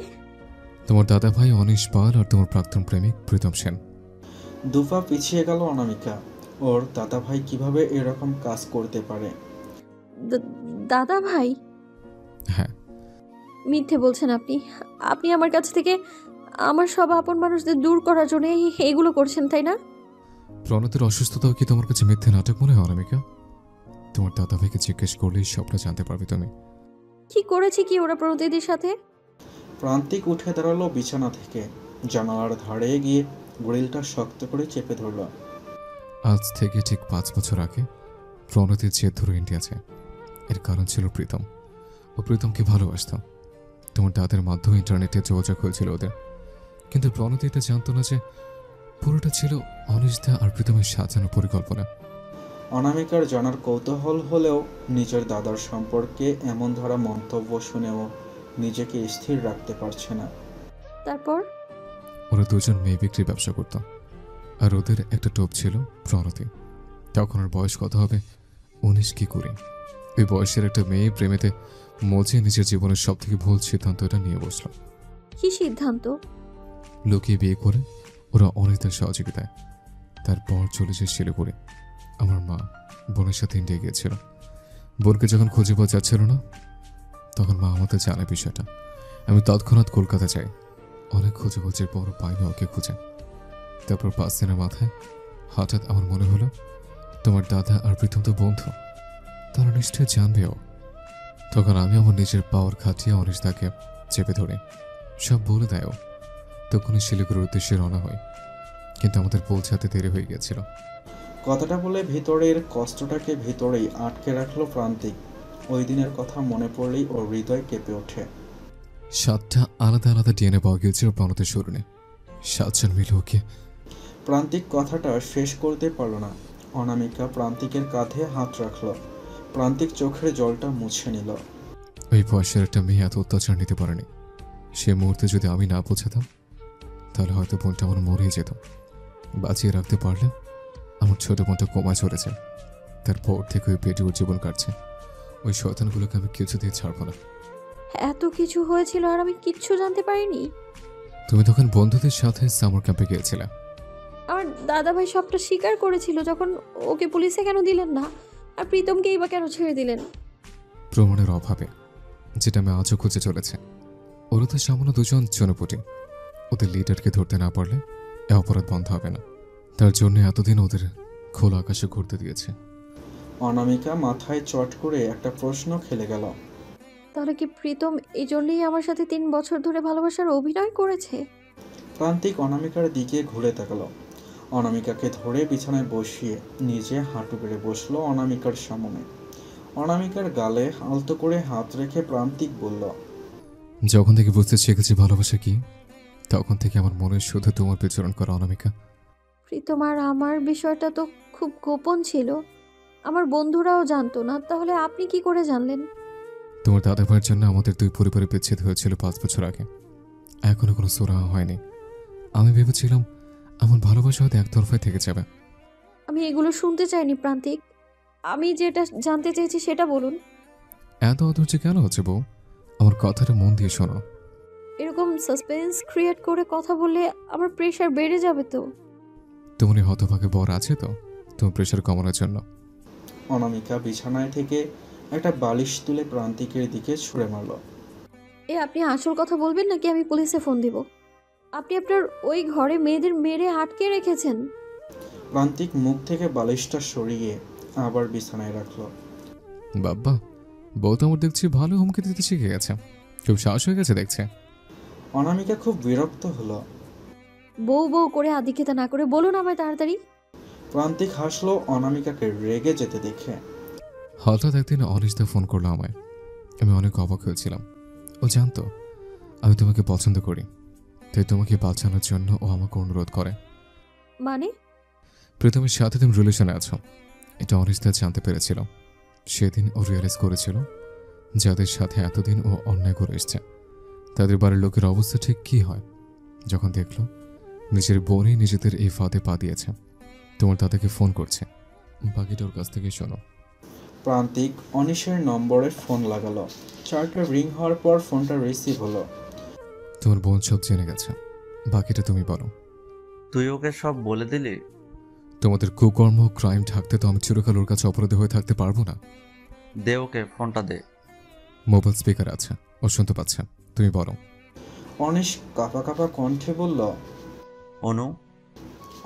তোমার দাদা ভাই অনিশ পাল আর তোমার প্রাক্তন প্রেমিক প্রীতম সেন। দুপা পিছিয়ে গেল অনামিকা। ওর দাদা ভাই কিভাবে এরকম কাজ করতে পারে? দাদা ভাই? হ্যাঁ। মিথ্যে বলছেন আপনি। আপনি আমার কাছ থেকে আমার সব আপন মানুষদের দূর করার জন্য এগুলো করছেন, তাই না? প্রণতের অসুস্থতাও কি তোমার কাছে মিথ্যে নাটক মনে হয় অনামিকা? তোমার দাদা ভাইকে জিজ্ঞেস করলেই সবটা জানতে পারবে তুমি। কি করেছে কি ওরা প্রণতিদের সাথে? প্রান্তিক উঠে দাঁড়ালো বিছানা থেকে, জানালার ধারে গিয়ে গ্রিলটা শক্ত করে চেপে ধরল। আজ থেকে ঠিক 5 বছর আগে প্রণতির জেদ ধরে ইন্ডিয়াছে। এর কারণ ছিল প্রীতম। ও প্রীতমকে ভালোবাসত। তোমার দাদের মাধ্যমে ইন্টারনেটে যোগাযোগ হয়েছিল ওদের। কিন্তু প্রণতি এটা জানতো না যে পুরোটা ছিল অনিশদা আর প্রীতমের সাজানো পরিকল্পনা। অনামিকার জানার কৌতূহল হলেও নিজের দাদার সম্পর্কে এমন ধরা মন্তব্য শুনেও নিজেকে স্থির রাখতে পারছে না। তারপর? ওরা দুজন মেয়ে বিক্রি ব্যবসা করত, আর ওদের একটা টোপ ছিল প্রণতি। তখন ওর বয়স কত হবে? 19 কি 20। ওই বয়সের একটা মেয়ে প্রেমেতে মজে নিজের জীবনের সব থেকে ভুল সিদ্ধান্তটা নিয়ে বসল। কি সিদ্ধান্ত? লুকিয়ে বিয়ে করে ওরা অনেকদের সহযোগিতায়। তারপর চলে যায় শিলিগুড়ি। আমার মা বোনের সাথে ইন্ডিয়া গিয়েছিল। বোনকে যখন খুঁজে পাওয়া যাচ্ছিল না, তখন মা আমাদের জানে বিষয়টা। আমি তৎক্ষণাৎ কলকাতা যাই। অনেক খোঁজাখুঁজির পর পাইনি ওকে খুঁজে। তারপর 5 দিনের মাথায় হঠাৎ আমার মনে হলো তোমার দাদা আর প্রীতম তো বন্ধু, তারা নিশ্চয়ই জানবেও। তখন আমি আমার নিজের পাওয়ার খাটিয়ে অনিশদাকে চেপে ধরে সব বলে দেয়ও। তখনই শিলিগুড়ির উদ্দেশ্যে রওনা হয়, কিন্তু আমাদের পৌঁছাতে দেরি হয়ে গেছিল। কথাটা বলে ভিতরের কষ্টটাকে ভিতরেই আটকে রাখলো প্রান্তিক। ওই দিনের কথা মনে পড়লেই ওর হৃদয় কেঁপে ওঠে। 7টা আলাদা আলাদা ডিএনএ পাওয়া গিয়েছিল প্রণতের শরীরে। 7 জন মিলে ওকে। প্রান্তিক কথাটা শেষ করতে পারল না। অনামিকা প্রান্তিকের কাঁধে হাত রাখল। প্রান্তিক চোখের জলটা মুছে নিল। ওই বয়সের একটা মেয়ে এত অত্যাচার নিতে পারেনি। সে মুহূর্তে যদি আমি না পৌঁছাতাম, তাহলে হয়তো বোনটা আমার মরেই যেত। বাঁচিয়ে রাখতে পারলে আমার ছোট বোনটা কোমায় চলেছে। তারপর থেকে ওই পেটে ওর জীবন কাটছে। ওই শয়তানগুলোকে আমি কিছুতেই ছাড়বো না। এত কিছু হয়েছিল আর আমি কিচ্ছু জানতে পারিনি? তুমি তখন বন্ধুদের সাথে সামার ক্যাম্পে গিয়েছিলে। আমার দাদা ভাই সবটা স্বীকার করেছিল, যখন ওকে পুলিশে কেন দিলেন না? আর প্রীতমকেই বা কেন ছেড়ে দিলেন? প্রমাণের অভাবে, যেটা আমি আজও খুঁজে চলেছে। ওরা তো সামান্য 2 জন জনপটি। ওদের লিডারকে ধরতে না পারলে এ অপরাধ বন্ধ হবে না। তার জন্য এতদিন ওদের খোলা আকাশে ঘুরতে দিয়েছে। অনামিকা মাথায় চট করে একটা প্রশ্ন খেলে গেল। তাহলে কি প্রীতম এই জন্যই আমার সাথে 3 বছর ধরে ভালোবাসার অভিনয় করেছে? প্রান্তিক অনামিকার দিকে ঘুরে তাকালো। অনামিকাকে ধরে বিছানায় বসিয়ে নিজে হাঁটু বেড়ে বসলো অনামিকার সামনে। অনামিকার গালে আলতো করে হাত রেখে প্রান্তিক বলল, যখন থেকে বুঝতে শিখেছি ভালোবাসা কি, তখন থেকে আমার মনে শুধু তোমার বিচরণ করা অনামিকা। প্রীতম আর আমার বিষয়টা তো খুব গোপন ছিল, আমার বন্ধুরাও জানতো না, তাহলে আপনি কি করে জানলেন? তোমার দাদা ভাইয়ের জন্য আমাদের 2 পরিবারের বিচ্ছেদ হয়েছিল 5 বছর আগে। এখনো কোনো সুরাহা হয়নি। আমি ভেবেছিলাম আমার ভালোবাসা হয়তো একতরফায় থেকে যাবে। আমি এগুলো শুনতে চাইনি প্রান্তিক। আমি যেটা জানতে চেয়েছি সেটা বলুন। এত অধৈর্য কেন হচ্ছে বউ? আমার কথাটা মন দিয়ে শোনো। এরকম সাসপেন্স ক্রিয়েট করে কথা বললে আমার প্রেশার বেড়ে যাবে তো। তোমার এই হতভাগে বর আছে তো তোমার প্রেশার কমানোর জন্য। অনামিকা বিছানায় থেকে একটা বালিশ তুলে প্রান্তিকের দিকে ছুঁড়ে মারল। আপনি আসল কথা বলবেন নাকি আমি পুলিশে ফোন দিব? আপনি আপনার ওই ঘরে মেয়েদের মেরে আটকে রেখেছেন। প্রান্তিক মুখ থেকে বালিশটা সরিয়ে আবার বিছানায় রাখলো। বাবা, বউ তো আমার দেখছি ভালো হুমকি দিতে শিখে গেছে, খুব সাহস হয়ে গেছে দেখছে। অনামিকা খুব বিরক্ত হলো। বউ বউ করে আদিক্ষেতা না করে বলুন আমায় তাড়াতাড়ি। প্রান্তিক হাসলো অনামিকাকে রেগে যেতে দেখে। হঠাৎ একদিন অনিশদা ফোন করলো আমায়। আমি অনেক অবাক হয়েছিলাম। ও জানতো আমি তোমাকে পছন্দ করি, তাই তোমাকে বাঁচানোর জন্য ও আমাকে অনুরোধ করে। মানে? প্রথমের সাথে তুমি রিলেশনে আছো এটা অনিশদা জানতে পেরেছিল। সেদিন ও রিয়েলাইজ করেছিল যাদের সাথে এতদিন ও অন্যায় করে এসছে তাদের বাড়ির লোকের অবস্থা ঠিক কী হয় যখন দেখলো নিজের বোনই নিজেদের এই ফাঁদে পা দিয়েছে। তোমার দাদাকে ফোন করছে, বাকিটা ওর কাছ থেকে শোনো। প্রান্তিক অনিশের নম্বরে ফোন লাগালো। 4টা রিং হওয়ার পর ফোনটা রিসিভ হলো। তোমার বোন সব জেনে গেছে, বাকিটা তুমি বলো। তুই ওকে সব বলে দিলি? তোমাদের কুকর্ম ক্রাইম ঢাকতে তো আমি চিরকাল ওর কাছে অপরাধী হয়ে থাকতে পারবো না। দে ওকে ফোনটা দে। মোবাইল স্পিকার আছে, ও শুনতে পাচ্ছে, তুমি বলো। অনিশ কাঁপা কাঁপা কণ্ঠে বলল, অনু।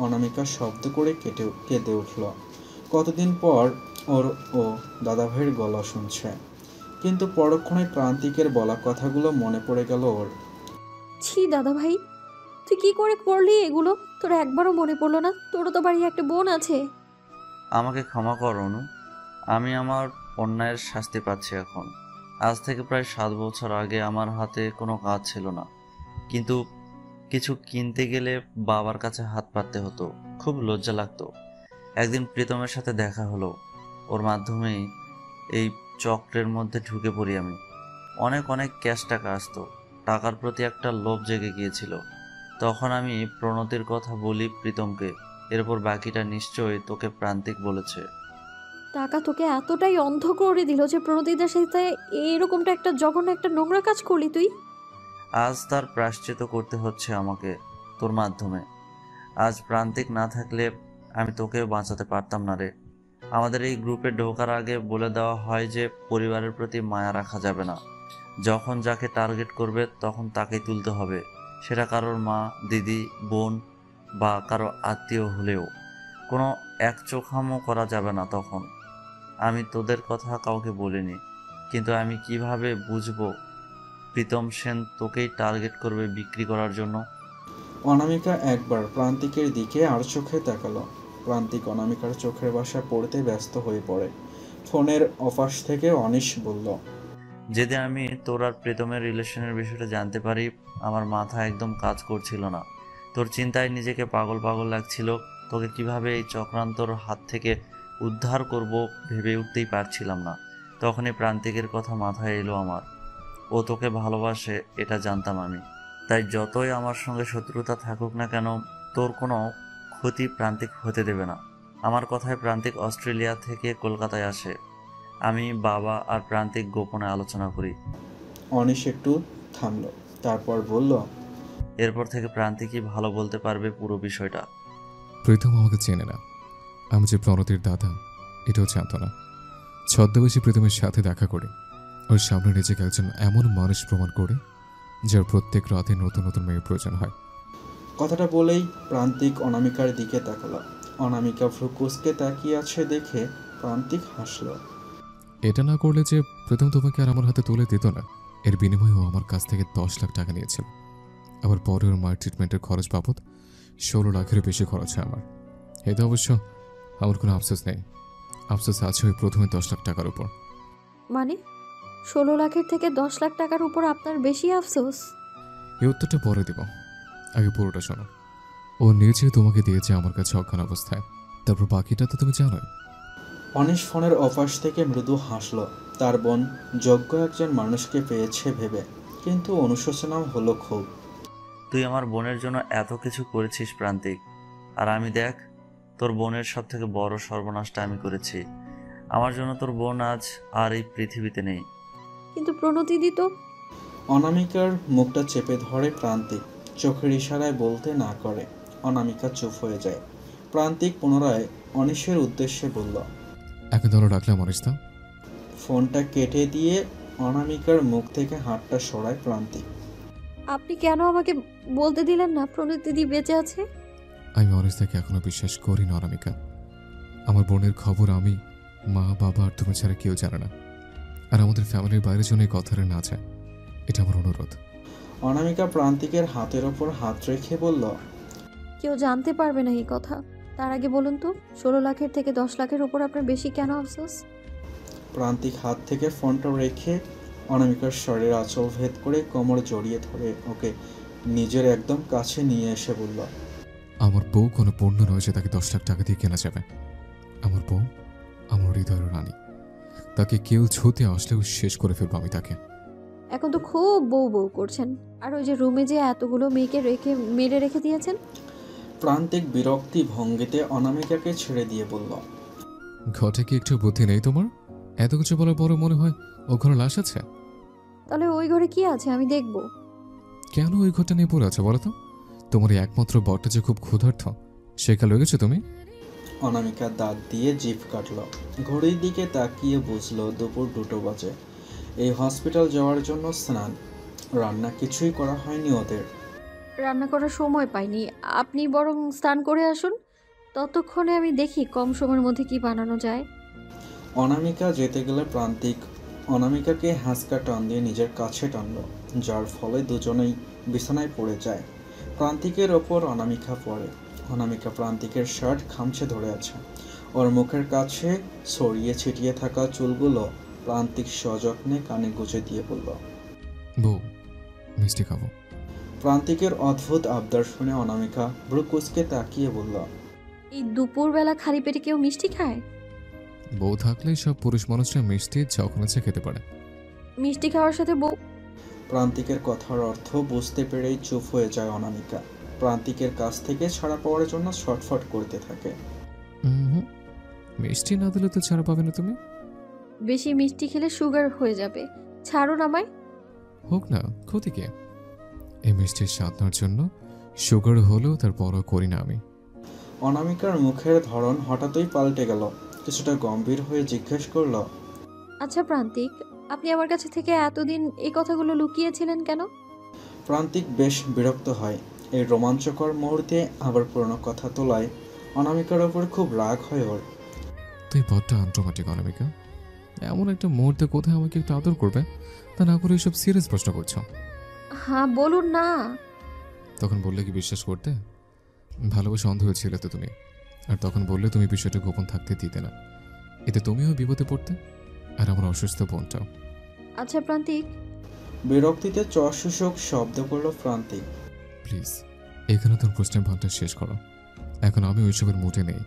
অনামিকা শব্দ করে কেঁদে উঠল। কতদিন পর ওর ও দাদাভাইয়ের গলা শুনছে, কিন্তু পরক্ষণে প্রান্তিকের বলা কথাগুলো মনে পড়ে গেল ওর। ছি দাদা ভাই, তুই কি করে করলি এগুলো? তোর একবারও মনে পড়লো না তোরও তো বাড়ি একটা বোন আছে? আমাকে ক্ষমা কর অনু, আমি আমার অন্যায়ের শাস্তি পাচ্ছি এখন। আজ থেকে প্রায় 7 বছর আগে আমার হাতে কোনো কাজ ছিল না, কিন্তু কিছু কিনতে গেলে বাবার কাছে হাত পাততে হতো, খুব লজ্জা লাগতো। একদিন প্রীতমের সাথে দেখা হলো, ওর মাধ্যমেই এই চক্রের মধ্যে ঢুকে পড়ি আমি। অনেক অনেক ক্যাশ টাকা আসতো, টাকার প্রতি একটা লোভ জেগে গিয়েছিল। তখন আমি প্রণতির কথা বলি প্রীতমকে, এরপর বাকিটা নিশ্চয়ই তোকে প্রান্তিক বলেছে। টাকা তোকে এতটাই অন্ধ করে দিল যে প্রণতিদের সাথে এরকমটা একটা জঘন্য একটা নোংরা কাজ করলি তুই? আজ তার প্রায়শ্চিত্ত করতে হচ্ছে আমাকে তোর মাধ্যমে। আজ প্রান্তিক না থাকলে আমি তোকেও বাঁচাতে পারতাম না রে। আমাদের এই গ্রুপে ঢোকার আগে বলে দেওয়া হয় যে পরিবারের প্রতি মায়া রাখা যাবে না, যখন যাকে টার্গেট করবে তখন তাকেই তুলতে হবে, সেটা কারোর মা, দিদি, বোন বা কারো আত্মীয় হলেও। কোনো এক চোখামো করা যাবে না তখন। আমি তোদের কথা কাউকে বলিনি, কিন্তু আমি কিভাবে বুঝবো প্রীতম সেন তোকেই টার্গেট করবে বিক্রি করার জন্য? অনামিকা একবার প্রান্তিকের দিকে আর চোখে তাকালো। প্রান্তিক অনামিকার চোখের ভাষা পড়তে ব্যস্ত হয়ে পড়ে। ফোনের অপাশ থেকে অনিশ বলল, যেদিন আমি তোর আর প্রীতমের রিলেশনের বিষয়টা জানতে পারি, আমার মাথা একদম কাজ করছিল না। তোর চিন্তায় নিজেকে পাগল পাগল লাগছিল। তোকে কিভাবে এই চক্রান্তর হাত থেকে উদ্ধার করব ভেবে উঠতেই পারছিলাম না। তখনই প্রান্তিকের কথা মাথায় এলো আমার। ও তোকে ভালোবাসে এটা জানতাম আমি, তাই যতই আমার সঙ্গে শত্রুতা থাকুক না কেন তোর কোনো ক্ষতি প্রান্তিক হতে দেবে না। আমার কথায় প্রান্তিক অস্ট্রেলিয়া থেকে কলকাতায় আসে, আমি, বাবা আর প্রান্তিক গোপনে আলোচনা করি। অনিশ একটু থামলো, তারপর বলল, এরপর থেকে প্রান্তিকই ভালো বলতে পারবে পুরো বিষয়টা। প্রীতম আমাকে চেনে না, আমি যে প্রণতির দাদা এটাও জানতো না। ছদ্মবেশী প্রীতমের সাথে দেখা করে ওর সামনে নিজেকে একজন এমন মানুষ প্রমাণ করে যার প্রত্যেক রাতে নতুন নতুন মেয়ের প্রয়োজন হয়। কথাটা বলেই প্রান্তিক অনামিকার দিকে তাকালো। অনামিকা ফ্রুকুসকে তাকিয়ে আছে দেখে প্রান্তিক হাসল। এটা না করলে যে প্রথম তোমাকে আর আমার হাতে তুলে দিত না, এর বিনিময়ে ও আমার কাছ থেকে 10 লাখ টাকা নিয়েছিল। আবার পরে ওর মায়ের ট্রিটমেন্টের খরচ বাবদ 16 লাখেরও বেশি খরচ হয় আমার। এতে অবশ্য আমার কোনো আফসোস নেই, আফসোস আছে ওই প্রথমে 10 লাখ টাকার উপর। মানে 16 লাখের থেকে 10 লাখ টাকার উপর আপনার বেশি আফসোস? এই উত্তরটা পরে দেব, আগে পুরোটা শোনো। ও নিজে তোমাকে দিয়েছে আমার কাছে অজ্ঞান অবস্থায়, তারপর বাকিটা তো তুমি জানোই। অনিশ ফোনের অপাশ থেকে মৃদু হাসল। তার বোন যোগ্য একজন মানুষকে পেয়েছে ভেবে, কিন্তু অনুশোচনাও হলো খুব। তুই আমার বোনের জন্য এত কিছু করেছিস প্রান্তিক, আর আমি দেখ তোর বোনের সব থেকে বড় সর্বনাশটা আমি করেছি। আমার জন্য তোর বোন আজ আর এই পৃথিবীতে নেই। কিন্তু প্রণতিদি তো। অনামিকার মুখটা চেপে ধরে প্রান্তিক, চোখের ইশারায় বলতে না করে। অনামিকা চুপ হয়ে যায়। প্রান্তিক পুনরায় অনিশের উদ্দেশ্যে বলল, এখন ধরো রাখলাম অনিশদা। ফোনটা কেটে দিয়ে অনামিকার মুখ থেকে হাতটা সরায় প্রান্তিক। আপনি কেন আমাকে বলতে দিলেন না প্রণতিদি বেঁচে আছে? আমি অনিশদাকে এখনো বিশ্বাস করি না অনামিকা। আমার বোনের খবর আমি, মা, বাবা আর তুমি ছাড়া কেউ জানে না। আর আমাদের ফ্যামিলির বাইরের জন্য এই কথাটা না যায়, এটা আমার অনুরোধ। অনামিকা প্রান্তিকের হাতের ওপর হাত রেখে বলল, কেউ জানতে পারবে না এই কথা। তার আগে বলুন তো, 16 লাখের থেকে 10 লাখের ওপর আপনার বেশি কেন আফসোস? প্রান্তিক হাত থেকে ফোনটা রেখে অনামিকার শরীর আঁচল ভেদ করে কোমর জড়িয়ে ধরে ওকে নিজের একদম কাছে নিয়ে এসে বলল, আমার বউ কোনো পণ্য নয় যে তাকে 10 লাখ টাকা দিয়ে কেনা যাবে। আমার বউ আমার হৃদয়ের রানী। তাকে কেউ ছুতে আসলেও শেষ করে ফেলবো আমি তাকে। এখন তো খুব বউ বউ করছেন। আর ওই যে রুমে যে এতগুলো মেয়েকে মেরে রেখে দিয়েছেন। প্রান্তিক বিরক্তি ভঙ্গিতে অনামিকাকে ছেড়ে দিয়ে বলল, ঘটে কি একটু বুদ্ধি নেই তোমার? এত কিছু বলার পরে মনে হয় ও ঘরে লাশ আছে। তাহলে ওই ঘরে কি আছে আমি দেখব? কেন ওই ঘরটা নিয়ে পড়ে আছে বলো তো? তোমার এই একমাত্র বরটা যে খুব ক্ষুধার্ত, সেকাল হয়ে গেছো তুমি। অনামিকা দাঁত দিয়ে জিভ কাটল। ঘড়ির দিকে তাকিয়ে বুঝলো দুপুর 2টো বাজে। এই হসপিটাল যাওয়ার জন্য স্নান, রান্না কিছুই করা হয়নি ওদের। রান্না করার সময় পাইনি। আপনি বরং স্নান করে আসুন, ততক্ষণে আমি দেখি কম সময়ের মধ্যে কি বানানো যায়। অনামিকা যেতে গেলে প্রান্তিক অনামিকাকে হ্যাঁচকা টান দিয়ে নিজের কাছে টানল, যার ফলে দুজনেই বিছানায় পড়ে যায়। প্রান্তিকের ওপর অনামিকা পড়ে। অনামিকা প্রান্তিকের শার্ট খামচে ধরে আছে। ওর মুখের কাছে ছড়িয়ে ছিটিয়ে থাকা চুলগুলো প্রান্তিক সযত্নে কানে গুঁজে দিয়ে বলল, বউ মিষ্টি খাবো। প্রান্তিকের অদ্ভুত আবদার শুনে অনামিকা ভ্রু কুঁচকে তাকিয়ে বলল, এই দুপুরবেলা খালি পেটে কেউ মিষ্টি খায়? বউ থাকলেই সব পুরুষ মানুষরা মিষ্টি যখন ইচ্ছে খেতে পারে। মিষ্টি খাওয়ার সাথে বউ? প্রান্তিকের কথার অর্থ বুঝতে পেরেই চুপ হয়ে যায় অনামিকা। প্রান্তিকের কাছ থেকে ছাড়া পাওয়ার জন্য ছটফট করতে থাকে। মিষ্টি না দিলে তো ছাড়া পাবে না তুমি। বেশি মিষ্টি খেলে সুগার হয়ে যাবে, ছাড়ুন আমায়। হোক না, ক্ষতি কে? এই মিষ্টির স্বাদ নেওয়ার জন্য সুগার হলেও তার বড় করি না আমি। অনামিকার মুখের ধরন হঠাৎই পাল্টে গেল। কিছুটা গম্ভীর হয়ে জিজ্ঞেস করল, আচ্ছা প্রান্তিক, আপনি আমার কাছে থেকে এতদিন এই কথাগুলো লুকিয়েছিলেন কেন? প্রান্তিক বেশ বিরক্ত হয়। এই রোমাঞ্চকর মুহূর্তে আবার পুরনো কথা তোলায় অনামিকার ওপর খুব রাগ হয় ওর। তুই বড্ড আনড্রামাটিক অনামিকা। এমন একটা মুহূর্তে কোথায় আমাকে একটু আদর করবে, তা না করে এইসব সিরিয়াস প্রশ্ন করছো। হ্যাঁ বলুন না। তখন বললে কি বিশ্বাস করতে? ভালোবাসা অন্ধ হয়েছিল তো তুমি। আর তখন বললে তুমি বিষয়টা গোপন থাকতে দিতে না। এতে তুমিও বিপদে পড়তে, আর আমার অসুস্থ বোনটাও। আচ্ছা প্রান্তিক। বিরক্তিতে চসূচক শব্দ করল প্রান্তিক। প্লিজ এখানে তোর প্রশ্নের ভাবটা শেষ করো। এখন আমি ওইসবের মুডে নেই।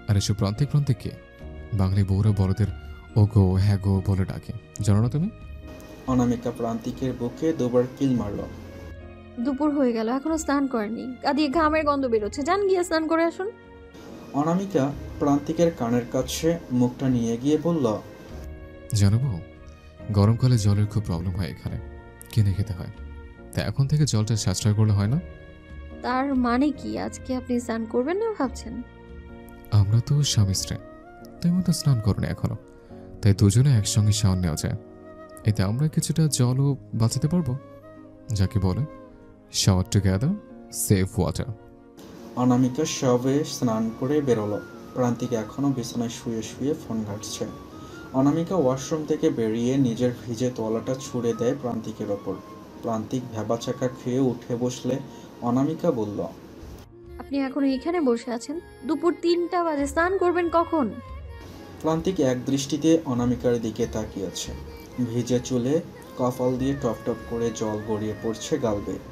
আর এসব প্রান্তিক প্রান্তিক কে? বাঙালি বউরা বড়দের ও গো হ্যাঁ গো বলে ডাকে, জানো না তুমি? অনামিকা প্রান্তিকের বুকে দুবার কিল মারল। দুপুর হয়ে গেল, এখনো স্নান করেনি। গা দিয়ে ঘামের গন্ধ বেরোচ্ছে, যান গিয়ে স্নান করে আসুন। অনামিকা প্রান্তিকের কানের কাছে মুখটা নিয়ে গিয়ে বলল, জানাবো, গরমকালে জলের খুব প্রবলেম হয় এখানে, কিনে খেতে হয়। তা এখন থেকে জলটা সাশ্রয় করলে হয় না? তার মানে কি আজকে আপনি স্নান করবেন না ভাবছেন? আমরা তো স্বামী স্ত্রী, তুমি তো স্নান করো না এখনো, তাই দুজনে একসঙ্গে শাওয়ার নেওয়া যায়। এতে আমরা কিছুটা জলও বাঁচাতে পারবো, যাকে বলে শাওয়ার টুগেদার সেভ ওয়াটার। অনামিকা সবে স্নান করে বেরোলো। প্রান্তিক এখনো বিছানায় শুয়ে শুয়ে ফোন ঘাঁটছে। অনামিকা ওয়াশরুম থেকে বেরিয়ে নিজের ভিজে তলাটা ছুঁড়ে দেয় প্রান্তিকের ওপর। প্রান্তিক ভ্যাবাচাকা খেয়ে উঠে বসলে অনামিকা বলল, আপনি এখনো এখানে বসে আছেন? দুপুর 3টা বাজে, স্নান করবেন কখন? প্রান্তিক এক দৃষ্টিতে অনামিকার দিকে তাকিয়েছে। ভিজে চুলে কপাল দিয়ে টপ টপ করে জল গড়িয়ে পড়ছে গাল বেয়ে।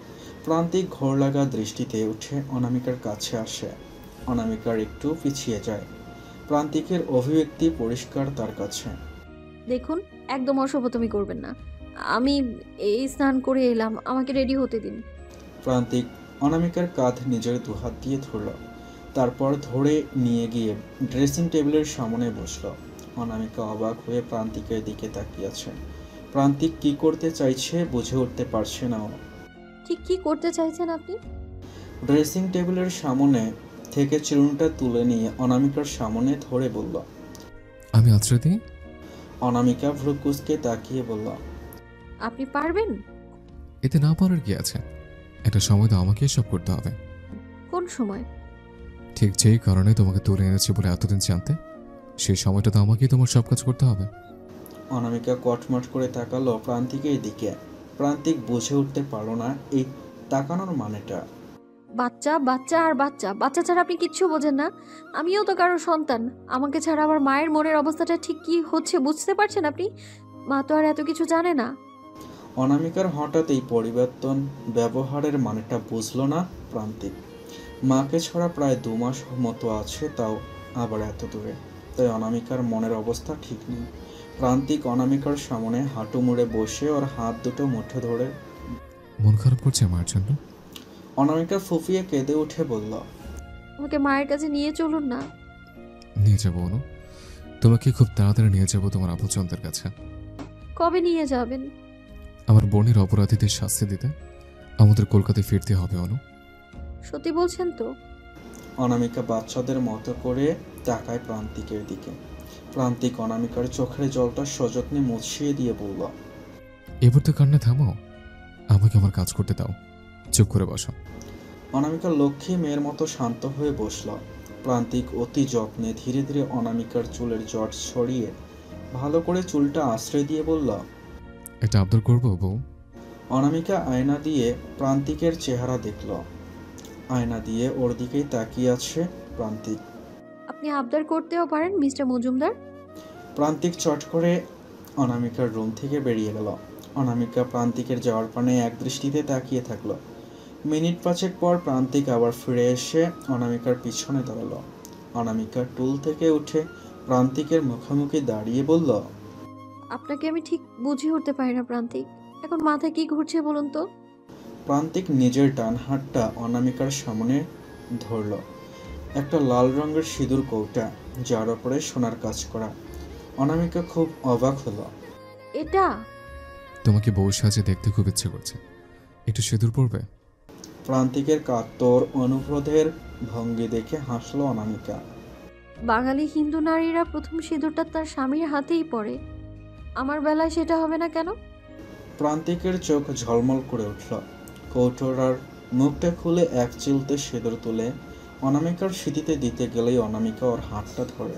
প্রান্তিক ঘোর লাগা দৃষ্টিতে উঠে অনামিকার কাছে আসে। অনামিকার একটু পিছিয়ে যায়। প্রান্তিকের অভিব্যক্তি পরিষ্কার তার কাছে। দেখুন, একদম অসভ্যতামি করবেন না। আমি এই স্নান করে এলাম, আমাকে রেডি হতে দিন। প্রান্তিক অনামিকার কাঁধ নিজের দুহাত দিয়ে ধরল। তারপর ধরে নিয়ে গিয়ে ড্রেসিং টেবিলের সামনে বসল। অনামিকা অবাক হয়ে প্রান্তিকের দিকে তাকিয়েছে। প্রান্তিক কি করতে চাইছে বুঝে উঠতে পারছে না ও। ঠিক কি করতে চাইছেন আপনি? ড্রেসিং টেবিলের সামনে থেকে চিরুনিটা তুলে নিয়ে অনামিকার সামনে ধরে বলল। আমি আশ্রয় দিই? অনামিকা ভ্রুকুচকে তাকিয়ে বলল, আপনি পারবেন? এতে না পারার কি আছে? একটা সময় তো আমাকে সব করতে হবে। কোন সময়? ঠিক যেই কারণে তোমাকে তুলে এনেছি বলে এতদিন জানতে, সেই সময়টা তো আমাকেই তোমার সব কাজ করতে হবে। অনামিকা কটমট করে তাকালো প্রান্তিকের দিকে। প্রান্তিক বুঝে উঠতে পারল না এই তাকানোর মানেটা। বাচ্চা বাচ্চা আর বাচ্চা, বাচ্চা ছাড়া আপনি কিচ্ছু বোঝেন না। আমিও তো কারো সন্তান। আমাকে ছাড়া আমার মায়ের মনের অবস্থাটা ঠিক কি হচ্ছে বুঝতে পারছেন আপনি? মা তো আর এত কিছু জানে না। অনামিকার হঠাৎ এই পরিবর্তন ব্যবহারের মানেটা বুঝলো না প্রান্তিক। মাকে ছাড়া প্রায় 2 মাস মতো আছে, তাও আবার এত দূরে। তাই অনামিকার মনের অবস্থা ঠিক নেই। প্রান্তিক অনামিকার সামনে হাঁটু মুড়ে বসে ওর হাত দুটো মুঠে ধরে। মন খারাপ করছে আমার জন্য? অনামিকা ফুফিয়ে কেঁদে উঠে বলল, আমাকে মায়ের কাছে নিয়ে চলুন না। নিয়ে যাবো অনু, তোমাকে খুব তাড়াতাড়ি নিয়ে যাবো তোমার আপনজনদের কাছে। কবে নিয়ে যাবেন? আমার বোনের অপরাধীদের শাস্তি দিতে আমাদের কলকাতায় ফিরতে হবে অনু। সত্যি বলছেন তো? অনামিকা বাচ্চাদের মতো করে তাকায় প্রান্তিকের দিকে। প্রান্তিক অনামিকার চোখের জলটা সযত্নে মুছিয়ে দিয়ে বলল, এবার তো কান্না থামাও, আমাকে আমার কাজ করতে দাও, চুপ করে বসো। অনামিকা লক্ষ্মী মেয়ের মতো শান্ত হয়ে বসল। প্রান্তিক অতি যত্নে ধীরে ধীরে অনামিকার চুলের জট ছড়িয়ে ভালো করে চুলটা আশ্রয় দিয়ে বলল, একটা আবদার করবো বউ? অনামিকা আয়না দিয়ে প্রান্তিকের চেহারা দেখল। আয়না দিয়ে ওর দিকেই তাকিয়ে আছে প্রান্তিক। আপনি আবদার করতেও পারেন মিস্টার মজুমদার। প্রান্তিক চট করে অনামিকার রুম থেকে বেরিয়ে গেল। অনামিকা প্রান্তিকের যাওয়ার পানে এক দৃষ্টিতে তাকিয়ে থাকলো। মিনিট 5 পর প্রান্তিক আবার ফিরে এসে অনামিকার পিছনে দাঁড়ালো। অনামিকা টুল থেকে উঠে প্রান্তিকের মুখোমুখি দাঁড়িয়ে বলল, আপনাকে আমি ঠিক বুঝে উঠতে পারি না প্রান্তিক। এখন মাথায় কি ঘুরছে বলুন তো? প্রান্তিক নিজের ডান হাতটা অনামিকার সামনে ধরল। একটা লাল রঙের সিঁদুর কৌটা, যার ওপরে সোনার কাজ করা। অনামিকা খুব অবাক হলো। এটা? তোমাকে বউ সাজে দেখতে খুব ইচ্ছে করছে, একটু সিঁদুর পড়বে? প্রান্তিকের কাতর অনুরোধের ভঙ্গি দেখে হাসলো অনামিকা। বাঙালি হিন্দু নারীরা প্রথম সিঁদুরটা তার স্বামীর হাতেই পড়ে, আমার বেলায় সেটা হবে না কেন? প্রান্তিকের চোখ ঝলমল করে উঠল। কৌটোরার মুখটা খুলে এক চিলতে সিঁদুর তুলে অনামিকার সিঁথিতে দিতে গেলেই অনামিকা ওর হাতটা ধরে।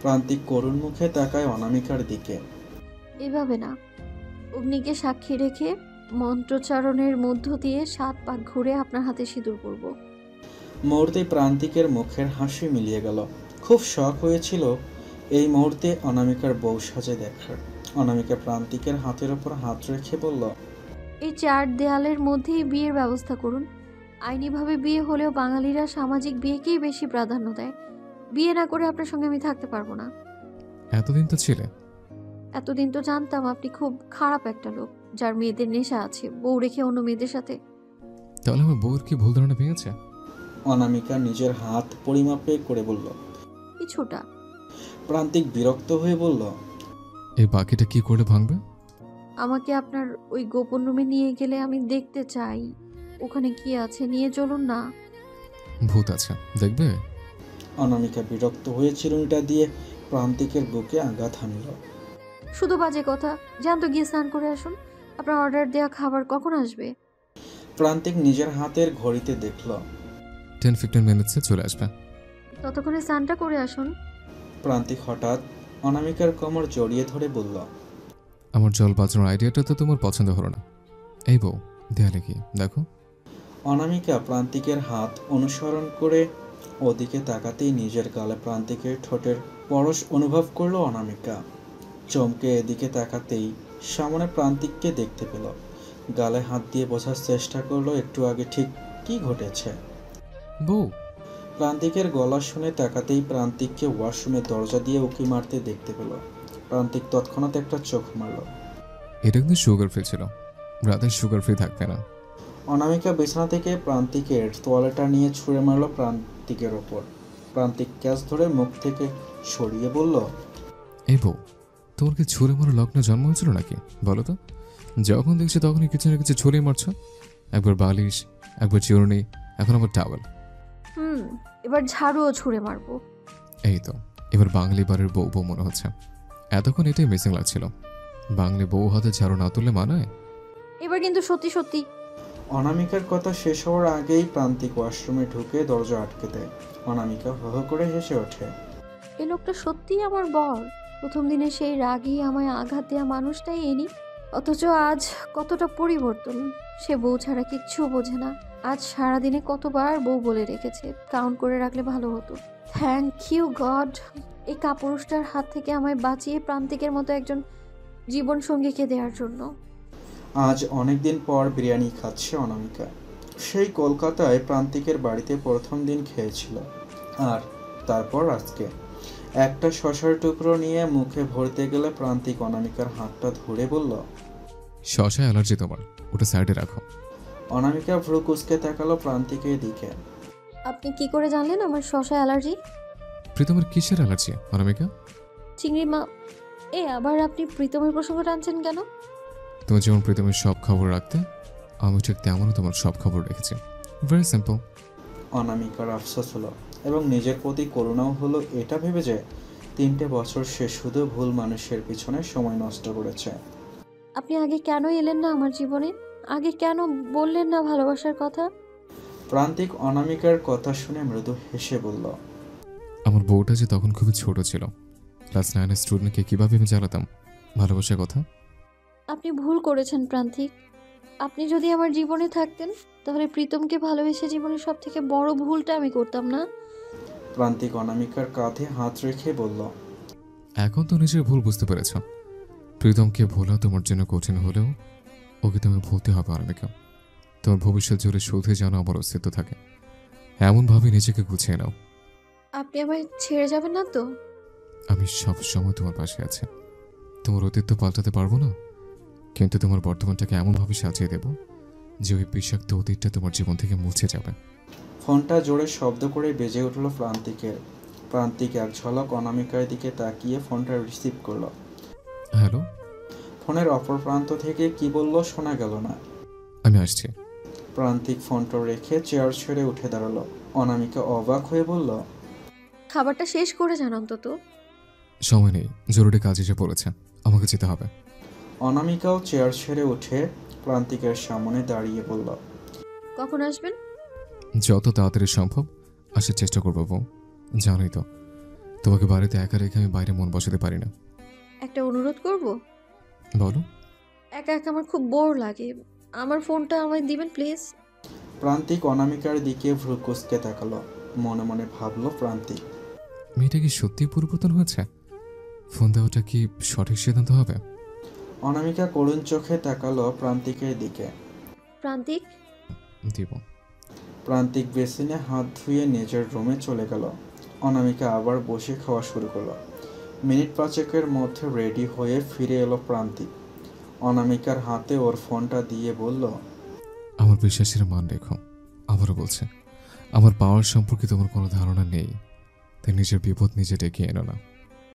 প্রান্তিক করুণ মুখে তাকায় অনামিকার দিকে। এভাবে না, অগ্নিকে সাক্ষী রেখে মন্ত্রোচ্চারণের মধ্য দিয়ে 7 পাক ঘুরে আপনার হাতে সিঁদুর পরব। মুহূর্তে প্রান্তিকের মুখের হাসি মিলিয়ে গেল। খুব শখ হয়েছিল এই মুহূর্তে অনামিকার বউ সাজে দেখার। অনামিকা প্রান্তিকের হাতের ওপর হাত রেখে বলল, এই 4 দেয়ালের মধ্যেই বিয়ের ব্যবস্থা করুন। আইনিভাবে বিয়ে হলেও বাঙালিরা সামাজিক বিয়েকেই বেশি প্রাধান্য দেয়। বিয়ে না করে আপনার সঙ্গে আমি থাকতে পারবো না। এতদিন তো ছিলে। এতদিন তো জানতাম আপনি খুব খারাপ একটা লোক, যার মেয়েদের নেশা আছে, বউ রেখে অন্য মেয়েদের সাথে। তাহলে আমার বউর কি ভুল ধারণা ভেঙেছে? অনামিকা নিজের হাত পরিমাপে করে বলল। কিছুটা। প্রান্তিক বিরক্ত হয়ে বলল, এই বাকিটা কি করে ভাঙবে? আমাকে আপনার ওই গোপন রুমে নিয়ে গেলে আমি দেখতে চাই ওখানে কি আছে। নিয়ে চলুন না। ভূত আছে, দেখবে? অনামিকা বিরক্ত হয়ে চিরুনিটা দিয়ে প্রান্তিকের বুকে আঘাত হানল। শুধু বাজে কথা। যান তো, গিয়ে স্নান করে আসুন। আপনার অর্ডার দেওয়া খাবার কখন আসবে? প্রান্তিক নিজের হাতের ঘড়িতে দেখল। 10-15 মিনিটসে চলে আসবে। ততক্ষণে স্নানটা করে আসুন। প্রান্তিক হঠাৎ অনামিকার কোমর জড়িয়ে ধরে বলল, আমার জল বাঁচানোর আইডিয়াটা তো তোমার পছন্দ হলো না। এই বউ, দেয়ালে কি দেখো? অনামিকা প্রান্তিকের হাত অনুসরণ করে ওদিকে তাকাতেই নিজের গালে প্রান্তিকের ঠোঁটের পরশ অনুভব করলো অনামিকা। চমকে এদিকে তাকাতেই সামনে প্রান্তিককে দেখতে পেল। গালে হাত দিয়ে বোঝার চেষ্টা করলো একটু আগে ঠিক কি ঘটেছে। বউ। প্রান্তিকের গলা শুনে তাকাতেই প্রান্তিককে ওয়াশরুমের দরজা দিয়ে উকি মারতে দেখতে পেল। প্রান্তিক তৎক্ষণাৎ একটা চোখ মারল। এটা কিন্তু সুগার ফ্রি ছিল, রাতে সুগার ফ্রি থাকবে না। অনামিকা বিছানা থেকে প্রান্তিকের তোয়ালেটা নিয়ে ছুঁড়ে মারল প্রান্তিকের ওপর। প্রান্তিক ক্যাচ ধরে মুখ থেকে সরিয়ে বলল, এই বউ, তোমার কি ছুরি মারা লগ্নে জন্ম হয়েছিল নাকি বলো তো? যখন দেখছি তখনই কিছু না কিছু ছড়িয়ে মারছ। একবার বালিশ, একবার চিরুনি, এখন আবার টাওয়েল। এবার ঝাড়ুও ছুঁড়ে মারবো। এই তো এবার বাঙালি বাড়ির বউ বউ মনে হচ্ছে। এতক্ষণ এটাই মিসিং লাগছিল। বাঙালি বউ হাতে ঝাড়ু না তুললে মানায়? এবার কিন্তু সত্যি সত্যি। অনামিকার কথা শেষ হওয়ার আগেই প্রান্তিক ওয়াশরুমে ঢুকে দরজা আটকে দেয়। অনামিকা হো হো করে হেসে ওঠে। এই লোকটা সত্যিই আমার বর। প্রথম দিনে সেই রাগী আমায় আঘাত দেওয়া মানুষটাই এনি, অথচ আজ কতটা পরিবর্তন। সে বউ ছাড়া কিচ্ছু বোঝে না। আজ সারাদিনে কতবার বউ বলে রেখেছে, কাউন্ট করে রাখলে ভালো হতো। থ্যাংক ইউ গড, এই কাপুরুষটার হাত থেকে আমায় বাঁচিয়ে প্রান্তিকের মতো একজন জীবন সঙ্গীকে দেওয়ার জন্য। আজ অনেকদিন পর বিরিয়ানি খাচ্ছে অনামিকা। সেই কলকাতায় প্রান্তিকের বাড়িতে প্রথম দিন খেয়েছিল, আর তারপর আজকে একটা শশার টুকরো নিয়ে মুখে ভরতে গেলে প্রান্তিক অনামিকার হাতটা ধরে বলল, শশা অ্যালার্জি তোমার, ওটা সাইডে রাখো। অনামিকা ভ্রু কুঁচকে তাকালো প্রান্তিকের দিকে। আপনি কি করে জানলেন আমার শসা অ্যালার্জি? প্রীতমের কিসের অ্যালার্জি অনামিকা? চিংড়ি মা। আবার আপনি প্রীতমের প্রসঙ্গ টানছেন কেন? তুমি যেমন প্রীতমের সব খবর রাখতে, আমি ঠিক তেমনও তোমার সব খবর রেখেছি। Very simple. অনামিকার আফসোস হলো এবং নিজের প্রতি করুণাও হলো, এটা ভেবে যে 3টে বছর সে শুধু ভুল মানুষের পিছনে সময় নষ্ট করেছে। আপনি আগে কেন এলেন না আমার জীবনে? আগে কেন বললেন না ভালোবাসার কথা? প্রান্তিক অনামিকার কথা শুনে মৃদু হেসে বলল, আমার বউটা যে তখন খুবই ছোট ছিল। ক্লাস 9-এর স্টুডেন্টকে কীভাবে আমি জ্বালাতাম ভালোবাসার কথা। আপনি ভুল করেছেন প্রান্তিক। আপনি যদি আমার জীবনে থাকতেন তাহলে প্রীতমকে ভালোবেসে জীবনের সব থেকে বড় ভুলটা আমি করতাম না। প্রান্তিক অনামিকার কাঁধে হাত রেখে বলল, এখন তো নিজের ভুল বুঝতে পেরেছ। প্রীতমকে ভোলা তোমার জন্য কঠিন হলেও ওকে তুমি ভুলতে হবে অনামিকা। তোমার ভবিষ্যৎ জুড়ে শুধু যেন আমার অস্তিত্ব থাকে, এমনভাবে নিজেকে গুছিয়ে নাও। আপনি আমায় ছেড়ে যাবেন না তো? আমি সব সময় তোমার পাশে আছি। তোমার অতীত তো পাল্টাতে পারবো না, কিন্তু তোমার বর্তমানটাকে এমনভাবে সাজিয়ে দেব যে ওই বিষাক্ত অতীতটা তোমার জীবন থেকে মুছে যাবে। ফোনটা জোরে শব্দ করে বেজে উঠল প্রান্তিকের। প্রান্তিক এক ঝলক অনামিকার দিকে তাকিয়ে ফোনটা রিসিভ করলো। হ্যালো। ফোনের অপর প্রান্ত থেকে কি বলল শোনা গেল না। আমি আসছি। প্রান্তিক ফোনটা রেখে চেয়ার ছেড়ে উঠে দাঁড়ালো। অনামিকা অবাক হয়ে বলল, খাবারটা শেষ করে যান অন্তত। সময় নেই, জরুরি কাজ এসে পড়েছে, আমাকে যেতে হবে। অনামিকাও চেয়ার ছেড়ে উঠে প্রান্তিকের সামনে দাঁড়িয়ে বলল, কখন আসবেন? যত তাড়াতাড়ি সম্ভব আসার চেষ্টা করবো বউ। জানোই তো তোমাকে বাড়িতে একা রেখে আমি বাইরে মন বসাতে পারি না। একটা অনুরোধ করব? বলো। একা একা আমার খুব বোর লাগে, আমার ফোনটা আমায় দিবেন প্লিজ। প্রান্তিক অনামিকার দিকে ভ্রু কুঁচকে তাকালো। মনে মনে ভাবলো প্রান্তিক, মেয়েটা কি সত্যি পরিবর্তন হয়েছে? ফোন দেওয়াটা কি সঠিক সিদ্ধান্ত হবে? অনামিকা করুণ চোখে তাকালো প্রান্তিকের দিকে। প্রান্তিক। দিব। প্রান্তিক বেসিনে হাত ধুয়ে নিজের রুমে চলে গেল। অনামিকা আবার বসে খাওয়া শুরু করলো। মিনিট 5-এর মধ্যে রেডি হয়ে ফিরে এলো প্রান্তিক। অনামিকার হাতে ওর ফোনটা দিয়ে বলল, আমার বিশ্বাসের মান রেখো। আবারও বলছে, আমার পাওয়ার সম্পর্কে তোমার কোনো ধারণা নেই, তাই নিজের বিপদ নিজে ডেকে এনো না।